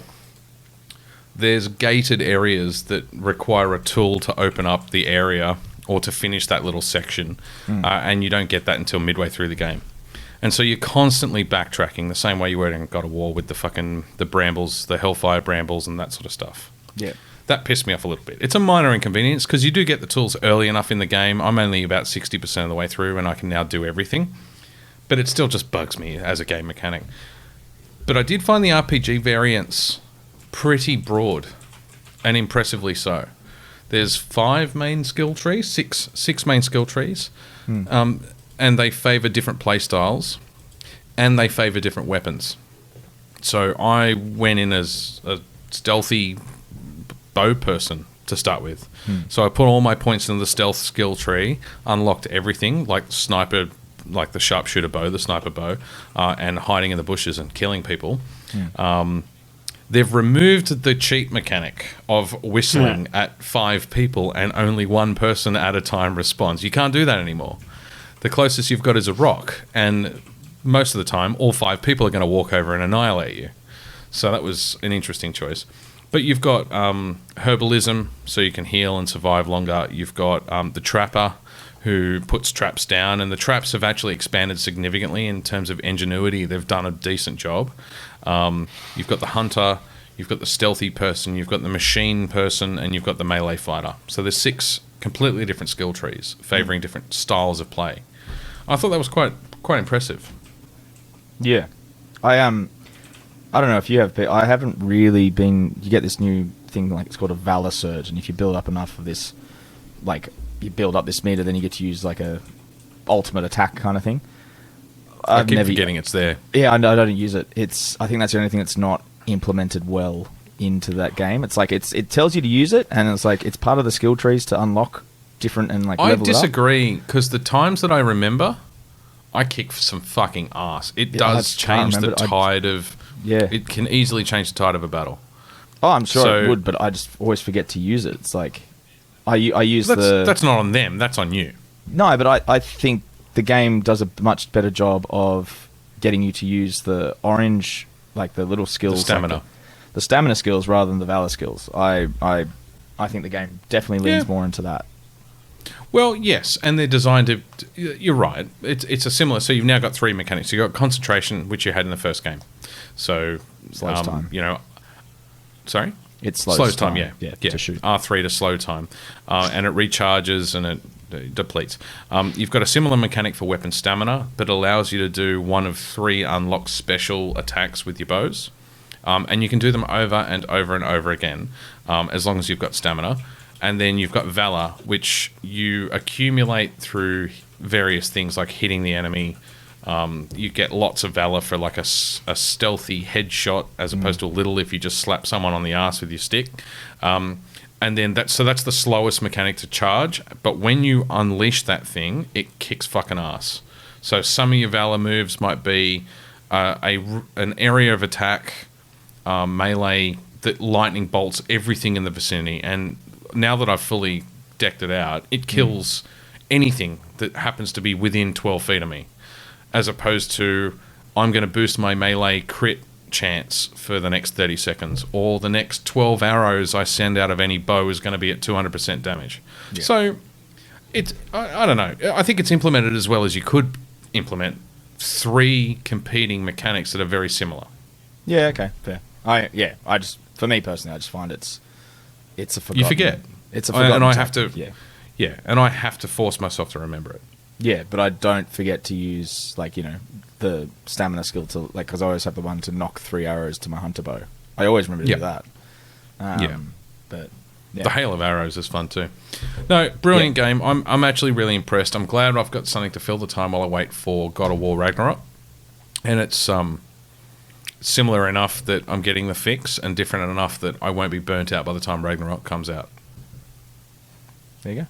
Speaker 2: there's gated areas that require a tool to open up the area or to finish that little section, and you don't get that until midway through the game. And so you're constantly backtracking the same way you were in God of War with the brambles, the Hellfire brambles and that sort of stuff.
Speaker 3: Yeah.
Speaker 2: That pissed me off a little bit. It's a minor inconvenience because you do get the tools early enough in the game. I'm only about 60% of the way through and I can now do everything. But it still just bugs me as a game mechanic. But I did find the RPG variants pretty broad and impressively so. There's 5 main skill trees, six main skill trees. And they favour different play styles, and they favour different weapons. So I went in as a stealthy bow person to start with. So I put all my points into the stealth skill tree, unlocked everything, like sniper, like the sharpshooter bow, the sniper bow, and hiding in the bushes and killing people. They've removed the cheat mechanic of whistling at 5 people and only one person at a time responds. You can't do that anymore. The closest you've got is a rock, and most of the time, all 5 people are going to walk over and annihilate you. So that was an interesting choice. But you've got herbalism, so you can heal and survive longer. You've got the trapper, who puts traps down, and the traps have actually expanded significantly in terms of ingenuity. They've done a decent job. You've got the hunter, you've got the stealthy person, you've got the machine person, and you've got the melee fighter. So there's 6 completely different skill trees, favouring different styles of play. I thought that was quite impressive.
Speaker 3: Yeah. I don't know if you have, but I haven't really been... You get this new thing, like it's called a Valor Surge, and if you build up enough of this, like, you build up this meter, then you get to use, like, a ultimate attack kind of thing.
Speaker 2: I keep forgetting it's there.
Speaker 3: Yeah, I don't use it. I think that's the only thing that's not implemented well into that game. It's like, it tells you to use it, and it's like, it's part of the skill trees to unlock different and, like, level it up.
Speaker 2: I disagree, because the times that I remember, I kick some fucking ass. It does change the tide of...
Speaker 3: Yeah.
Speaker 2: It can easily change the tide of a battle.
Speaker 3: Oh, I'm sure it would, but I just always forget to use it. It's like... I use
Speaker 2: That's not on them, that's on you.
Speaker 3: No, but I think the game does a much better job of getting you to use the orange, like the little skills.
Speaker 2: The stamina.
Speaker 3: Like the stamina skills rather than the valor skills. I think the game definitely leans more into that.
Speaker 2: Well, yes, and they're designed to... You're right. It's a similar... So you've now got 3 mechanics. You've got concentration, which you had in the first game. So...
Speaker 3: Slows time.
Speaker 2: Sorry?
Speaker 3: It slows time.
Speaker 2: Yeah,
Speaker 3: to shoot.
Speaker 2: R3 to slow time. And it recharges and it depletes. You've got a similar mechanic for weapon stamina, but allows you to do one of 3 unlocked special attacks with your bows. And you can do them over and over and over again, as long as you've got stamina. And then you've got Valor, which you accumulate through various things like hitting the enemy. You get lots of Valor for like a stealthy headshot as opposed to a little if you just slap someone on the ass with your stick. And then that's the slowest mechanic to charge. But when you unleash that thing, it kicks fucking ass. So some of your Valor moves might be an area of attack, melee that lightning bolts everything in the vicinity. And now that I've fully decked it out, it kills anything that happens to be within 12 feet of me, as opposed to I'm going to boost my melee crit chance for the next 30 seconds, or the next 12 arrows I send out of any bow is going to be at 200% damage. Yeah. So it's I don't know. I think it's implemented as well as you could implement 3 competing mechanics that are very similar.
Speaker 3: Yeah, okay, fair. I just, for me personally, I just find it's a forgotten.
Speaker 2: You forget.
Speaker 3: It's a forgotten
Speaker 2: and I
Speaker 3: tactic,
Speaker 2: have to and I have to force myself to remember it.
Speaker 3: Yeah, but I don't forget to use, like, the stamina skill to, like, because I always have the one to knock 3 arrows to my hunter bow. I always remember to do that. But
Speaker 2: the hail of arrows is fun too. No, brilliant game. I'm actually really impressed. I'm glad I've got something to fill the time while I wait for God of War Ragnarok, and it's similar enough that I'm getting the fix, and different enough that I won't be burnt out by the time Ragnarok comes out.
Speaker 3: There you go.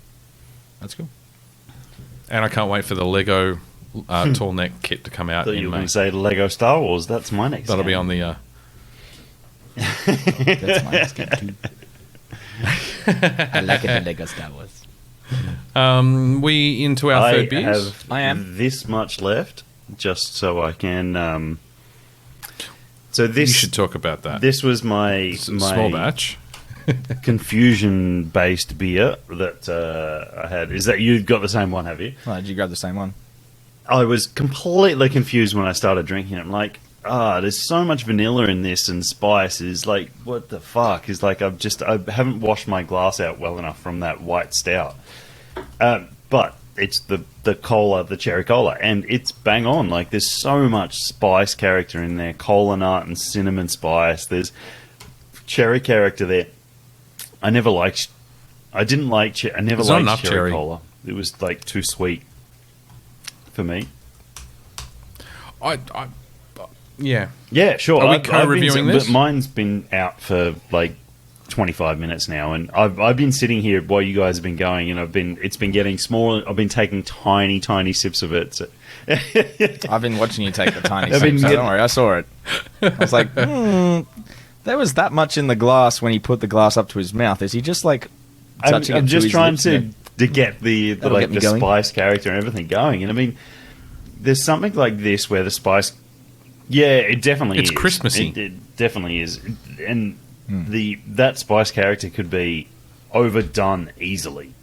Speaker 3: That's cool.
Speaker 2: And I can't wait for the Lego tall neck kit to come out.
Speaker 1: So you were going to say Lego Star Wars. That's my next
Speaker 2: That'll
Speaker 1: game.
Speaker 2: be on the...
Speaker 3: That's my next game too. I like it in Lego Star Wars.
Speaker 2: We into our third beers?
Speaker 1: I am this much left, just so I can... so this...
Speaker 2: You should talk about that.
Speaker 1: This was my
Speaker 2: small batch.
Speaker 1: confusion-based beer that I had. Is that you've got the same one, have you?
Speaker 3: Oh, did you grab the same one?
Speaker 1: I was completely confused when I started drinking it. I'm like, there's so much vanilla in this and spice. Is like, what the fuck? Is like, I haven't washed my glass out well enough from that white stout. But it's the cola, the cherry cola, and it's bang on. Like, there's so much spice character in there, cola nut and cinnamon spice. There's cherry character there. I never liked cherry cola. It was like too sweet for me.
Speaker 2: Yeah,
Speaker 1: sure.
Speaker 2: Are we co-reviewing this?
Speaker 1: But mine's been out for like 25 minutes now, and I've been sitting here while you guys have been going, and it's been getting smaller. I've been taking tiny sips of it. So.
Speaker 3: I've been watching you take the tiny sips. So don't worry, I saw it. I was like, there was that much in the glass when he put the glass up to his mouth. Is he just like touching it?
Speaker 1: I'm just trying
Speaker 3: to
Speaker 1: get the spice character and everything going. And I mean, there's something like this where the spice, it definitely is.
Speaker 2: It's Christmassy.
Speaker 1: It definitely is, and that spice character could be overdone easily,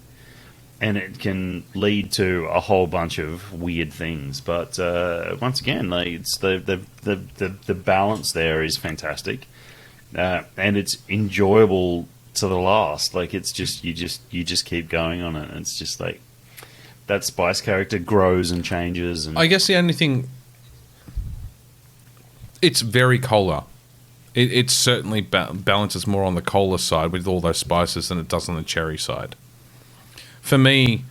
Speaker 1: and it can lead to a whole bunch of weird things. But once again, like, it's the balance there is fantastic. And it's enjoyable to the last. Like, it's just you just keep going on it. And it's just like that spice character grows and changes. And
Speaker 2: I guess the only thing, it's very cola. It certainly balances more on the cola side with all those spices than it does on the cherry side. For me,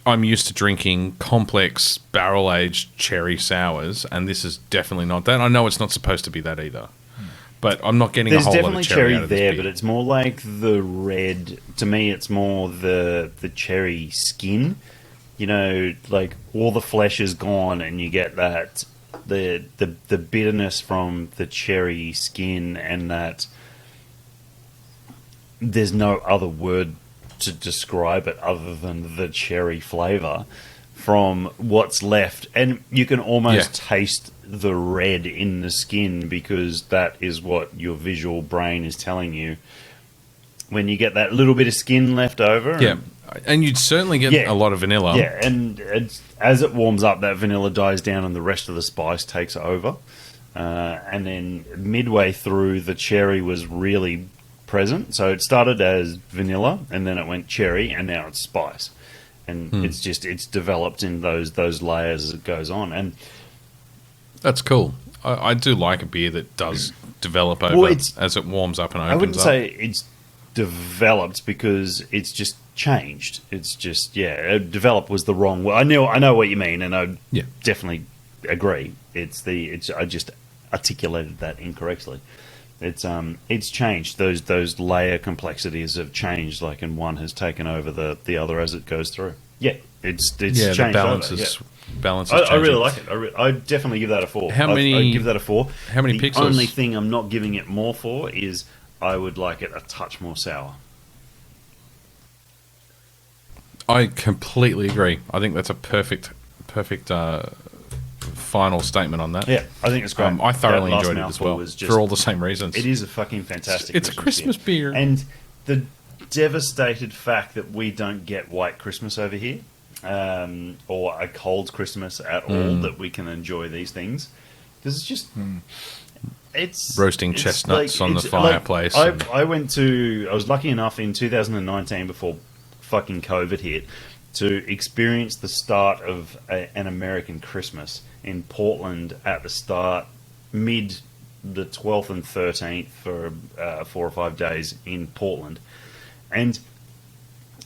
Speaker 2: I'm used to drinking complex barrel-aged cherry sours, and this is definitely not that. I know it's not supposed to be that either. But I'm not getting a whole lot of cherry out of this
Speaker 1: there,
Speaker 2: beer.
Speaker 1: but it's more like the red. To me, it's more the cherry skin. Like all the flesh is gone, and you get that the bitterness from the cherry skin, and that there's no other word to describe it other than the cherry flavor from what's left, and you can almost taste the red in the skin, because that is what your visual brain is telling you when you get that little bit of skin left over.
Speaker 2: And you'd certainly get a lot of vanilla.
Speaker 1: And as it warms up, that vanilla dies down and the rest of the spice takes over, and then midway through, the cherry was really present. So it started as vanilla, and then it went cherry, and now it's spice. And it's developed in those layers as it goes on. And
Speaker 2: that's cool. I do like a beer that does develop over as it warms up and opens up.
Speaker 1: I wouldn't say it's developed, because it's just changed. It's just, develop was the wrong word. I know what you mean, and I definitely agree. I just articulated that incorrectly. It's changed. Those layer complexities have changed, like, and one has taken over the other as it goes through. It's changed.
Speaker 2: The balance is
Speaker 1: I really like it. I definitely give that a 4.
Speaker 2: I'd give
Speaker 1: that a 4.
Speaker 2: How many pixels?
Speaker 1: The only thing I'm not giving it more for is I would like it a touch more sour.
Speaker 2: I completely agree. I think that's a perfect final statement on that.
Speaker 1: Yeah, I think it's great.
Speaker 2: I thoroughly
Speaker 1: That last
Speaker 2: enjoyed it as
Speaker 1: mouthful
Speaker 2: well,
Speaker 1: was just-
Speaker 2: for all the same reasons.
Speaker 1: It is a fucking fantastic.
Speaker 2: It's a Christmas beer.
Speaker 1: and the devastated fact that we don't get white Christmas over here, or a cold Christmas at all, that we can enjoy these things, because it's just. It's
Speaker 2: Roasting
Speaker 1: it's
Speaker 2: chestnuts on the
Speaker 1: it's
Speaker 2: fireplace
Speaker 1: I was lucky enough in 2019, before fucking COVID hit, to experience the start of an American Christmas in Portland at the start, mid the 12th and 13th for 4 or 5 days in Portland. And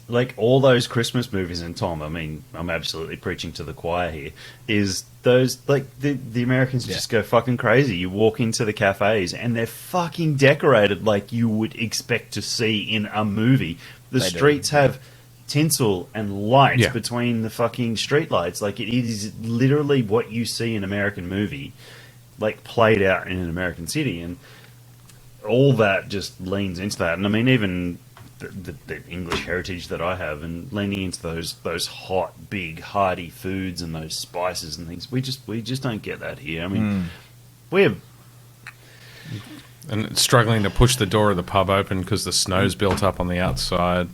Speaker 1: like all those Christmas movies, and Tom, I mean, I'm absolutely preaching to the choir here, is those, like, the Americans just go fucking crazy. You walk into the cafes and they're fucking decorated like you would expect to see in a movie. The streets have tinsel and lights between the fucking street lights. Like, it is literally what you see in an American movie, like, played out in an American city. And all that just leans into that. And I mean, even the English heritage that I have, and leaning into those hot, big, hearty foods and those spices and things, we just don't get that here. I mean, we have,
Speaker 2: and struggling to push the door of the pub open because the snow's built up on the outside.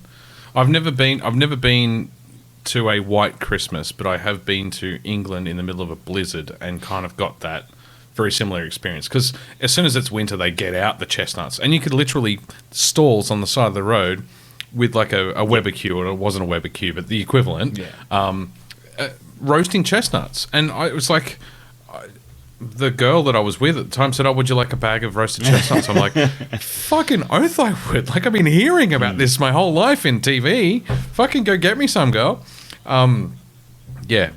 Speaker 2: I've never been to a white Christmas, but I have been to England in the middle of a blizzard and kind of got that very similar experience, because as soon as it's winter, they get out the chestnuts, and you could literally stalls on the side of the road with like a Weber Q, or it wasn't a Weber Q, but the equivalent, roasting chestnuts. And it was like, the girl that I was with at the time said, "Oh, would you like a bag of roasted chestnuts?" I'm like, fucking oath I would. Like, I've been hearing about this my whole life in TV. Fucking go get me some, girl. Yeah.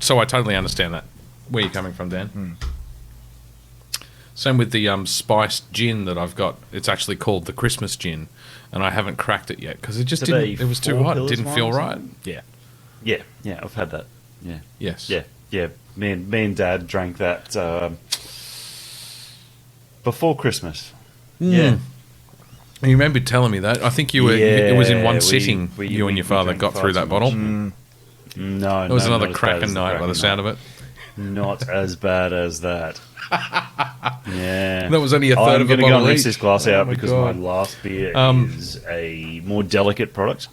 Speaker 2: So I totally understand that. Where you're coming from, Dan. Same with the spiced gin that I've got. It's actually called the Christmas gin, and I haven't cracked it yet because it just didn't. It was too hot. It didn't feel right.
Speaker 1: yeah, I've had that. Yeah,
Speaker 2: Yes.
Speaker 1: yeah. Me and Dad drank that before Christmas. Yeah.
Speaker 2: You remember telling me that? I think you were. It was in one sitting.
Speaker 1: We
Speaker 2: You and your father
Speaker 1: drank
Speaker 2: got
Speaker 1: far
Speaker 2: through
Speaker 1: too
Speaker 2: that bottle.
Speaker 1: much. No,
Speaker 2: It was
Speaker 1: not
Speaker 2: another
Speaker 1: as bad
Speaker 2: cracking
Speaker 1: as the
Speaker 2: night by the
Speaker 1: cracking
Speaker 2: sound of
Speaker 1: night.
Speaker 2: it.
Speaker 1: Not as bad as that. Yeah.
Speaker 2: That was only a third
Speaker 1: I'm
Speaker 2: of a
Speaker 1: going to go
Speaker 2: bottle
Speaker 1: and rinse
Speaker 2: each.
Speaker 1: this glass
Speaker 2: Oh
Speaker 1: out
Speaker 2: my
Speaker 1: because
Speaker 2: God.
Speaker 1: my last beer is a more delicate product.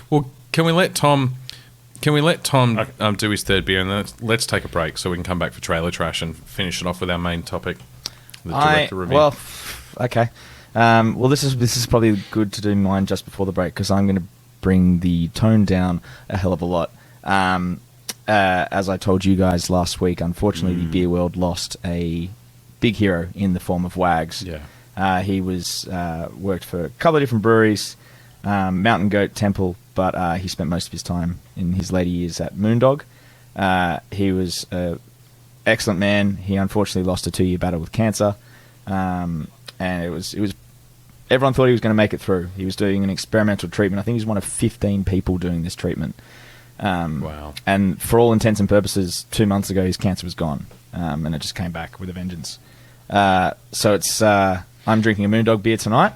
Speaker 2: Well, can we let Tom do his third beer, and then let's take a break so we can come back for trailer trash and finish it off with our main topic, the director review.
Speaker 3: Well, okay. Well, this is probably good to do mine just before the break, because I'm going to bring the tone down a hell of a lot. As I told you guys last week, unfortunately, the beer world lost a big hero in the form of Wags.
Speaker 2: Yeah.
Speaker 3: He was worked for a couple of different breweries, Mountain Goat, Temple, but he spent most of his time in his later years at Moondog. He was an excellent man. He unfortunately lost a 2-year battle with cancer, and it was everyone thought he was going to make it through. He was doing an experimental treatment. I think he was one of 15 people doing this treatment.
Speaker 2: Wow.
Speaker 3: And for all intents and purposes, 2 months ago, his cancer was gone, and it just came back with a vengeance. So it's I'm drinking a Moondog beer tonight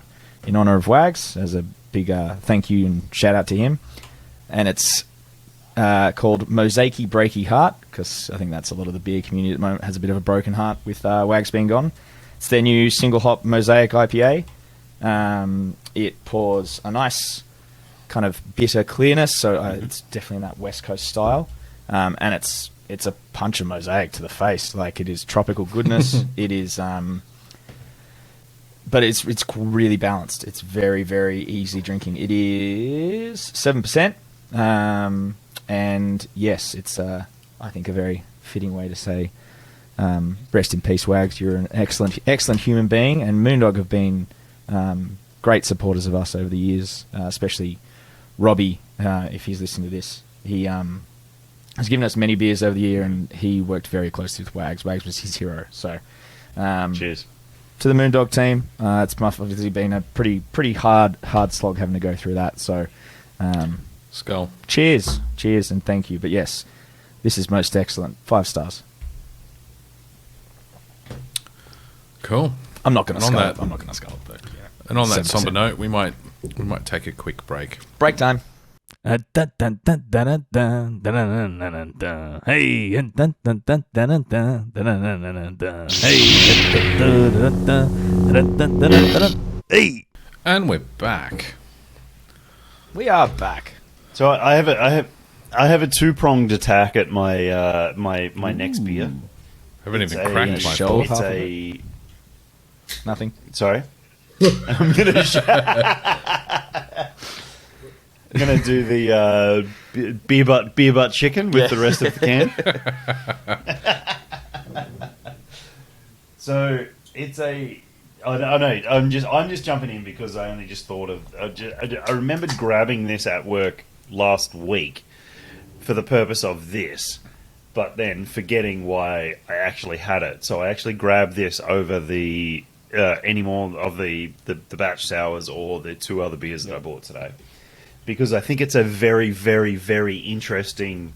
Speaker 3: in honor of Wags, as a big thank you and shout out to him. And it's called Mosaicy Breaky Heart, because I think that's a lot of the beer community at the moment has a bit of a broken heart with Wags being gone. It's their new single hop Mosaic IPA. It pours a nice kind of bitter clearness, so it's definitely in that West Coast style, and it's a punch of Mosaic to the face. Like, it is tropical goodness. It is, but it's really balanced. It's very, very easy drinking. It is 7%, and yes, it's I think a very fitting way to say rest in peace, Wags. You're an excellent human being, and Moondog have been great supporters of us over the years, especially Robbie, if he's listening to this. He has given us many beers over the year, and he worked very closely with Wags. Wags was his hero. So,
Speaker 1: Cheers
Speaker 3: to the Moondog team. It's obviously been a pretty hard slog having to go through that. So,
Speaker 2: Skull.
Speaker 3: cheers, and thank you. But yes, this is most excellent. 5 stars.
Speaker 2: Cool.
Speaker 3: I'm not going to
Speaker 2: And on
Speaker 3: skull it.
Speaker 2: that-
Speaker 3: I'm not going to skull it, but
Speaker 2: And on that
Speaker 3: 7%.
Speaker 2: somber note, we might take a quick break.
Speaker 3: break time.
Speaker 4: Hey,
Speaker 1: Hey!
Speaker 2: And we're back.
Speaker 3: We are back.
Speaker 1: So I have a two-pronged attack at my my next beer.
Speaker 2: Haven't
Speaker 1: It's
Speaker 2: even
Speaker 1: a-
Speaker 2: cracked my
Speaker 3: show
Speaker 2: full.
Speaker 3: off.
Speaker 1: It's
Speaker 3: half of
Speaker 1: a
Speaker 3: Nothing.
Speaker 1: sorry. I'm gonna do the beer butt chicken with the rest of the can. So it's a. I know. I'm just jumping in because I only just thought of. I remembered grabbing this at work last week for the purpose of this, but then forgetting why I actually had it. So I actually grabbed this over the any more of the batch sours or the two other beers that I bought today, because I think it's a very, very, very interesting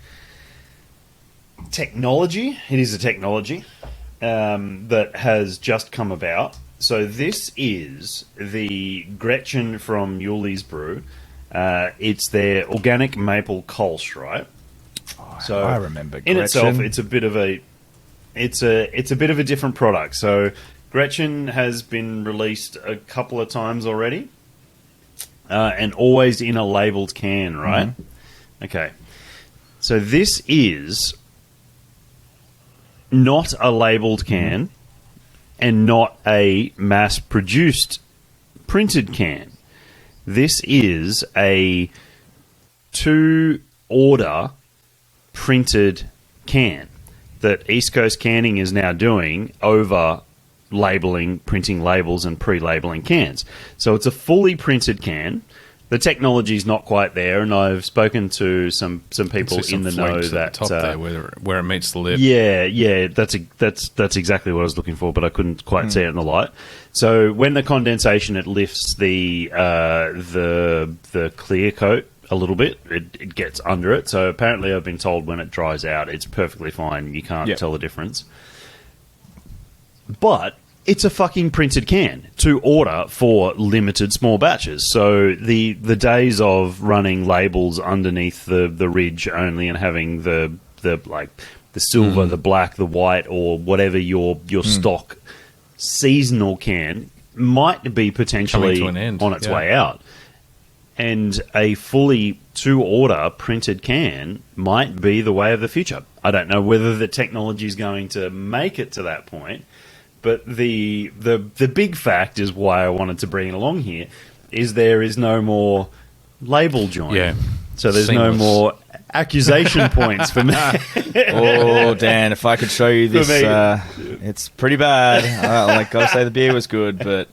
Speaker 1: technology. It is a technology that has just come about. So this is the Gretchin from Yulli's brew. It's their organic maple Kolsch, right? So
Speaker 3: I remember
Speaker 1: in itself,
Speaker 3: Gretchin.
Speaker 1: it's a bit of a different product. So Gretchin has been released a couple of times already, and always in a labeled can, right? Okay. So this is not a labeled can and not a mass-produced printed can. This is a to-order printed can that East Coast Canning is now doing over labeling, printing labels and pre-labeling cans. So it's a fully printed can. The technology's not quite there, and I've spoken to some people
Speaker 2: See
Speaker 1: in the
Speaker 2: some
Speaker 1: know
Speaker 2: flakes at
Speaker 1: that
Speaker 2: the top there where it meets the lip.
Speaker 1: yeah, that's exactly what I was looking for, but I couldn't quite see it in the light. So when the condensation, it lifts the clear coat a little bit. It gets under it. So apparently, I've been told when it dries out, it's perfectly fine. You can't tell the difference. But it's a fucking printed can to order for limited small batches. So the days of running labels underneath the ridge only and having the silver, the black, the white, or whatever your stock seasonal can might be potentially
Speaker 2: Coming to an end.
Speaker 1: on its
Speaker 2: Yeah.
Speaker 1: way out. And a fully to-order printed can might be the way of the future. I don't know whether the technology is going to make it to that point, but the big fact is why I wanted to bring it along here is there is no more label join.
Speaker 2: Yeah.
Speaker 1: So there's
Speaker 2: Seamless.
Speaker 1: no more accusation points for me.
Speaker 3: Oh, Dan, if I could show you this,
Speaker 1: me.
Speaker 3: it's pretty bad. Gotta say the beer was good, but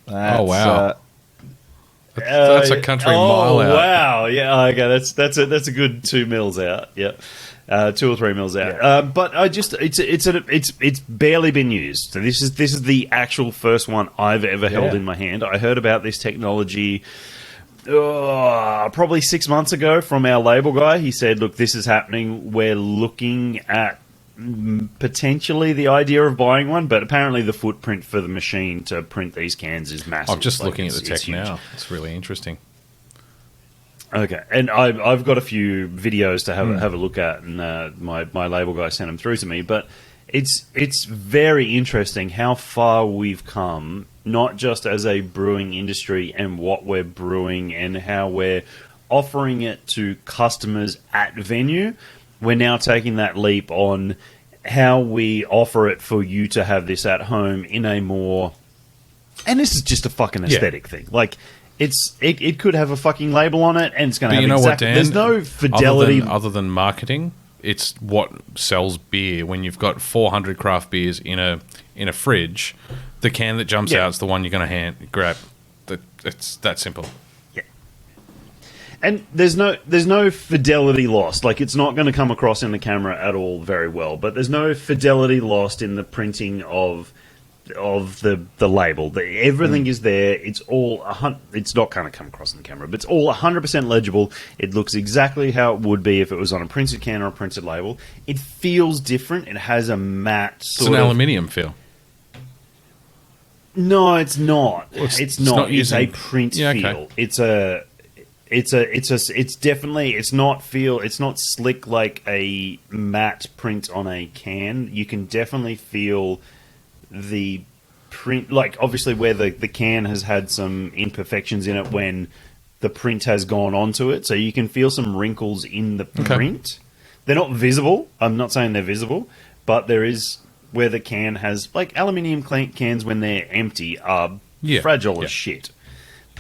Speaker 3: that's,
Speaker 2: wow. That's a country mile out.
Speaker 1: Wow, yeah, okay, that's a good 2 mils out. Yep. 2 or 3 mils out, but I just it's barely been used. So this is the actual first one I've ever held in my hand. I heard about this technology probably 6 months ago from our label guy. He said, "Look, this is happening. We're looking at potentially the idea of buying one, but apparently the footprint for the machine to print these cans is massive."
Speaker 2: I'm just
Speaker 1: Like,
Speaker 2: looking at the
Speaker 1: it's
Speaker 2: tech
Speaker 1: huge.
Speaker 2: now. It's really interesting.
Speaker 1: Okay, and I've got a few videos to have a look at, and my label guy sent them through to me. But it's very interesting how far we've come, not just as a brewing industry and what we're brewing and how we're offering it to customers at venue. We're now taking that leap on how we offer it for you to have this at home in a more, and this is just a fucking aesthetic thing, like. It could have a fucking label on it, and it's going to
Speaker 2: But
Speaker 1: have
Speaker 2: you know what, Dan?
Speaker 1: There's no fidelity.
Speaker 2: Other than marketing, it's what sells beer. When you've got 400 craft beers in a fridge, the can that jumps out is the one you're going to grab. It's that simple.
Speaker 1: And there's no fidelity lost. Like, it's not going to come across in the camera at all very well. But there's no fidelity lost in the printing of the label. Everything is there. It's all it's not going to come across in the camera, but it's all 100% legible. It looks exactly how it would be if it was on a printed can or a printed label. It feels different. It has a matte
Speaker 2: It's
Speaker 1: sort
Speaker 2: an
Speaker 1: of
Speaker 2: aluminium feel.
Speaker 1: No, it's not.
Speaker 2: Well,
Speaker 1: it's not. It's a
Speaker 2: using-
Speaker 1: print
Speaker 2: Yeah, okay.
Speaker 1: feel. It's definitely. It's not slick like a matte print on a can. You can definitely feel the print, like obviously where the can has had some imperfections in it when the print has gone onto it, so you can feel some wrinkles in the print. They're not visible. I'm not saying they're visible, but there is where the can has, like aluminium cans when they're empty are fragile as shit.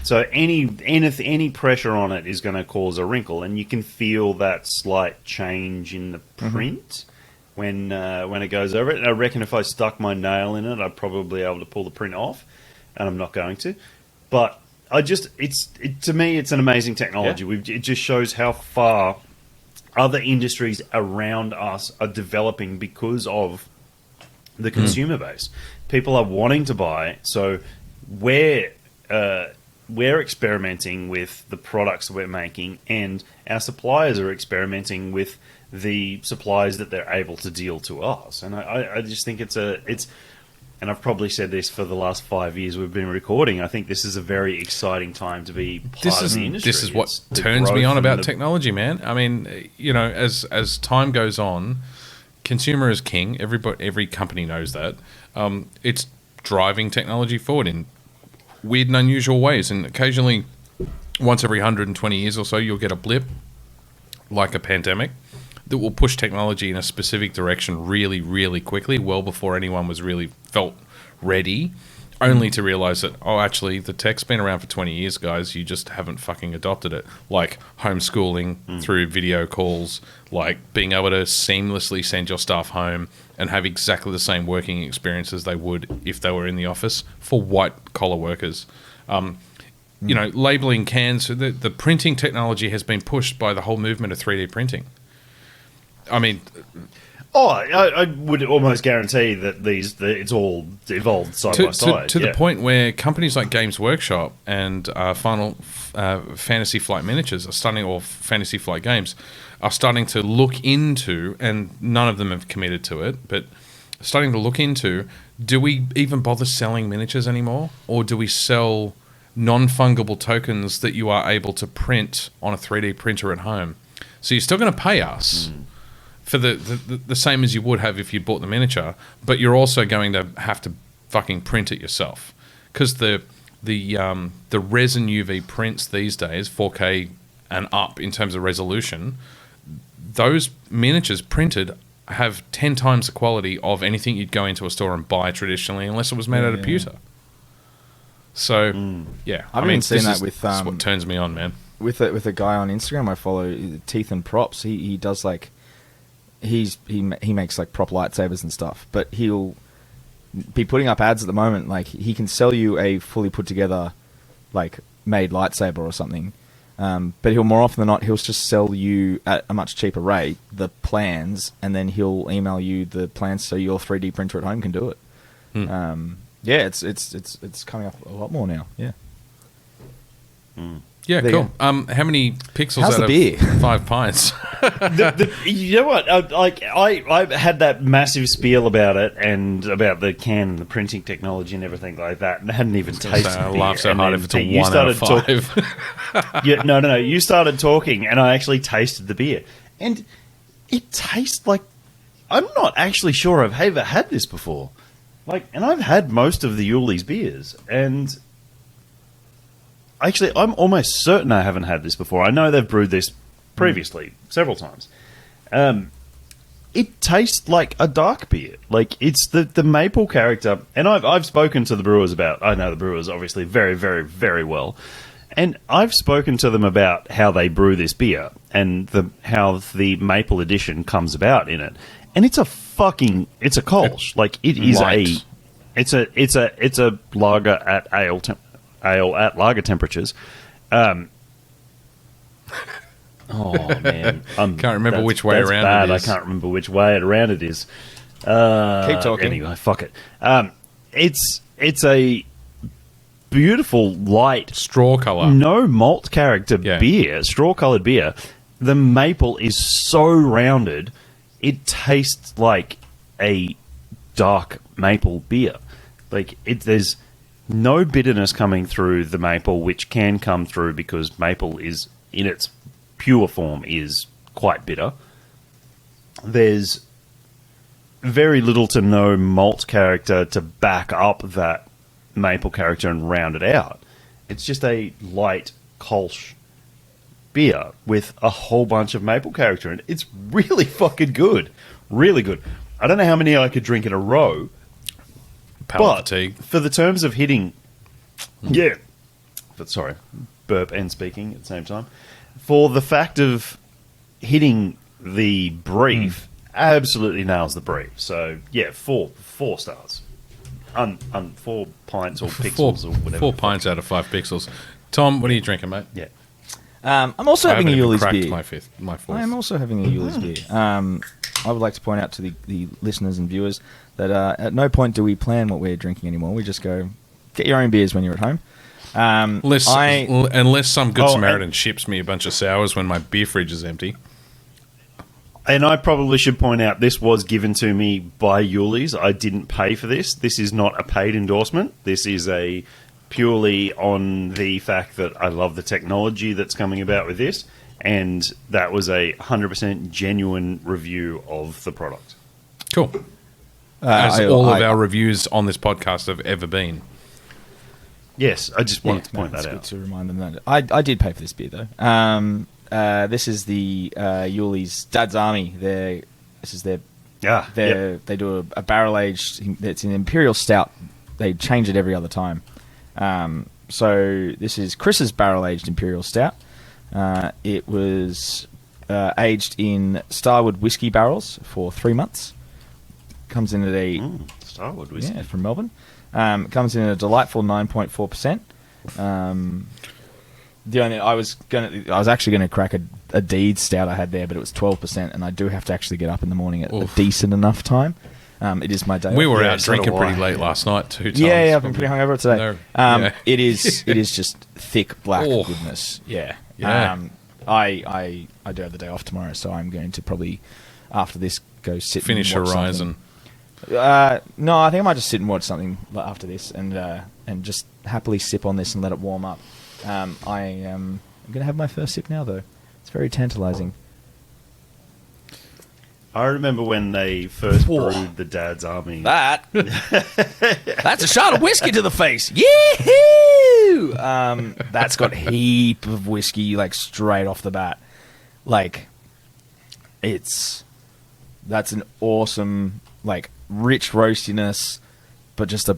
Speaker 1: So any pressure on it is going to cause a wrinkle, and you can feel that slight change in the print when it goes over it. And I reckon if I stuck my nail in it, I'd probably be able to pull the print off, and I'm not going to. But to me, it's an amazing technology. It just shows how far other industries around us are developing because of the consumer base. People are wanting to buy, so we're experimenting with the products that we're making, and our suppliers are experimenting with the supplies that they're able to deal to us. And I just think it's and I've probably said this for the last 5 years we've been recording, I think this is a very exciting time to be part of the industry.
Speaker 2: This is what turns me on about technology, man. I mean, as time goes on, consumer is king. Every company knows that. It's driving technology forward in weird and unusual ways, and occasionally, once every 120 years or so, you'll get a blip, like a pandemic, that will push technology in a specific direction really, really quickly, well before anyone was really felt ready, only to realize that, actually, the tech's been around for 20 years, guys. You just haven't fucking adopted it. Like homeschooling through video calls, like being able to seamlessly send your staff home and have exactly the same working experience as they would if they were in the office for white-collar workers. Labeling cans, the printing technology has been pushed by the whole movement of 3D printing. I mean...
Speaker 1: I would almost guarantee that it's all evolved side by side.
Speaker 2: To the point where companies like Games Workshop and Final Fantasy Flight Miniatures are starting, or Fantasy Flight Games, are starting to look into, and none of them have committed to it, but starting to look into, do we even bother selling miniatures anymore? Or do we sell non-fungible tokens that you are able to print on a 3D printer at home? So you're still going to pay us for the same as you would have if you bought the miniature, but you're also going to have to fucking print it yourself, because the resin UV prints these days, 4K and up in terms of resolution, those miniatures printed have 10 times the quality of anything you'd go into a store and buy traditionally, unless it was made out of pewter. So
Speaker 3: I've been seeing that with
Speaker 2: this is what turns me on, man.
Speaker 3: With a guy on Instagram I follow, Teeth and Props. He does like he makes like prop lightsabers and stuff, but he'll be putting up ads at the moment. Like he can sell you a fully put together, like made lightsaber or something, but he'll more often than not he'll just sell you at a much cheaper rate the plans, and then he'll email you the plans so your 3D printer at home can do it. It's coming up a lot more now.
Speaker 2: Yeah, cool. How many pixels
Speaker 3: How's
Speaker 2: out
Speaker 3: the
Speaker 2: of
Speaker 3: beer?
Speaker 2: 5 pints?
Speaker 1: You know what? I had that massive spiel about it and about the can and the printing technology and everything like that, and I hadn't even tasted it.
Speaker 2: I laugh so hard if it's a 1 out of 5.
Speaker 1: No. You started talking, and I actually tasted the beer, and it tastes like, I'm not actually sure I've ever had this before. And I've had most of the Yulli's beers, and actually, I'm almost certain I haven't had this before. I know they've brewed this previously several times. It tastes like a dark beer. Like, it's the maple character. And I've spoken to the brewers about... I know the brewers, obviously, very, very, very well. And I've spoken to them about how they brew this beer and how the maple edition comes about in it. And it's a Kolsch. Like, it is
Speaker 2: Right.
Speaker 1: It's a lager at ale at lager temperatures. Oh man,
Speaker 2: Can't remember which way around
Speaker 1: bad.
Speaker 2: it is.
Speaker 1: I can't remember which way around it is.
Speaker 3: Keep talking.
Speaker 1: Anyway, fuck it. It's a beautiful light
Speaker 2: Straw colour.
Speaker 1: no malt character beer, straw colored beer. The maple is so rounded, it tastes like a dark maple beer. Like there's no bitterness coming through the maple, which can come through because maple is, in its pure form, is quite bitter. There's very little to no malt character to back up that maple character and round it out. It's just a light Kolsch beer with a whole bunch of maple character, and it's really fucking good. Really good. I don't know how many I could drink in a row,
Speaker 2: Palate fatigue.
Speaker 1: for the terms of hitting... Yeah. But sorry, burp and speaking at the same time. For the fact of hitting the brief, absolutely nails the brief. So, yeah, four stars. 4 pints or pixels or whatever.
Speaker 2: 4 pints out of 5 pixels. Tom, what are you drinking, mate?
Speaker 1: Yeah.
Speaker 3: I'm also having a Yulli's beer.
Speaker 2: My fourth.
Speaker 3: I am also having a Yulli's beer. I would like to point out to the listeners and viewers that at no point do we plan what we're drinking anymore. We just go, get your own beers when you're at home.
Speaker 2: Unless some good
Speaker 1: Oh,
Speaker 2: Samaritan ships me a bunch of sours when my beer fridge is empty.
Speaker 1: And I probably should point out, this was given to me by Yulli's. I didn't pay for this. This is not a paid endorsement. This is a purely on the fact that I love the technology that's coming about with this, and that was a 100% genuine review of the product.
Speaker 2: Cool. As all of our reviews on this podcast have ever been.
Speaker 1: Yes, I just wanted to point that
Speaker 3: it's
Speaker 1: out.
Speaker 3: good to remind them that. I did pay for this beer, though. This is the Yulli's Dad's Army. This is their... They do a barrel-aged... It's an Imperial Stout. They change it every other time. So this is Chris's barrel-aged Imperial Stout. It was aged in Starwood whiskey barrels for 3 months. Comes in at a...
Speaker 1: Starwood whiskey.
Speaker 3: Yeah, from Melbourne. Comes in at a delightful 9.4%. The only I was actually gonna crack a Deed Stout I had there, but it was 12%, and I do have to actually get up in the morning at a decent enough time. It is my day.
Speaker 2: We were
Speaker 3: off.
Speaker 2: out drinking pretty late last night too. Tom.
Speaker 3: Yeah, I've been pretty hungover today.
Speaker 2: No,
Speaker 3: It is just thick black goodness. Yeah. I do have the day off tomorrow, so I'm going to probably after this go sit
Speaker 2: finish
Speaker 3: and watch
Speaker 2: Horizon.
Speaker 3: No, I think I might just sit and watch something after this, and just happily sip on this and let it warm up. I'm going to have my first sip now, though. It's very tantalising.
Speaker 1: I remember when they first brewed the Dad's Army.
Speaker 3: That's a shot of whiskey to the face. Yee-hoo! That's got heap of whiskey, like, straight off the bat. Like, that's an awesome, like, rich roastiness, but just a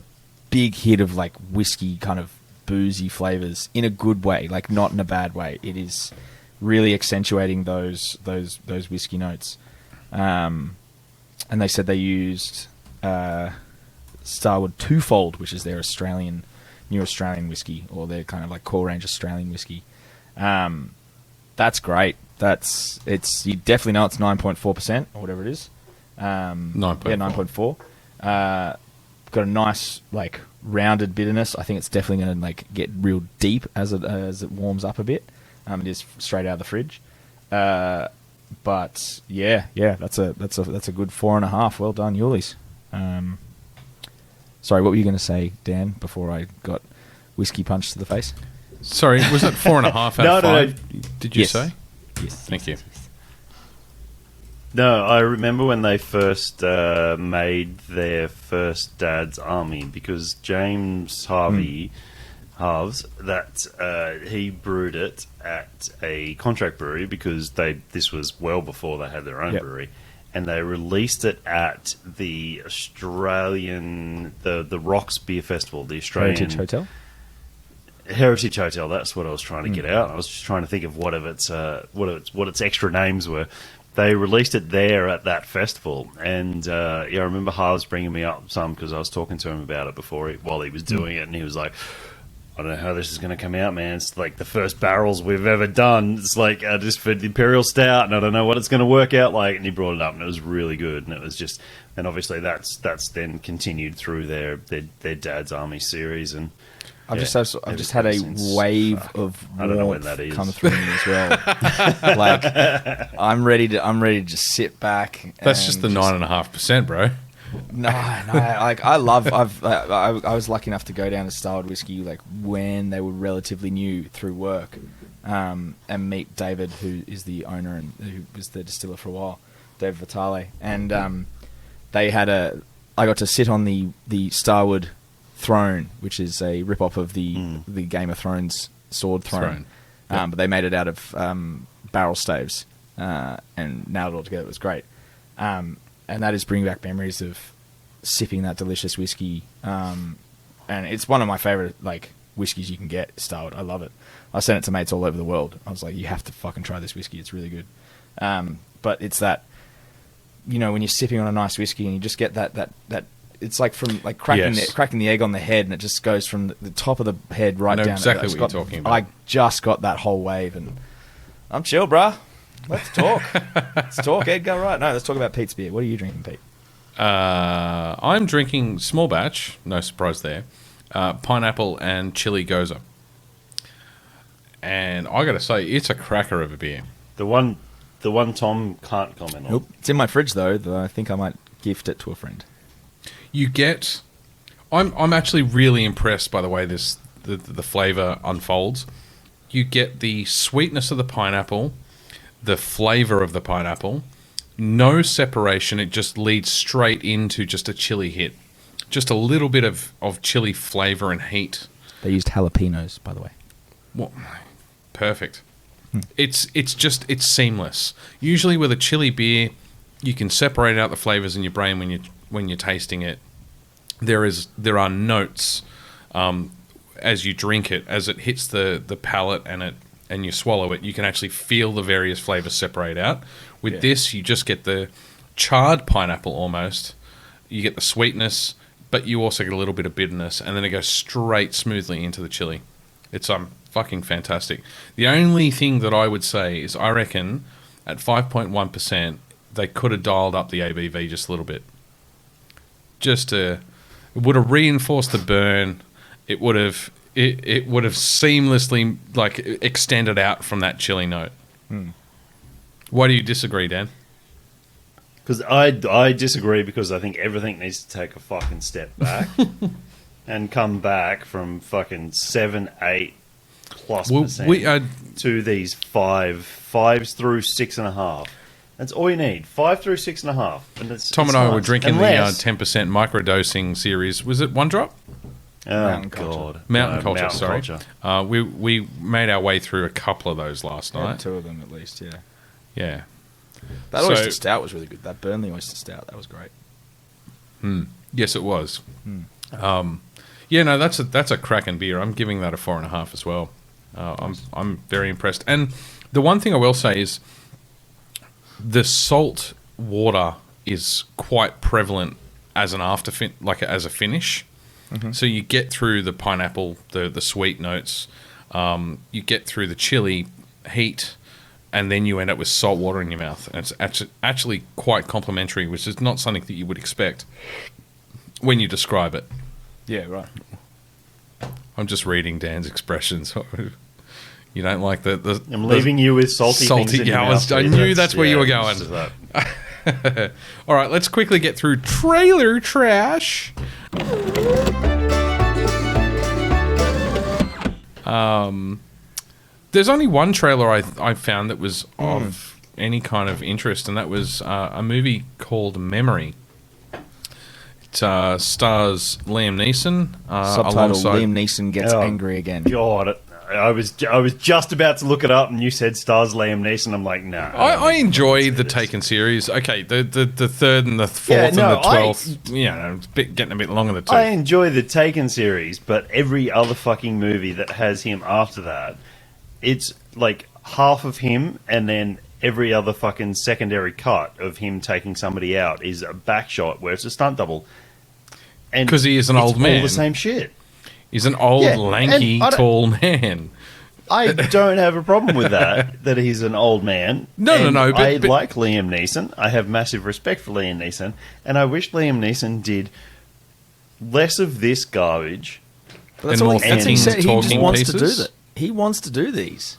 Speaker 3: big hit of, like, whiskey kind of boozy flavors in a good way, like, not in a bad way. It is really accentuating those whiskey notes. And they said they used Starwood Twofold, which is their new Australian whiskey, or their kind of like core range Australian whiskey. That's great. You definitely know it's 9.4% or whatever it is.
Speaker 2: 9.4.
Speaker 3: Yeah, 9.4. Got a nice like rounded bitterness. I think it's definitely going to like get real deep as it warms up a bit. It is straight out of the fridge. But yeah, that's a good 4.5. Well done, Yulli's. Sorry, what were you going to say, Dan? Before I got whiskey punched to the face.
Speaker 2: Sorry, was it 4.5 out of 5?
Speaker 1: No.
Speaker 2: Did you say?
Speaker 3: Yes.
Speaker 2: Thank you.
Speaker 1: No, I remember when they first made their first Dad's Army, because James Harvey Halves, that he brewed it at a contract brewery, because this was well before they had their own brewery, and they released it at the Australian the Rocks Beer Festival, the Australian Heritage Hotel. That's what I was trying to get out. I was just trying to think of what its extra names were. They released it there at that festival, and I remember Harves bringing me up some, because I was talking to him about it while he was doing it, and he was like, I don't know how this is going to come out, man. It's like the first barrels we've ever done. It's like just for the Imperial Stout, and I don't know what it's going to work out like. And he brought it up, and it was really good. And it was just, and obviously that's then continued through their Dad's Army series. And
Speaker 3: I've just had a wave of warmth come through me as well. Like I'm ready to just sit back.
Speaker 2: That's just the 9.5%, bro.
Speaker 3: No, like I love. I was lucky enough to go down to Starwood Whiskey like when they were relatively new through work, and meet David, who is the owner and who was the distiller for a while, David Vitale, and they had I got to sit on the Starwood throne, which is a rip off of the Game of Thrones sword throne. Yep. But they made it out of barrel staves, and nailed it all together. It was great. And that is bringing back memories of sipping that delicious whiskey. And it's one of my favorite like whiskeys you can get, Starwood. I love it. I sent it to mates all over the world. I was like, you have to fucking try this whiskey. It's really good. But it's that, when you're sipping on a nice whiskey and you just get that it's like from like cracking the egg on the head, and it just goes from the top of the head right down.
Speaker 2: Exactly what you're talking about.
Speaker 3: I just got that whole wave, and I'm chill, bruh. Let's talk. Let's talk, Edgar. Right? No, let's talk about Pete's beer. What are you drinking, Pete?
Speaker 2: I'm drinking small batch. No surprise there. Pineapple and chili goza, and I got to say, it's a cracker of a beer.
Speaker 1: The one Tom can't comment on.
Speaker 3: Nope. It's in my fridge though I think I might gift it to a friend.
Speaker 2: You get, I'm actually really impressed by the way the flavour unfolds. You get the sweetness of the pineapple, the flavour of the pineapple, no separation. It just leads straight into just a chili hit, just a little bit of chili flavour and heat.
Speaker 3: They used jalapenos, by the way.
Speaker 2: What? Perfect. It's seamless. Usually with a chili beer, you can separate out the flavours in your brain when you're tasting it. There are notes as you drink it, as it hits the palate and you swallow it. You can actually feel the various flavours separate out. With this, you just get the charred pineapple almost. You get the sweetness, but you also get a little bit of bitterness, and then it goes straight smoothly into the chili. It's fucking fantastic. The only thing that I would say is I reckon at 5.1%, they could have dialed up the ABV just a little bit. It would have reinforced the burn. It would have seamlessly like extended out from that chili note. Why do you disagree, Dan?
Speaker 1: Because I disagree, because I think everything needs to take a fucking step back and come back from fucking 7-8+ percent to these 5s through 6.5. That's all you need. 5 through 6.5. And
Speaker 2: Tom and I were drinking the 10% microdosing series. Was it One Drop?
Speaker 1: Mountain Culture.
Speaker 2: Mountain Culture. We made our way through a couple of those last night.
Speaker 3: 2 of them at least. Yeah.
Speaker 2: Yeah.
Speaker 3: That oyster stout was really good. That Burnley oyster stout, that was great.
Speaker 2: Yes, it was. That's a cracking beer. I'm giving that a 4.5 as well. I'm very impressed. And the one thing I will say is the salt water is quite prevalent as an as a finish. Mm-hmm. So you get through the pineapple, the sweet notes, you get through the chili heat, and then you end up with salt water in your mouth. And it's actually quite complimentary, which is not something that you would expect when you describe it.
Speaker 3: Yeah, right.
Speaker 2: I'm just reading Dan's expressions. You don't like the
Speaker 1: I'm leaving you with salty things in your mouth.
Speaker 2: I knew that's where you were going. All right, let's quickly get through trailer trash. There's only one trailer I found that was of any kind of interest, and that was a movie called Memory. It stars Liam Neeson.
Speaker 3: Subtitle: Liam Neeson gets angry again.
Speaker 1: God, I was just about to look it up, and you said stars Liam Neeson. I'm like, no.
Speaker 2: I enjoy the Taken series. Okay, the third and the fourth and the 12th. It's getting a bit long in the tooth.
Speaker 1: I enjoy the Taken series, but every other fucking movie that has him after that, it's like half of him, and then every other fucking secondary cut of him taking somebody out is a back shot where it's a stunt double.
Speaker 2: Because he is an old man.
Speaker 1: All the same shit.
Speaker 2: He's an old, lanky, tall man.
Speaker 1: I don't have a problem with that he's an old man.
Speaker 2: No.
Speaker 1: I like Liam Neeson. I have massive respect for Liam Neeson. And I wish Liam Neeson did less of this garbage.
Speaker 3: But that's all he said. He just wants to do that. He wants to do these.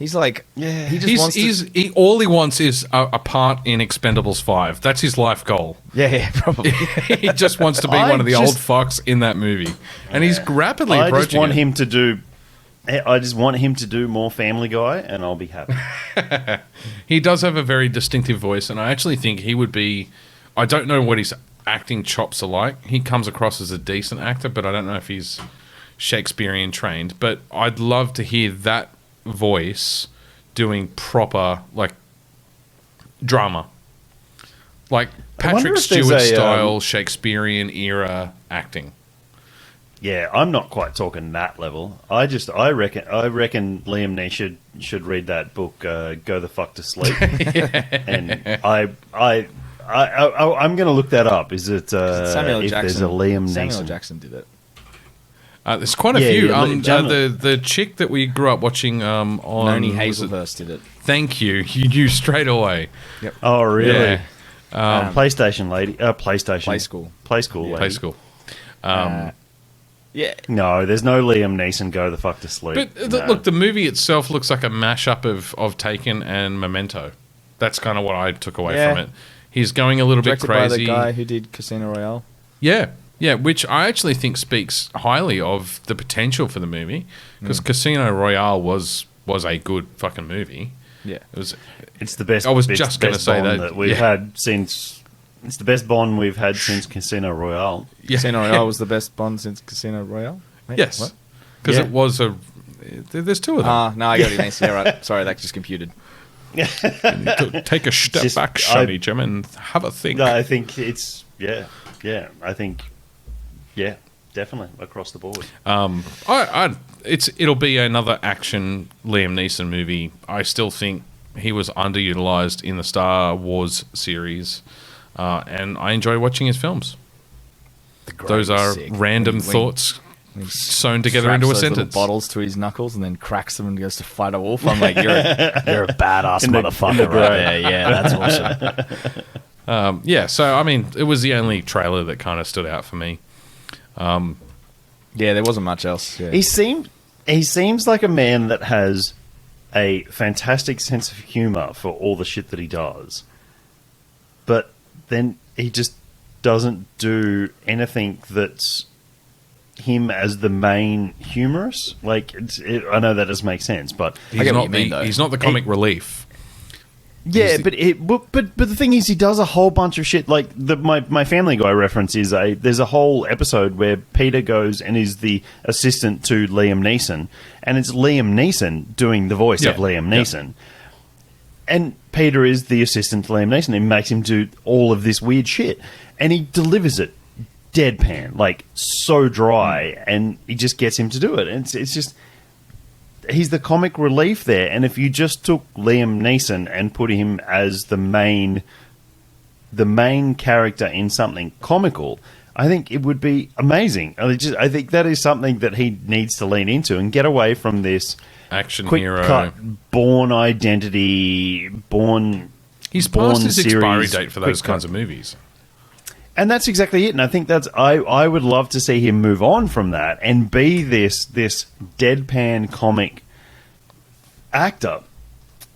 Speaker 3: He's like, he just wants to...
Speaker 2: all he wants is a part in Expendables 5. That's his life goal.
Speaker 3: Yeah, probably.
Speaker 2: He just wants to be one of the old fucks in that movie. And he's rapidly approaching
Speaker 1: I just want him to do more Family Guy, and I'll be happy.
Speaker 2: He does have a very distinctive voice, and I actually think he would be... I don't know what his acting chops are like. He comes across as a decent actor, but I don't know if he's Shakespearean trained. But I'd love to hear that voice doing proper, like, drama. Like Patrick Stewart style Shakespearean era acting.
Speaker 1: Yeah, I'm not quite talking that level. I reckon Liam Neeson should read that book, Go the Fuck to Sleep. And I'm going to look that up. Is it
Speaker 3: Samuel
Speaker 1: if
Speaker 3: Jackson?
Speaker 1: There's a Liam Neeson?
Speaker 3: Samuel Jackson did it.
Speaker 2: There's quite a few. The chick that we grew up watching on...
Speaker 3: Noni Hazelhurst did it.
Speaker 2: Thank you. You knew straight away.
Speaker 3: Yep.
Speaker 1: Oh, really?
Speaker 2: Yeah.
Speaker 1: PlayStation lady. PlayStation.
Speaker 3: Play School.
Speaker 1: Play School lady.
Speaker 2: Play School.
Speaker 3: Yeah.
Speaker 1: No, there's no Liam Neeson Go the Fuck to Sleep.
Speaker 2: But
Speaker 1: No.
Speaker 2: look, the movie itself looks like a mashup of Taken and Memento. That's kind of what I took away from it. He's going a little
Speaker 3: Directed
Speaker 2: bit crazy.
Speaker 3: by the guy who did Casino Royale.
Speaker 2: Yeah, which I actually think speaks highly of the potential for the movie, because Casino Royale was a good fucking movie.
Speaker 3: Yeah,
Speaker 1: It's the best.
Speaker 2: I was just going to say
Speaker 1: that we've had since. It's the best Bond we've had since Casino Royale.
Speaker 2: Yeah.
Speaker 3: Casino Royale was the best Bond since Casino Royale. Wait,
Speaker 2: Yes, because it was a. There's two of them.
Speaker 3: No, I got it. Yeah, right. Sorry, that just computed.
Speaker 2: You need to take a step back, Shonny Jim, and have a think.
Speaker 1: No, I think it's definitely across the board.
Speaker 2: It'll be another action Liam Neeson movie. I still think he was underutilized in the Star Wars series, and I enjoy watching his films. Those are random thoughts sewn together into a sentence.
Speaker 3: Bottles to his knuckles and then cracks them and goes to fight a wolf. I'm like, you're a badass motherfucker right there. Yeah, that's awesome.
Speaker 2: So I mean, it was the only trailer that kind of stood out for me.
Speaker 3: Yeah, there wasn't much else. Yeah.
Speaker 1: He seems like a man that has a fantastic sense of humor for all the shit that he does, but then he just doesn't do anything that's him as the main humorous. Like, I know that doesn't make sense, but
Speaker 2: he's not the comic relief.
Speaker 1: Yeah, but the thing is, he does a whole bunch of shit. Like my Family Guy reference is there's a whole episode where Peter goes and is the assistant to Liam Neeson, and it's Liam Neeson doing the voice of Liam Neeson, and Peter is the assistant to Liam Neeson. It makes him do all of this weird shit, and he delivers it deadpan, like so dry, and he just gets him to do it. And it's just. He's the comic relief there, and if you just took Liam Neeson and put him as the main character in something comical, I think it would be amazing. I think that is something that he needs to lean into and get away from this
Speaker 2: action
Speaker 1: quick
Speaker 2: hero,
Speaker 1: cut, Bourne identity, Bourne.
Speaker 2: He's past his expiry date for those kinds of movies.
Speaker 1: And that's exactly it. And I think I would love to see him move on from that and be this deadpan comic actor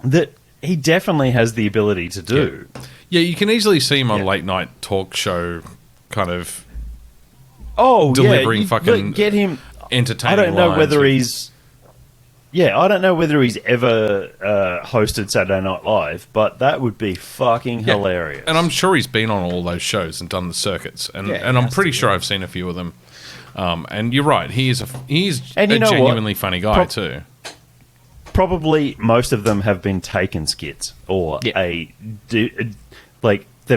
Speaker 1: that he definitely has the ability to do.
Speaker 2: Yeah, you can easily see him on late night talk show kind of delivering fucking
Speaker 1: get him
Speaker 2: entertaining
Speaker 1: I don't know
Speaker 2: lines
Speaker 1: whether
Speaker 2: with-
Speaker 1: he's I don't know whether he's ever hosted Saturday Night Live, but that would be fucking hilarious.
Speaker 2: And I'm sure he's been on all those shows and done the circuits, and I'm pretty sure I've seen a few of them. And you're right, he's a genuinely funny guy too.
Speaker 1: Probably most of them have been Taken skits, or they've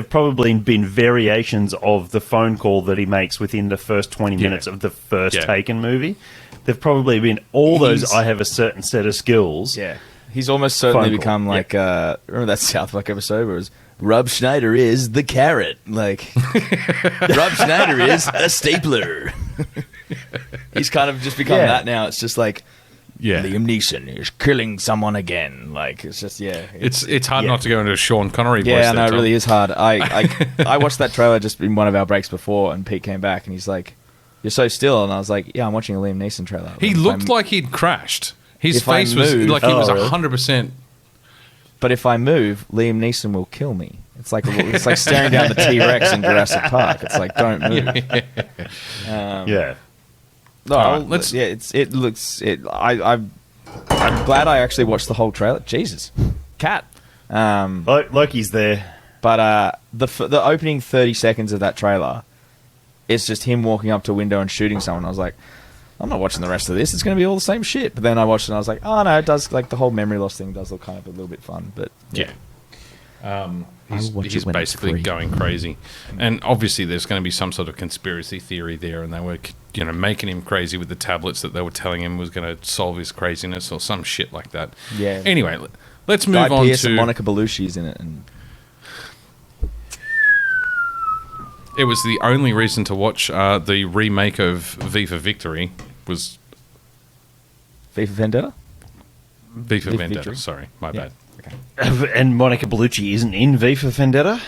Speaker 1: probably been variations of the phone call that he makes within the first 20 minutes of the first Taken movie. They've probably been all those. I have a certain set of skills.
Speaker 3: Yeah, he's almost certainly become like remember that South Park episode where it was Rob Schneider is the carrot, like Rob Schneider is a stapler. He's kind of just become that now. It's just like Liam Neeson is killing someone again. Like it's just
Speaker 2: it's hard not to go into a Sean Connery voice.
Speaker 3: Yeah, no, it really is hard. I watched that trailer just in one of our breaks before, and Pete came back and he's like, "You're so still," and I was like, "Yeah, I'm watching a Liam Neeson trailer."
Speaker 2: He looked like he'd crashed His
Speaker 3: If I
Speaker 2: face was
Speaker 3: move-
Speaker 2: like he was
Speaker 1: really?
Speaker 2: 100%.
Speaker 3: But if I move, Liam Neeson will kill me. It's like staring down the T-Rex in Jurassic Park. It's like, don't move.
Speaker 1: Yeah.
Speaker 3: No,
Speaker 2: All right, let's-
Speaker 3: I'm glad I actually watched the whole trailer. Jesus, cat.
Speaker 1: Loki's there.
Speaker 3: But the opening 30 seconds of that trailer, it's just him walking up to a window and shooting someone. I was like, I'm not watching the rest of this. It's going to be all the same shit. But then I watched it and I was like, oh no, it does, like the whole memory loss thing does look kind of a little bit fun. But
Speaker 2: Yeah.
Speaker 3: I'll watch
Speaker 2: He's
Speaker 3: it when it's
Speaker 2: basically
Speaker 3: free.
Speaker 2: going crazy. And obviously there's going to be some sort of conspiracy theory there, and they were, making him crazy with the tablets that they were telling him was going to solve his craziness or some shit like that.
Speaker 3: Yeah.
Speaker 2: Anyway, let's move
Speaker 3: Guy
Speaker 2: on
Speaker 3: Pearce
Speaker 2: to...
Speaker 3: and Monica Bellucci's in it. And
Speaker 2: It was the only reason to watch the remake of V for Victory was...
Speaker 3: V for Vendetta?
Speaker 2: V for
Speaker 3: V for
Speaker 2: Vendetta,
Speaker 3: Victory?
Speaker 2: sorry, my
Speaker 3: Yeah.
Speaker 2: bad.
Speaker 3: Okay.
Speaker 1: And Monica Bellucci isn't in V for Vendetta?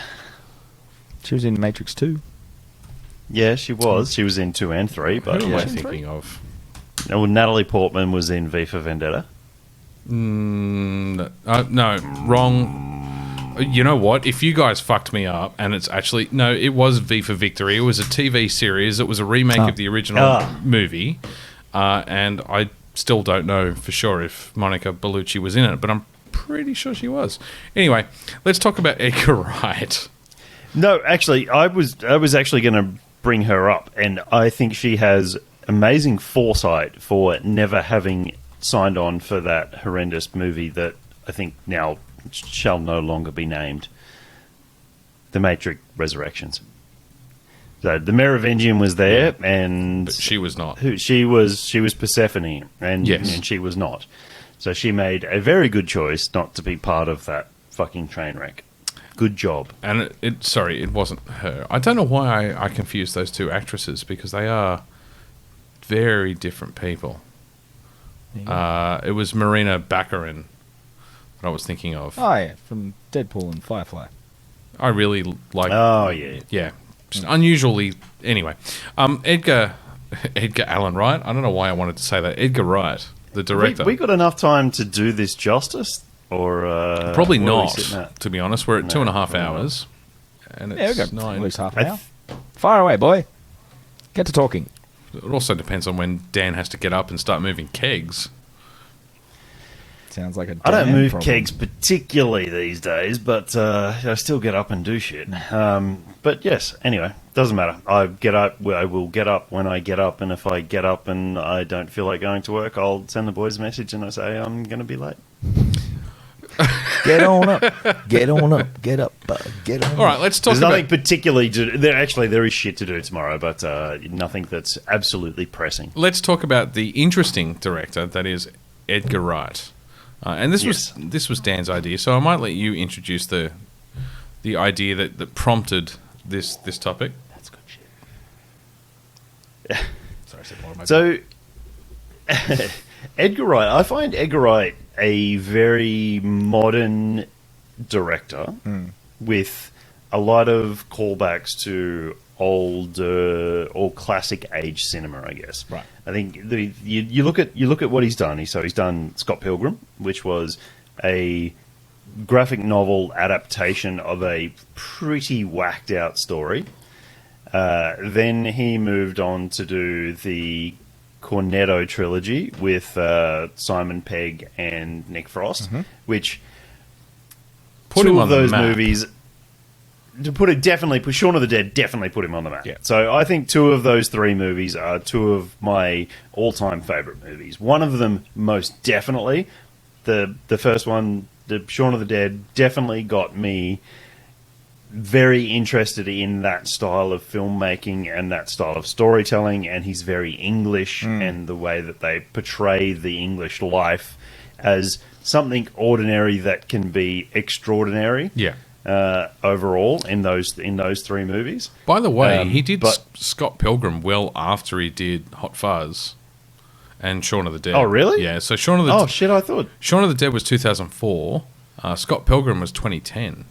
Speaker 3: She was in Matrix 2.
Speaker 1: Yeah, she was. She was in 2 and 3. But
Speaker 2: Who am I
Speaker 1: yeah.
Speaker 2: thinking of?
Speaker 1: Well, Natalie Portman was in V for Vendetta.
Speaker 2: No, wrong. You know what? If you guys fucked me up, and it's actually... No, it was V for Victory. It was a TV series. It was a remake of the original movie. And I still don't know for sure if Monica Bellucci was in it, but I'm pretty sure she was. Anyway, let's talk about Edgar Wright.
Speaker 1: No, actually, I was actually going to bring her up, and I think she has amazing foresight for never having signed on for that horrendous movie that I think now shall no longer be named, The Matrix Resurrections. So the Merovingian was there, and
Speaker 2: But she was not.
Speaker 1: she was Persephone, and
Speaker 2: Yes.
Speaker 1: and she was not. So she made a very good choice not to be part of that fucking train wreck. Good job.
Speaker 2: And it wasn't her. I don't know why I confused those two actresses, because they are very different people. It was Marina Baccarin that I was thinking of.
Speaker 3: Oh, yeah, from Deadpool and Firefly.
Speaker 2: I really like...
Speaker 1: Oh, yeah.
Speaker 2: Yeah. Just unusually... Anyway. Edgar Allan Wright. I don't know why I wanted to say that. Edgar Wright, the director.
Speaker 1: We got enough time to do this justice? Or
Speaker 2: Probably
Speaker 1: where are we
Speaker 2: not,
Speaker 1: sitting at?
Speaker 2: to be honest. We're at 2.5 hours. And
Speaker 3: Yeah, we
Speaker 2: it's
Speaker 3: got at
Speaker 2: 9.
Speaker 3: least half an hour. Fire away, boy. Get to talking.
Speaker 2: It also depends on when Dan has to get up and start moving kegs.
Speaker 3: Sounds like a
Speaker 1: I don't
Speaker 3: damn
Speaker 1: move
Speaker 3: problem.
Speaker 1: kegs particularly these days, but I still get up and do shit. But yes, anyway, doesn't matter. I will get up when I get up, and if I get up and I don't feel like going to work, I'll send the boys a message and I say I'm going to be late.
Speaker 3: Get on up. Get on up. Get up. Get on
Speaker 2: All right, let's talk
Speaker 1: There's
Speaker 2: about...
Speaker 1: nothing particularly to there is shit to do tomorrow, but nothing that's absolutely pressing.
Speaker 2: Let's talk about the interesting director that is Edgar Wright. And this was Dan's idea, so I might let you introduce the idea that prompted this topic.
Speaker 3: That's good shit. Sorry, I said more of my
Speaker 1: So, Edgar Wright, I find Edgar Wright a very modern director with a lot of callbacks to older or classic age cinema, I guess.
Speaker 3: Right.
Speaker 1: I think you look at what he's done. He's done Scott Pilgrim, which was a graphic novel adaptation of a pretty whacked out story. Then he moved on to do the Cornetto trilogy with Simon Pegg and Nick Frost, which
Speaker 2: Put
Speaker 1: two
Speaker 2: him
Speaker 1: of
Speaker 2: on the
Speaker 1: those
Speaker 2: map.
Speaker 1: movies. To put it definitely, Shaun of the Dead definitely put him on the map.
Speaker 2: Yeah.
Speaker 1: So I think two of those three movies are two of my all-time favorite movies. One of them most definitely, the first one, the Shaun of the Dead, definitely got me very interested in that style of filmmaking and that style of storytelling, and he's very English and the way that they portray the English life as something ordinary that can be extraordinary.
Speaker 2: Yeah.
Speaker 1: Overall in those three movies.
Speaker 2: By the way, he did
Speaker 1: but-
Speaker 2: Scott Pilgrim well after he did Hot Fuzz and Shaun of the Dead.
Speaker 1: Oh, really?
Speaker 2: Yeah. So Shaun of the
Speaker 1: Oh shit! I thought.
Speaker 2: Shaun of the Dead was 2004. Scott Pilgrim was 2010.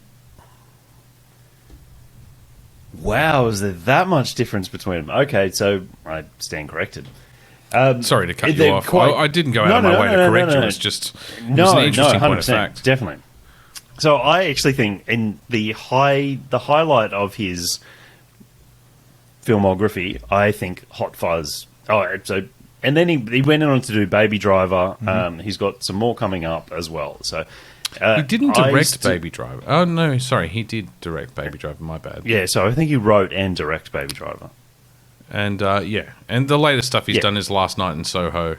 Speaker 1: Wow, is there that much difference between them? Okay, so I stand corrected.
Speaker 2: Sorry to cut you
Speaker 1: they're
Speaker 2: off.
Speaker 1: quite-
Speaker 2: I didn't go out of my way to correct you. It was just it was an interesting point of fact.
Speaker 1: Definitely. So I actually think in the highlight of his filmography, I think Hot Fuzz. And then he went on to do Baby Driver. He's got some more coming up as well. So
Speaker 2: he didn't direct Baby Driver. Oh no, sorry, he did direct Baby Driver. My bad.
Speaker 1: Yeah, so I think he wrote and directed Baby Driver.
Speaker 2: And and the latest stuff he's done is Last Night in Soho,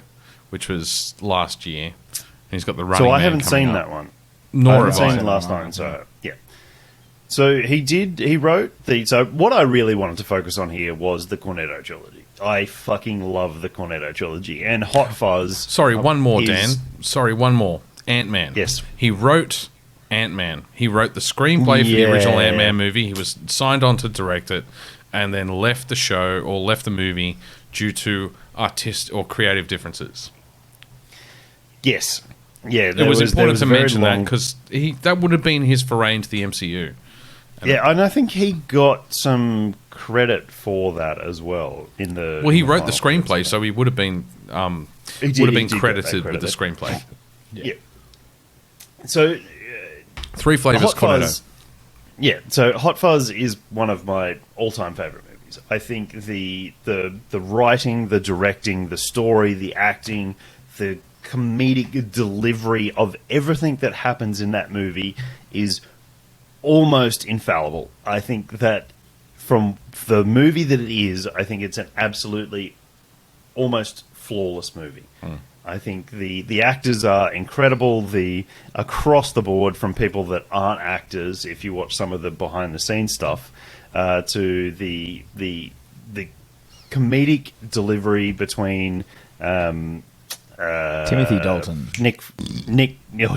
Speaker 2: which was last year. And he's got the Running
Speaker 1: So I
Speaker 2: Man
Speaker 1: haven't
Speaker 2: coming
Speaker 1: seen
Speaker 2: up.
Speaker 1: that one.
Speaker 2: Nor
Speaker 1: I haven't
Speaker 2: have I.
Speaker 1: seen Last Night in Soho. Yeah. So he wrote the. So what I really wanted to focus on here was the Cornetto trilogy. I fucking love the Cornetto trilogy and Hot Fuzz.
Speaker 2: Sorry, one more, Dan. Sorry, one more. Ant-Man.
Speaker 1: Yes.
Speaker 2: He wrote Ant-Man. He wrote the screenplay for the original
Speaker 1: Yeah.
Speaker 2: Ant-Man movie. He was signed on to direct it and then left the show or left the movie due to artistic or creative differences.
Speaker 1: Yes. Yeah,
Speaker 2: It was important to mention that because that would have been his foray into the MCU.
Speaker 1: Yeah, and I think he got some credit for that as well.
Speaker 2: Well, he wrote the screenplay, so he would have been
Speaker 1: He did get that
Speaker 2: credited with
Speaker 1: credit.
Speaker 2: the screenplay.
Speaker 1: Yeah. So
Speaker 2: Three flavors
Speaker 1: Hot
Speaker 2: Cornetto.
Speaker 1: Fuzz. Yeah, so Hot Fuzz is one of my all-time favorite movies. I think the writing, the directing, the story, the acting, the comedic delivery of everything that happens in that movie is almost infallible. I think that from the movie that it is, I think it's an absolutely almost flawless movie. I think the actors are incredible. The across the board, from people that aren't actors, if you watch some of the behind the scenes stuff, to the comedic delivery between
Speaker 3: Timothy Dalton.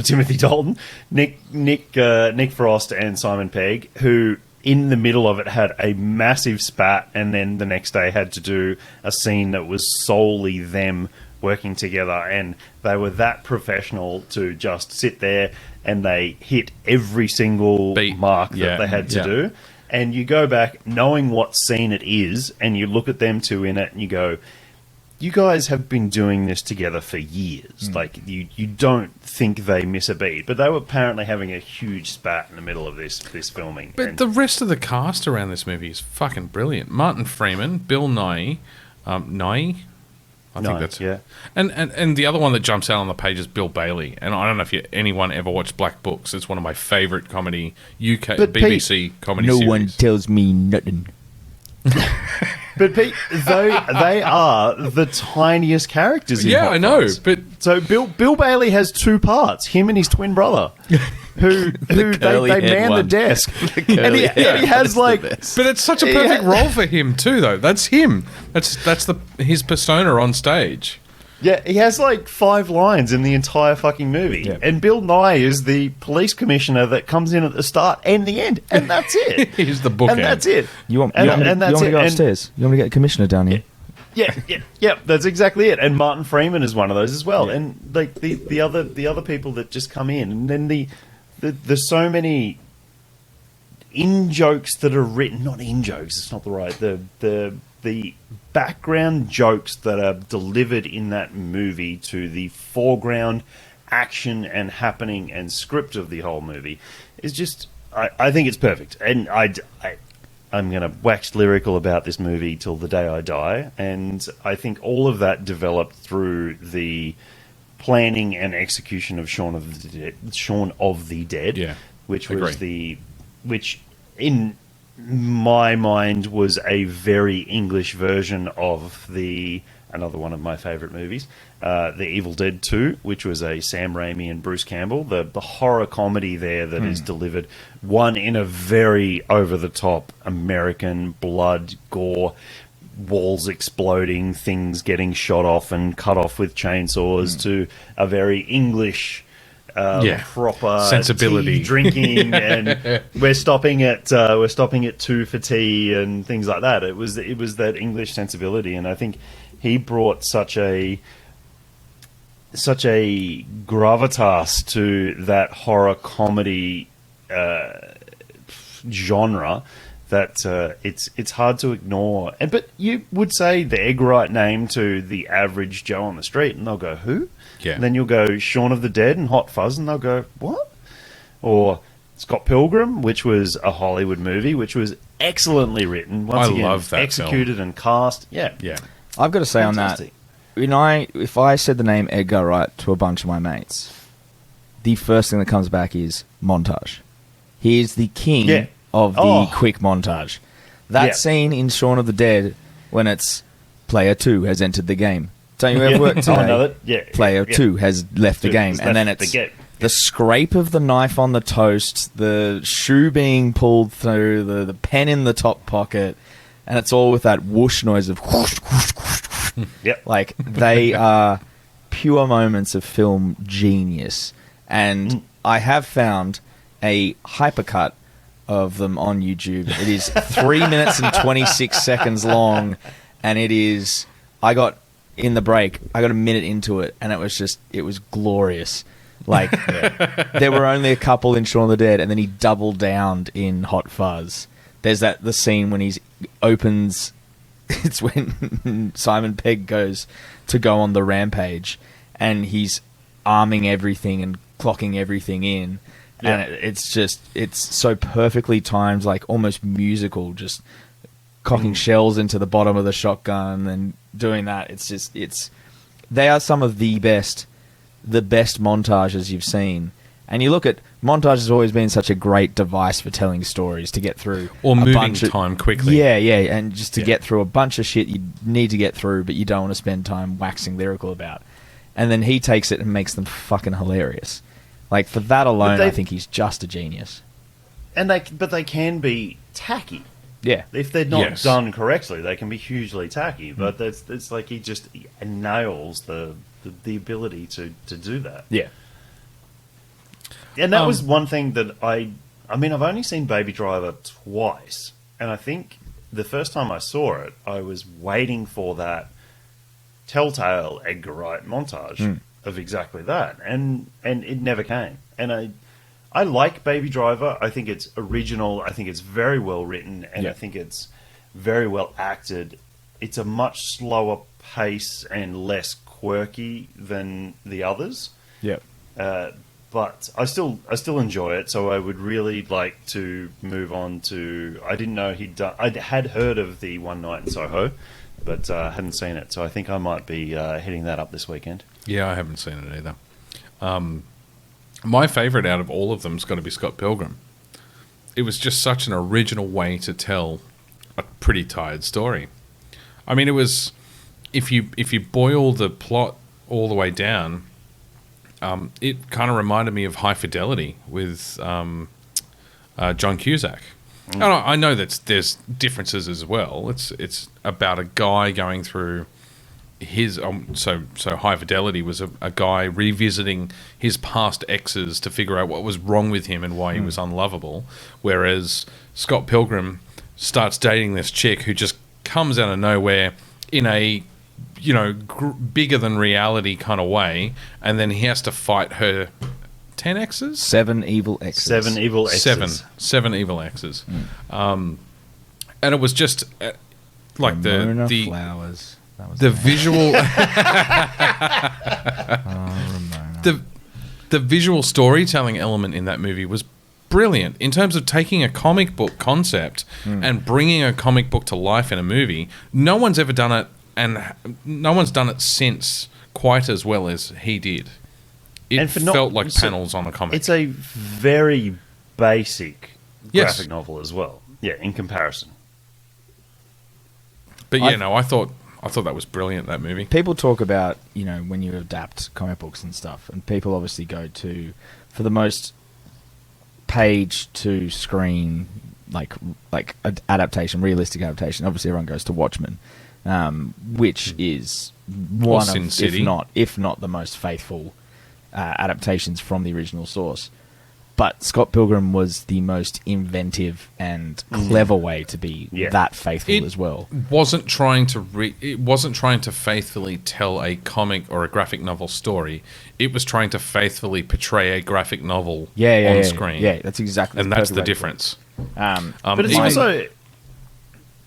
Speaker 1: Timothy Dalton, Nick Frost, and Simon Pegg, who in the middle of it had a massive spat, and then the next day had to do a scene that was solely them working together, and they were that professional to just sit there and they hit every single mark that they had to do. And you go back knowing what scene it is, and you look at them two in it, and you go, you guys have been doing this together for years. Like, you don't think they miss a beat. But they were apparently having a huge spat in the middle of this filming.
Speaker 2: But the rest of the cast around this movie is fucking brilliant. Martin Freeman, Bill Nighy, I think that's
Speaker 1: yeah.
Speaker 2: And the other one that jumps out on the page is Bill Bailey. And I don't know if anyone ever watched Black Books. It's one of my favourite comedy BBC comedy series.
Speaker 3: No one tells me nothing.
Speaker 1: But Pete, they are the tiniest characters in Hot
Speaker 2: I know.
Speaker 1: Fuzz.
Speaker 2: But
Speaker 1: so Bill Bailey has two parts: him and his twin brother, who they man the desk, and he has like.
Speaker 2: But it's such a perfect role for him too, though. That's him. That's his persona on stage.
Speaker 1: Yeah, he has like 5 lines in the entire fucking movie.
Speaker 3: Yeah.
Speaker 1: And Bill Nighy is the police commissioner that comes in at the start and the end. And that's it.
Speaker 2: He's the bookend.
Speaker 1: And that's it.
Speaker 3: You want me to go upstairs? You want me to get the commissioner down here?
Speaker 1: Yeah, that's exactly it. And Martin Freeman is one of those as well. Yeah. And like the other people that just come in, and then there's so many in jokes that are written, not in jokes. It's not the right the background jokes that are delivered in that movie to the foreground action and happening and script of the whole movie is just, I think it's perfect. And I'm going to wax lyrical about this movie till the day I die. And I think all of that developed through the planning and execution of Shaun of the Dead, which was which in my mind was a very English version of another one of my favourite movies, The Evil Dead 2, which was a Sam Raimi and Bruce Campbell. The horror comedy there that is delivered, one in a very over-the-top American blood, gore, walls exploding, things getting shot off and cut off with chainsaws, to a very English proper
Speaker 2: sensibility
Speaker 1: tea drinking, and we're stopping at 2 for tea and things like that. It was that English sensibility, and I think he brought such a gravitas to that horror comedy genre that it's hard to ignore. But you would say the Egg Wright name to the average Joe on the street, and they'll go, who?
Speaker 2: Yeah.
Speaker 1: And then you'll go Shaun of the Dead and Hot Fuzz, and they'll go, what? Or Scott Pilgrim, which was a Hollywood movie, which was excellently written. Once again,
Speaker 2: love that
Speaker 1: executed and cast. Yeah.
Speaker 3: I've got to say
Speaker 1: Fantastic.
Speaker 3: on that, if I said the name Edgar Wright to a bunch of my mates, the first thing that comes back is montage. He is the king of the quick montage. That scene in Shaun of the Dead when it's player 2 has entered the game. Don't you ever work today? Player 2 has left the game. And then it's the scrape of the knife on the toast, the shoe being pulled through, the pen in the top pocket, and it's all with that whoosh noise of whoosh, whoosh, whoosh, whoosh. Like, they are pure moments of film genius. And I have found a hypercut of them on YouTube. It is 3 minutes and 26 seconds long, and it is... I got a minute into it, and it was glorious. Like, there were only a couple in Shaun of the Dead, and then he doubled down in Hot Fuzz. There's the scene when he opens... It's when Simon Pegg goes to go on the rampage, and he's arming everything and clocking everything in. And it's so perfectly timed, like almost musical, just cocking shells into the bottom of the shotgun and doing that. They are some of the best montages you've seen. And you look at montage has always been such a great device for telling stories to get through.
Speaker 2: Or moving time quickly.
Speaker 3: Yeah, and just to get through a bunch of shit you need to get through, but you don't want to spend time waxing lyrical about. And then he takes it and makes them fucking hilarious. Like, for that alone, I think he's just a genius.
Speaker 1: But they can be tacky.
Speaker 3: Yeah.
Speaker 1: If they're not done correctly, they can be hugely tacky. But it's like he nails the ability to do that.
Speaker 3: Yeah.
Speaker 1: And that was one thing that I've only seen Baby Driver twice. And I think the first time I saw it, I was waiting for that telltale Edgar Wright montage of exactly that, and it never came. And I like Baby Driver. I think it's original. I think it's very well written, and I think it's very well acted. It's a much slower pace and less quirky than the others.
Speaker 3: Yeah.
Speaker 1: But I still enjoy it. So I would really like to move on to. I didn't know he'd done. I had heard of the One Night in Soho, but hadn't seen it. So I think I might be hitting that up this weekend.
Speaker 2: Yeah, I haven't seen it either. My favourite out of all of them has got to be Scott Pilgrim. It was just such an original way to tell a pretty tired story. I mean, it was if you boil the plot all the way down, it kind of reminded me of High Fidelity with John Cusack. And I know that there's differences as well. It's about a guy going through his so High Fidelity was a guy revisiting his past exes to figure out what was wrong with him and why he was unlovable, whereas Scott Pilgrim starts dating this chick who just comes out of nowhere in a bigger than reality kind of way, and then he has to fight her 10 exes?
Speaker 3: 7 evil exes.
Speaker 1: 7 evil exes.
Speaker 2: Seven evil exes. And it was just like
Speaker 3: Ramona
Speaker 2: the
Speaker 3: Flowers.
Speaker 2: The visual the visual storytelling element in that movie was brilliant in terms of taking a comic book concept and bringing a comic book to life in a movie. No one's ever done it, and no one's done it since quite as well as he did. It felt like panels on a comic.
Speaker 1: It's a very basic graphic novel as well. Yeah, in comparison.
Speaker 2: But I thought that was brilliant, that movie.
Speaker 3: People talk about, when you adapt comic books and stuff, and people obviously go to, for the most page to screen, like adaptation, realistic adaptation, obviously everyone goes to Watchmen, which is one of, if not the most faithful adaptations from the original source. But Scott Pilgrim was the most inventive and clever way to be that faithful as well.
Speaker 2: It wasn't trying to faithfully tell a comic or a graphic novel story. It was trying to faithfully portray a graphic novel on screen.
Speaker 3: Yeah, that's exactly.
Speaker 2: And that's the difference.
Speaker 1: But it's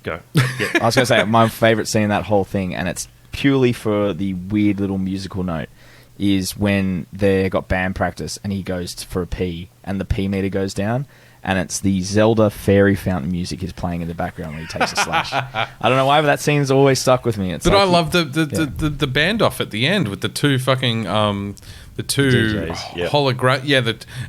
Speaker 1: Go.
Speaker 3: I was going to say, my favourite scene in that whole thing, and it's purely for the weird little musical note, is when they got band practice and he goes for a pee and the pee meter goes down, and it's the Zelda fairy fountain music is playing in the background when he takes a slash. I don't know why, but that scene's always stuck with me.
Speaker 2: I love the band off at the end with the two fucking the two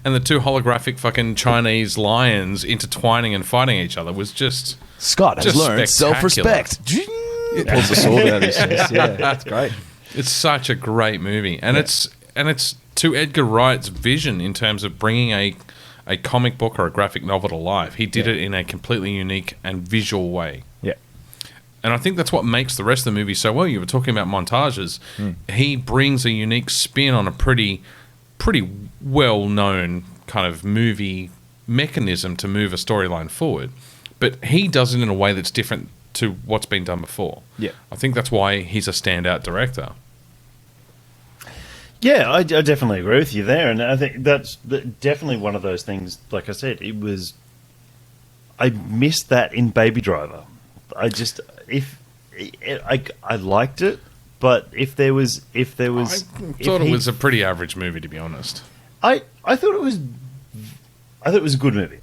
Speaker 2: and the two holographic fucking Chinese lions intertwining and fighting each other was just
Speaker 3: Scott has learned self-respect. He pulls the sword out of his chest. Yeah, that's great.
Speaker 2: It's such a great movie, and it's to Edgar Wright's vision in terms of bringing a comic book or a graphic novel to life. He did it in a completely unique and visual way.
Speaker 3: Yeah.
Speaker 2: And I think that's what makes the rest of the movie so well. You were talking about montages. He brings a unique spin on a pretty well-known kind of movie mechanism to move a storyline forward. But he does it in a way that's different to what's been done before.
Speaker 3: Yeah.
Speaker 2: I think that's why he's a standout director.
Speaker 1: Yeah, I definitely agree with you there, and I think that's definitely one of those things. Like I said, I missed that in Baby Driver. I liked it, but if there was,
Speaker 2: I thought it was a pretty average movie, to be honest.
Speaker 1: I thought it was a good movie.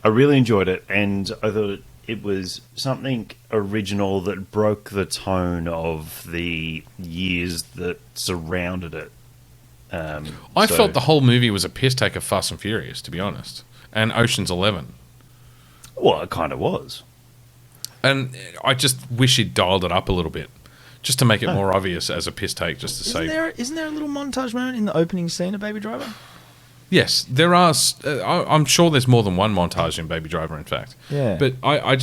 Speaker 1: I really enjoyed it, and I thought it was something original that broke the tone of the years that surrounded it.
Speaker 2: I felt the whole movie was a piss take of Fast and Furious, to be honest, and Ocean's 11.
Speaker 1: Well, it kind of was.
Speaker 2: And I just wish he'd dialed it up a little bit, just to make it more obvious as a piss take, just to say...
Speaker 3: Isn't there a little montage moment in the opening scene of Baby Driver?
Speaker 2: Yes, there are. I'm sure there's more than one montage in Baby Driver, in fact.
Speaker 3: Yeah.
Speaker 2: But I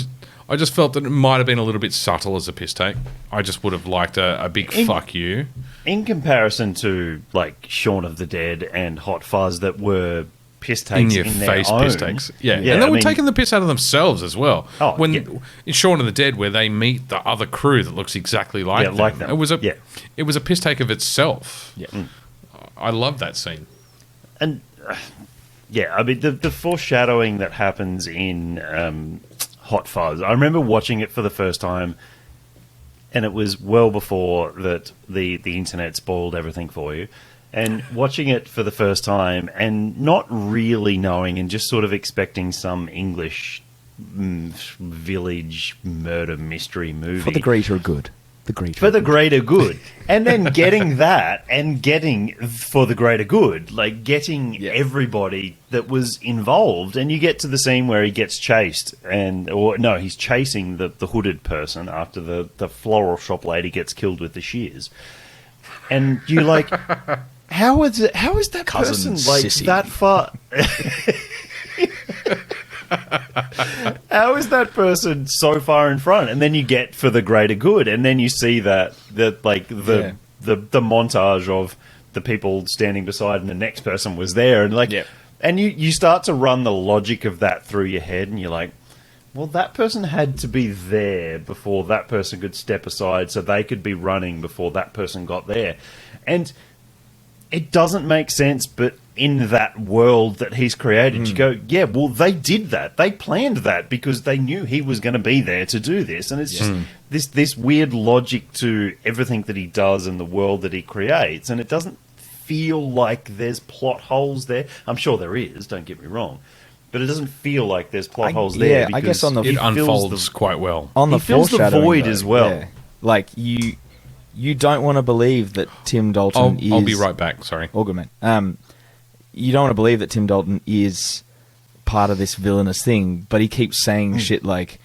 Speaker 2: just felt that it might have been a little bit subtle as a piss take. I just would have liked a big fuck you.
Speaker 1: In comparison to, like, Shaun of the Dead and Hot Fuzz that were piss takes
Speaker 2: in your face
Speaker 1: their own.
Speaker 2: Piss takes. Yeah. And they were taking the piss out of themselves as well. In Shaun of the Dead, where they meet the other crew that looks exactly like them. It was a piss take of itself.
Speaker 3: Yeah.
Speaker 2: I love that scene.
Speaker 1: And... I mean, the foreshadowing that happens in Hot Fuzz, I remember watching it for the first time, and it was well before that the internet spoiled everything for you, and watching it for the first time and not really knowing and just sort of expecting some English village murder mystery movie.
Speaker 3: For the greater good.
Speaker 1: For the greater good. And then getting that and getting for the greater good, like getting everybody that was involved. And you get to the scene where he gets chased he's chasing the hooded person after the floral shop lady gets killed with the shears. And you're like, how is that
Speaker 3: Cousin
Speaker 1: person like
Speaker 3: sissy.
Speaker 1: that far? How is that person so far in front? And then you get for the greater good, and then you see the montage of the people standing beside, and the next person was there, and and you start to run the logic of that through your head, and you're like, well, that person had to be there before that person could step aside, so they could be running before that person got there, and it doesn't make sense, but in that world that he's created, you go, yeah, well, they did that. They planned that because they knew he was going to be there to do this. And it's just this weird logic to everything that he does and the world that he creates. And it doesn't feel like there's plot holes there. I'm sure there is, don't get me wrong. But it doesn't feel like there's plot holes there.
Speaker 3: I guess it
Speaker 2: unfolds quite well.
Speaker 3: On the
Speaker 1: fills the void as well.
Speaker 3: Yeah. Like, you don't want to believe that Tim Dalton is...
Speaker 2: I'll be right back, sorry.
Speaker 3: All good, man. You don't want to believe that Tim Dalton is part of this villainous thing, but he keeps saying shit like,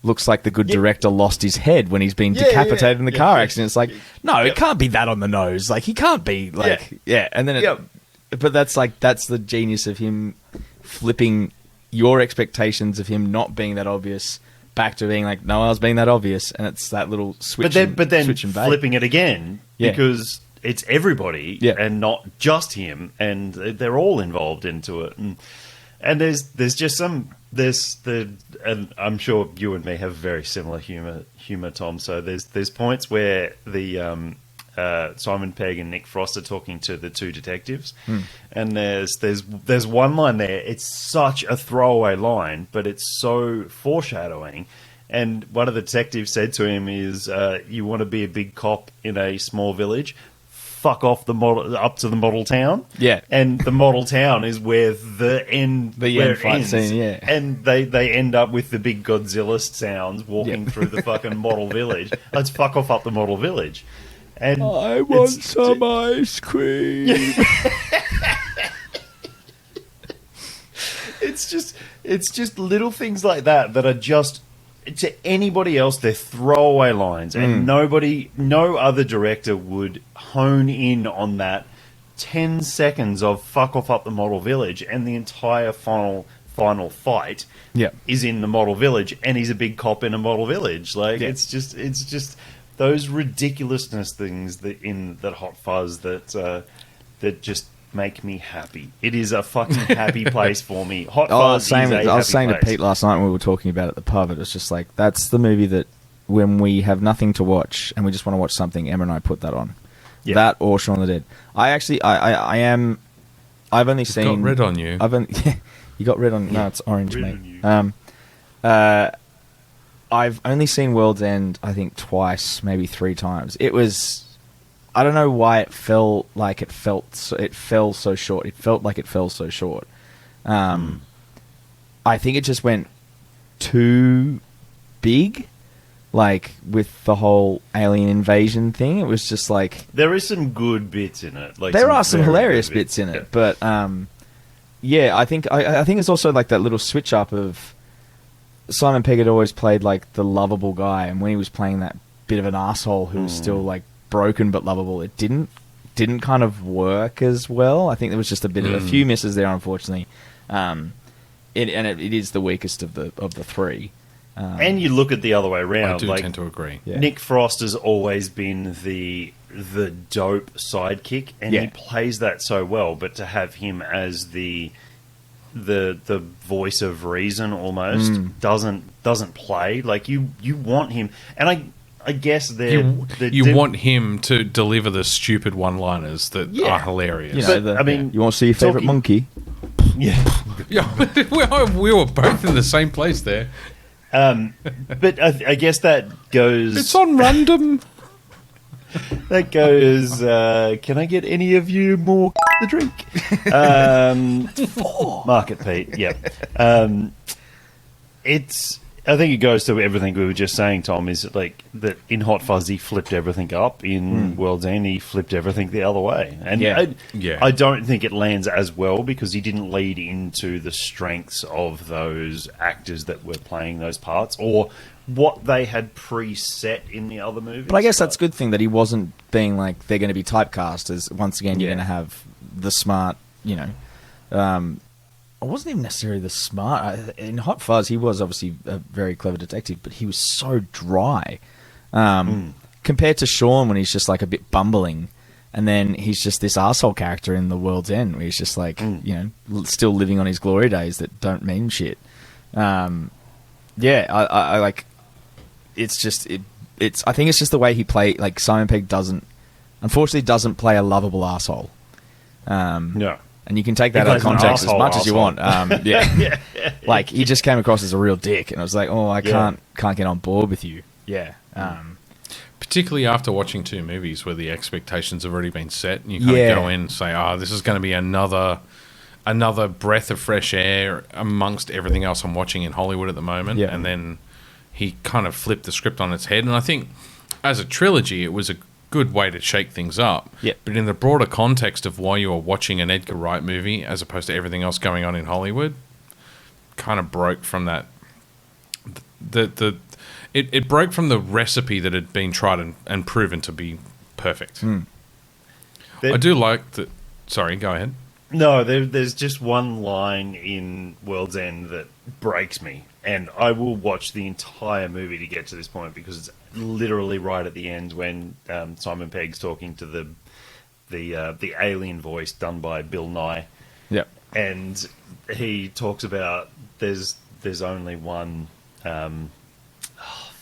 Speaker 3: looks like the good director lost his head when he's been decapitated in the car accident. It's like, no, it can't be that on the nose. Like, he can't be, like... Yeah, and then But that's the genius of him flipping your expectations of him not being that obvious back to being like, no, I was being that obvious, and it's that little switch.
Speaker 1: But then
Speaker 3: switch and bait.
Speaker 1: Flipping it again because it's everybody and not just him, and they're all involved into it. And there's just and I'm sure you and me have very similar humor, Tom. So there's points where the Simon Pegg and Nick Frost are talking to the two detectives, and there's one line there. It's such a throwaway line, but it's so foreshadowing. And one of the detectives said to him is, you want to be a big cop in a small village? Fuck off up to the model town.
Speaker 3: Yeah.
Speaker 1: And the model town is where the end
Speaker 3: fight
Speaker 1: ends.
Speaker 3: scene, yeah.
Speaker 1: And they end up with the big Godzilla sounds walking through the fucking model village. Let's fuck off up the model village. And
Speaker 3: I want some ice cream.
Speaker 1: It's just little things like that are just, to anybody else, they're throwaway lines, and no other director would hone in on that 10 seconds of fuck off up the model village, and the entire final fight is in the model village, and he's a big cop in a model village. Like it's just those ridiculousness things that Hot Fuzz that just make me happy. It is a fucking happy place for me. Hot Fuzz
Speaker 3: I was saying
Speaker 1: place.
Speaker 3: to Pete last night when we were talking about it at the pub, it was just like, that's the movie that when we have nothing to watch and we just want to watch something, Emma and I put that on. Yeah. That or Shaun of the Dead. I've only seen...
Speaker 2: got red on you.
Speaker 3: You got red on... No, it's orange, mate. I've only seen World's End, I think, twice, maybe 3 times. It was... I don't know why it fell so short. It felt like it fell so short. I think it just went too big, like with the whole alien invasion thing. It was just like,
Speaker 1: there is some good bits in it. Like
Speaker 3: there are some hilarious bits in it, but yeah, I think it's also like that little switch up of Simon Pegg had always played like the lovable guy, and when he was playing that bit of an asshole who was still like broken but lovable, it didn't kind of work as well. I think there was just a few misses there, unfortunately. It is the weakest of the 3.
Speaker 1: And you look at the other way around.
Speaker 2: I do tend to agree.
Speaker 3: Yeah.
Speaker 1: Nick Frost has always been the dope sidekick, and he plays that so well. But to have him as the voice of reason almost doesn't play. Like you want him, and I guess
Speaker 2: you want him to deliver the stupid one-liners that are hilarious.
Speaker 3: You know, you want to see your favourite monkey?
Speaker 1: Yeah.
Speaker 2: we were both in the same place there.
Speaker 1: But I guess that goes...
Speaker 2: It's on random.
Speaker 1: That goes... can I get any of you more the drink? Market Pete, yep. I think it goes to everything we were just saying, Tom, is like that in Hot Fuzz he flipped everything up. In World's End he flipped everything the other way. And I don't think it lands as well because he didn't lead into the strengths of those actors that were playing those parts or what they had preset in the other movies.
Speaker 3: But I guess that's a good thing that he wasn't being like, they're going to be typecast as, once again, you're going to have the smart, I wasn't even necessarily the smart. In Hot Fuzz, he was obviously a very clever detective, but he was so dry. Compared to Sean when he's just like a bit bumbling, and then he's just this arsehole character in The World's End where he's just like, still living on his glory days that don't mean shit. I like... It's just... I think it's just the way he played... Like, Simon Pegg unfortunately doesn't play a lovable arsehole.
Speaker 1: No.
Speaker 3: And you can take that out of context as much as you want. Like, he just came across as a real dick, and I was like, I can't get on board with you. Yeah.
Speaker 2: Particularly after watching 2 movies where the expectations have already been set, and you kind of go in and say, this is going to be another breath of fresh air amongst everything else I'm watching in Hollywood at the moment. Yeah. And then he kind of flipped the script on its head. And I think as a trilogy, it was a good way to shake things up.
Speaker 3: Yep.
Speaker 2: But in the broader context of why you are watching an Edgar Wright movie as opposed to everything else going on in Hollywood, kind of broke from that. It broke from the recipe that had been tried and proven to be perfect. I do like that. Sorry, go ahead.
Speaker 1: No, there's just one line in World's End that breaks me, and I will watch the entire movie to get to this point because it's literally right at the end when Simon Pegg's talking to the alien voice done by Bill Nye.
Speaker 3: Yep.
Speaker 1: And he talks about there's only one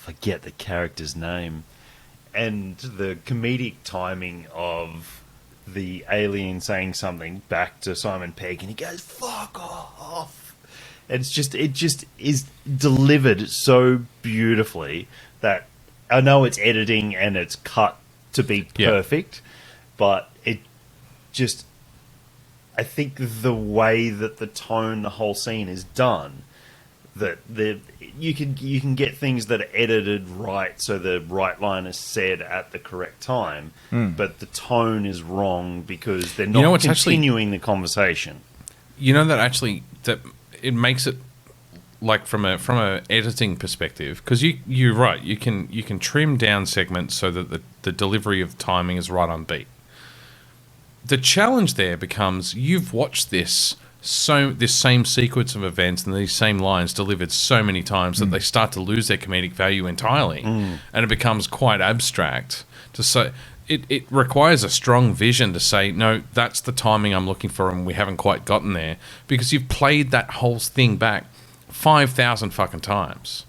Speaker 1: forget the character's name, and the comedic timing of the alien saying something back to Simon Pegg, and he goes, "Fuck off." it just is delivered so beautifully that I know it's editing and it's cut to be perfect, but it just, I think the way that the whole scene is done, that you can get things that are edited right so the right line is said at the correct time, but the tone is wrong because they're not continuing the conversation.
Speaker 2: You know that it makes it like from a editing perspective, because you're right, you can trim down segments so that the delivery of timing is right on beat. The challenge there becomes you've watched this same sequence of events and these same lines delivered so many times that they start to lose their comedic value entirely, and it becomes quite abstract to say. It requires a strong vision to say, no, that's the timing I'm looking for and we haven't quite gotten there, because you've played that whole thing back 5,000 fucking times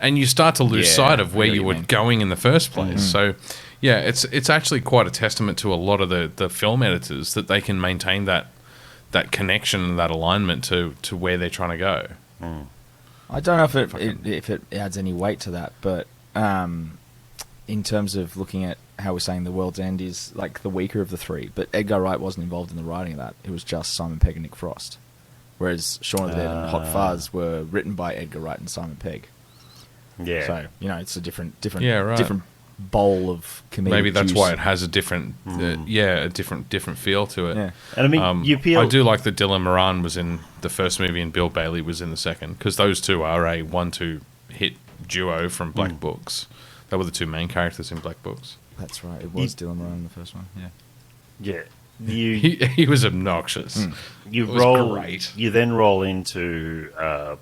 Speaker 2: and you start to lose sight of where you were going in the first place. So yeah, it's actually quite a testament to a lot of the film editors that they can maintain that connection and that alignment to where they're trying to go.
Speaker 3: I don't know if it adds any weight to that, but in terms of looking at how we're saying The World's End is like the weaker of the three, but Edgar Wright wasn't involved in the writing of that. It was just Simon Pegg and Nick Frost. Whereas Shaun of the Dead and Hot Fuzz were written by Edgar Wright and Simon Pegg.
Speaker 1: Yeah.
Speaker 3: So, it's a different bowl of comedic
Speaker 2: Maybe that's
Speaker 3: juice.
Speaker 2: why it has a different a different feel to it.
Speaker 3: Yeah.
Speaker 1: And I mean,
Speaker 2: I do like that Dylan Moran was in the first movie and Bill Bailey was in the second, because those two are a 1-2 hit duo from Black Books. They were the two main characters in Black Books.
Speaker 3: That's right. It was Dylan Moran in the first one. Yeah.
Speaker 1: Yeah.
Speaker 2: He was obnoxious. Great.
Speaker 1: You then roll into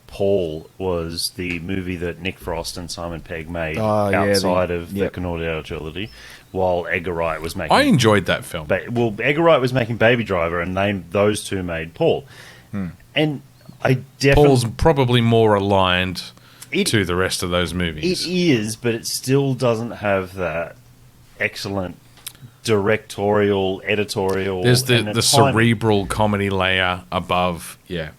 Speaker 1: Paul was the movie that Nick Frost and Simon Pegg made outside of the Directorial trilogy, while Edgar Wright was making...
Speaker 2: I enjoyed that film.
Speaker 1: Edgar Wright was making Baby Driver, and those two made Paul. And I definitely...
Speaker 2: Paul's probably more aligned to the rest of those movies.
Speaker 1: It is, but it still doesn't have that excellent directorial, editorial...
Speaker 2: There's the cerebral comedy layer above,
Speaker 1: Yeah.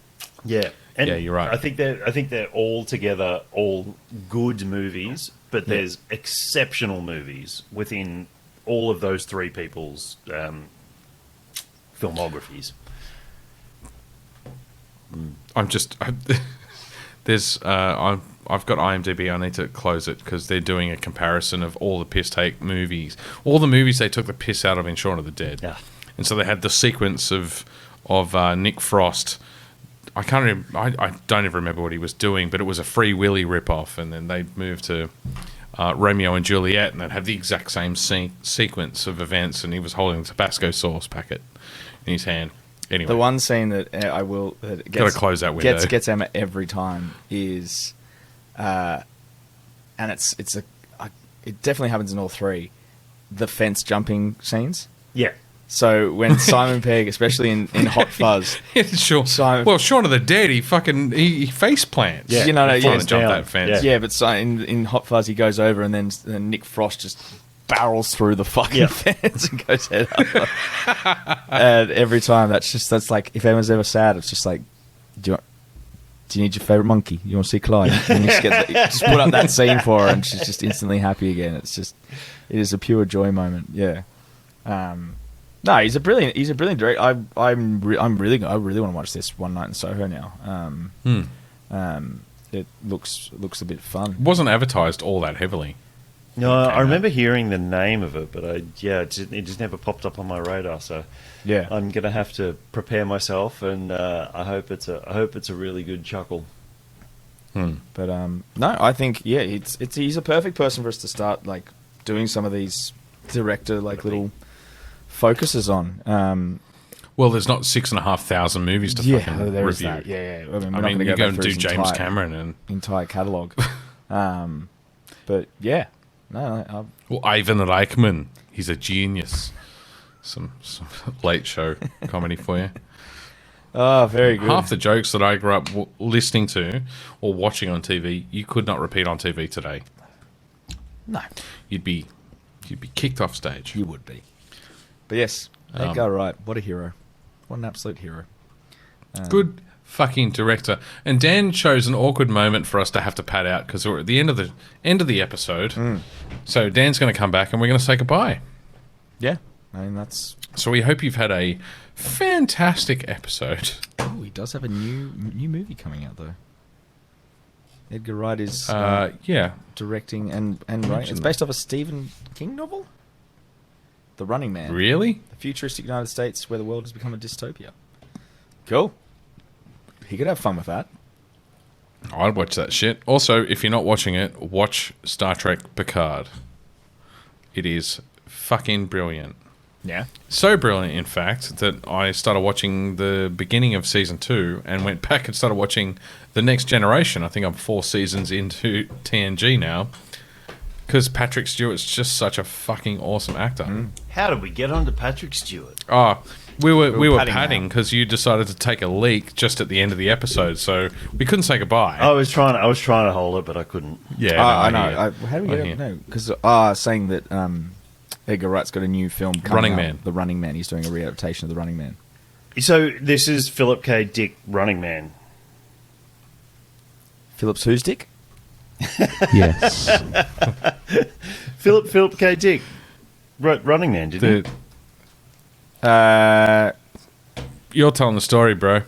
Speaker 1: And
Speaker 2: yeah, you're right.
Speaker 1: I think they're all together, all good movies, but there's exceptional movies within all of those three people's filmographies.
Speaker 2: I've got IMDb. I need to close it because they're doing a comparison of all the piss take movies, all the movies they took the piss out of in Shaun of the Dead.
Speaker 1: Yeah.
Speaker 2: And so they had the sequence of Nick Frost. I don't even remember what he was doing, but it was a Free Willy ripoff. And then they moved to Romeo and Juliet, and they'd have the exact same sequence of events. And he was holding a Tabasco sauce packet in his hand. Anyway,
Speaker 3: the one scene that
Speaker 2: gotta close that window.
Speaker 3: Gets Emma every time is, and it definitely happens in all three, the fence jumping scenes.
Speaker 1: Yeah.
Speaker 3: So when Simon Pegg, especially in Hot Fuzz,
Speaker 2: sure. Shaun of the Dead, he face plants.
Speaker 1: Yeah,
Speaker 2: he falls down that fence.
Speaker 3: Yeah, but in Hot Fuzz he goes over, and then Nick Frost just barrels through the fucking fence and goes head up. And every time that's like, if Emma's ever sad, it's just like, do you need your favourite monkey? You want to see Clyde? And you just put up that scene for her, and she's just instantly happy again. It is a pure joy moment. Yeah. No, he's a brilliant director. I really want to watch this One Night in Soho now. It looks a bit fun.
Speaker 2: It wasn't advertised all that heavily.
Speaker 1: No, I remember hearing the name of it, but it just never popped up on my radar. So
Speaker 3: yeah,
Speaker 1: I'm gonna have to prepare myself, and I hope it's a really good chuckle.
Speaker 3: But no, I think he's a perfect person for us to start like doing some of these director like little focuses on.
Speaker 2: Well, there's not 6,500 movies to fucking review.
Speaker 3: That. Yeah.
Speaker 2: I mean you go and do James Cameron and
Speaker 3: entire catalogue. But yeah. No,
Speaker 2: well, Ivan Reichman, he's a genius. Some late show comedy for you.
Speaker 3: Oh, very good.
Speaker 2: Half the jokes that I grew up listening to or watching on TV, you could not repeat on TV today.
Speaker 3: No,
Speaker 2: you'd be kicked off stage.
Speaker 3: You would be. But yes, Edgar Wright, what a hero! What an absolute hero.
Speaker 2: Good fucking director. And Dan chose an awkward moment for us to have to pad out because we're at the end of the episode. So Dan's going to come back and we're going to say goodbye.
Speaker 3: Yeah, I mean that's.
Speaker 2: So we hope you've had a fantastic episode.
Speaker 3: Oh, he does have a new movie coming out though. Edgar Wright is directing and writing. It's based off a Stephen King novel. The Running Man.
Speaker 2: Really?
Speaker 3: The futuristic United States where the world has become a dystopia. Cool. He could have fun with that.
Speaker 2: I'd watch that shit. Also, if you're not watching it, watch Star Trek Picard. It is fucking brilliant.
Speaker 3: Yeah.
Speaker 2: So brilliant, in fact, that I started watching the beginning of season 2 and went back and started watching The Next Generation. I think I'm 4 seasons into TNG now. Because Patrick Stewart's just such a fucking awesome actor.
Speaker 1: How did we get onto Patrick Stewart?
Speaker 2: Oh, we were
Speaker 3: padding
Speaker 2: padding because you decided to take a leak just at the end of the episode, so we couldn't say goodbye.
Speaker 1: I was trying to hold it, but I couldn't.
Speaker 2: Yeah,
Speaker 3: I
Speaker 2: no,
Speaker 3: know. How do we get it? No, because saying that Edgar Wright's got a new film coming
Speaker 2: Running
Speaker 3: out,
Speaker 2: Man.
Speaker 3: The Running Man. He's doing a readaptation of The Running Man.
Speaker 1: So this is Philip K. Dick Running Man.
Speaker 3: Phillips who's Dick?
Speaker 4: Yes.
Speaker 1: Philip K. Dick wrote Running Man, didn't he?
Speaker 2: You're telling the story, bro.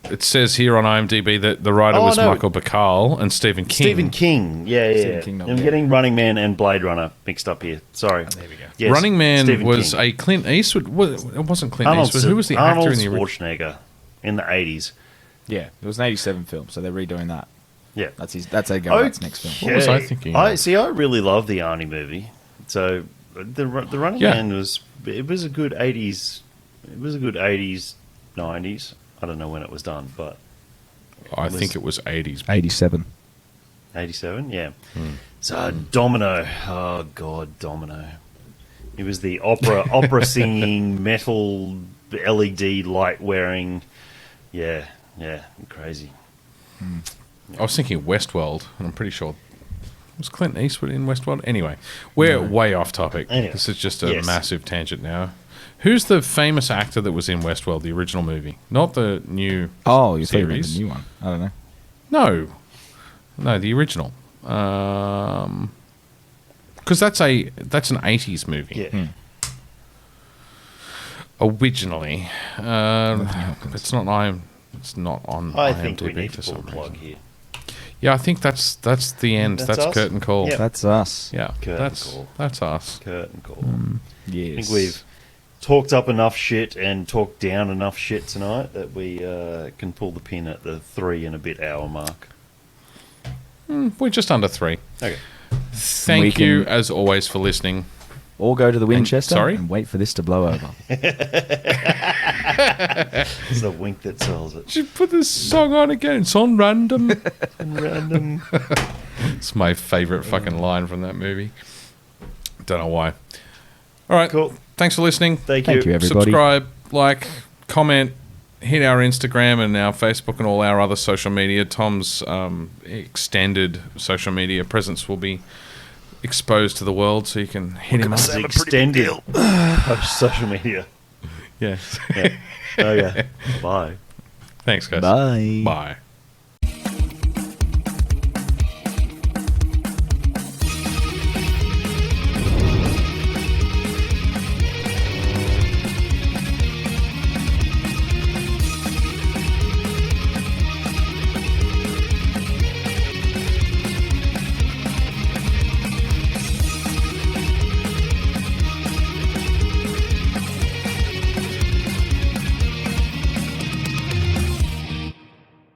Speaker 2: It says here on IMDb that the writer was Michael Bacall and Stephen King.
Speaker 1: Stephen King, yeah.
Speaker 3: Stephen King novel,
Speaker 1: I'm
Speaker 3: yeah.
Speaker 1: getting Running Man and Blade Runner mixed up here. Sorry.
Speaker 3: Oh, there we go.
Speaker 1: Yes,
Speaker 2: Running Man
Speaker 1: Stephen
Speaker 2: was
Speaker 1: King.
Speaker 2: a Clint Eastwood. It wasn't Clint Eastwood. Who was the actor
Speaker 1: Arnold
Speaker 2: in the original?
Speaker 1: Schwarzenegger in the 80s.
Speaker 3: Yeah, it was an '87 film, so they're redoing that.
Speaker 1: Yeah.
Speaker 3: That's Edgar Wright's next film.
Speaker 2: What was I thinking
Speaker 1: I
Speaker 2: of?
Speaker 1: see. I really love the Arnie movie. So the Running Man was a good 80s. It was a good 80s, 90s. I don't know when it was done, but
Speaker 2: I think it was 80s.
Speaker 3: '87.
Speaker 1: 87. Yeah. So Domino. Oh God, Domino. He was the opera singing, metal LED light wearing. Yeah, crazy.
Speaker 2: I was thinking Westworld, and I'm pretty sure. Was Clint Eastwood in Westworld? Anyway, we're way off topic.
Speaker 1: Anyway,
Speaker 2: This is just a
Speaker 1: yes.
Speaker 2: massive tangent now. Who's the famous actor that was in Westworld, the original movie? Not the new
Speaker 3: Oh, you're talking about
Speaker 2: series.
Speaker 3: the new one. I don't know.
Speaker 2: No, the original. Because that's an 80s movie.
Speaker 1: Yeah.
Speaker 2: Originally, it's not on
Speaker 1: I
Speaker 2: IMDb
Speaker 1: think we need
Speaker 2: for
Speaker 1: to pull
Speaker 2: some
Speaker 1: a plug
Speaker 2: reason.
Speaker 1: here.
Speaker 2: Yeah, I think that's the end.
Speaker 1: That's
Speaker 2: That's
Speaker 1: us?
Speaker 2: curtain call.
Speaker 1: Yeah.
Speaker 3: That's us.
Speaker 2: Yeah,
Speaker 1: Curtain call.
Speaker 2: that's us.
Speaker 1: Curtain call.
Speaker 3: Yes.
Speaker 1: I think we've talked up enough shit and talked down enough shit tonight that we can pull the pin at the 3 and a bit hour mark.
Speaker 2: We're just under 3.
Speaker 1: Okay.
Speaker 2: Thank
Speaker 3: We
Speaker 2: you,
Speaker 3: can-
Speaker 2: as always, for listening.
Speaker 3: Or go to the Winchester
Speaker 2: sorry?
Speaker 3: and wait for this to blow over.
Speaker 1: It's the wink that sells it.
Speaker 2: Should put this song on again. It's on random.
Speaker 1: Random.
Speaker 2: It's my favourite fucking line from that movie. Don't know why. All right.
Speaker 1: Cool.
Speaker 2: Thanks for listening.
Speaker 1: Thank
Speaker 3: Thank you, everybody.
Speaker 2: Subscribe, like, comment, hit our Instagram and our Facebook and all our other social media. Tom's extended social media presence will be exposed to the world, so you can hit him up.
Speaker 1: Extended social media.
Speaker 2: Yeah.
Speaker 1: Yeah. Okay. Bye.
Speaker 2: Thanks, guys.
Speaker 3: Bye.
Speaker 2: Bye.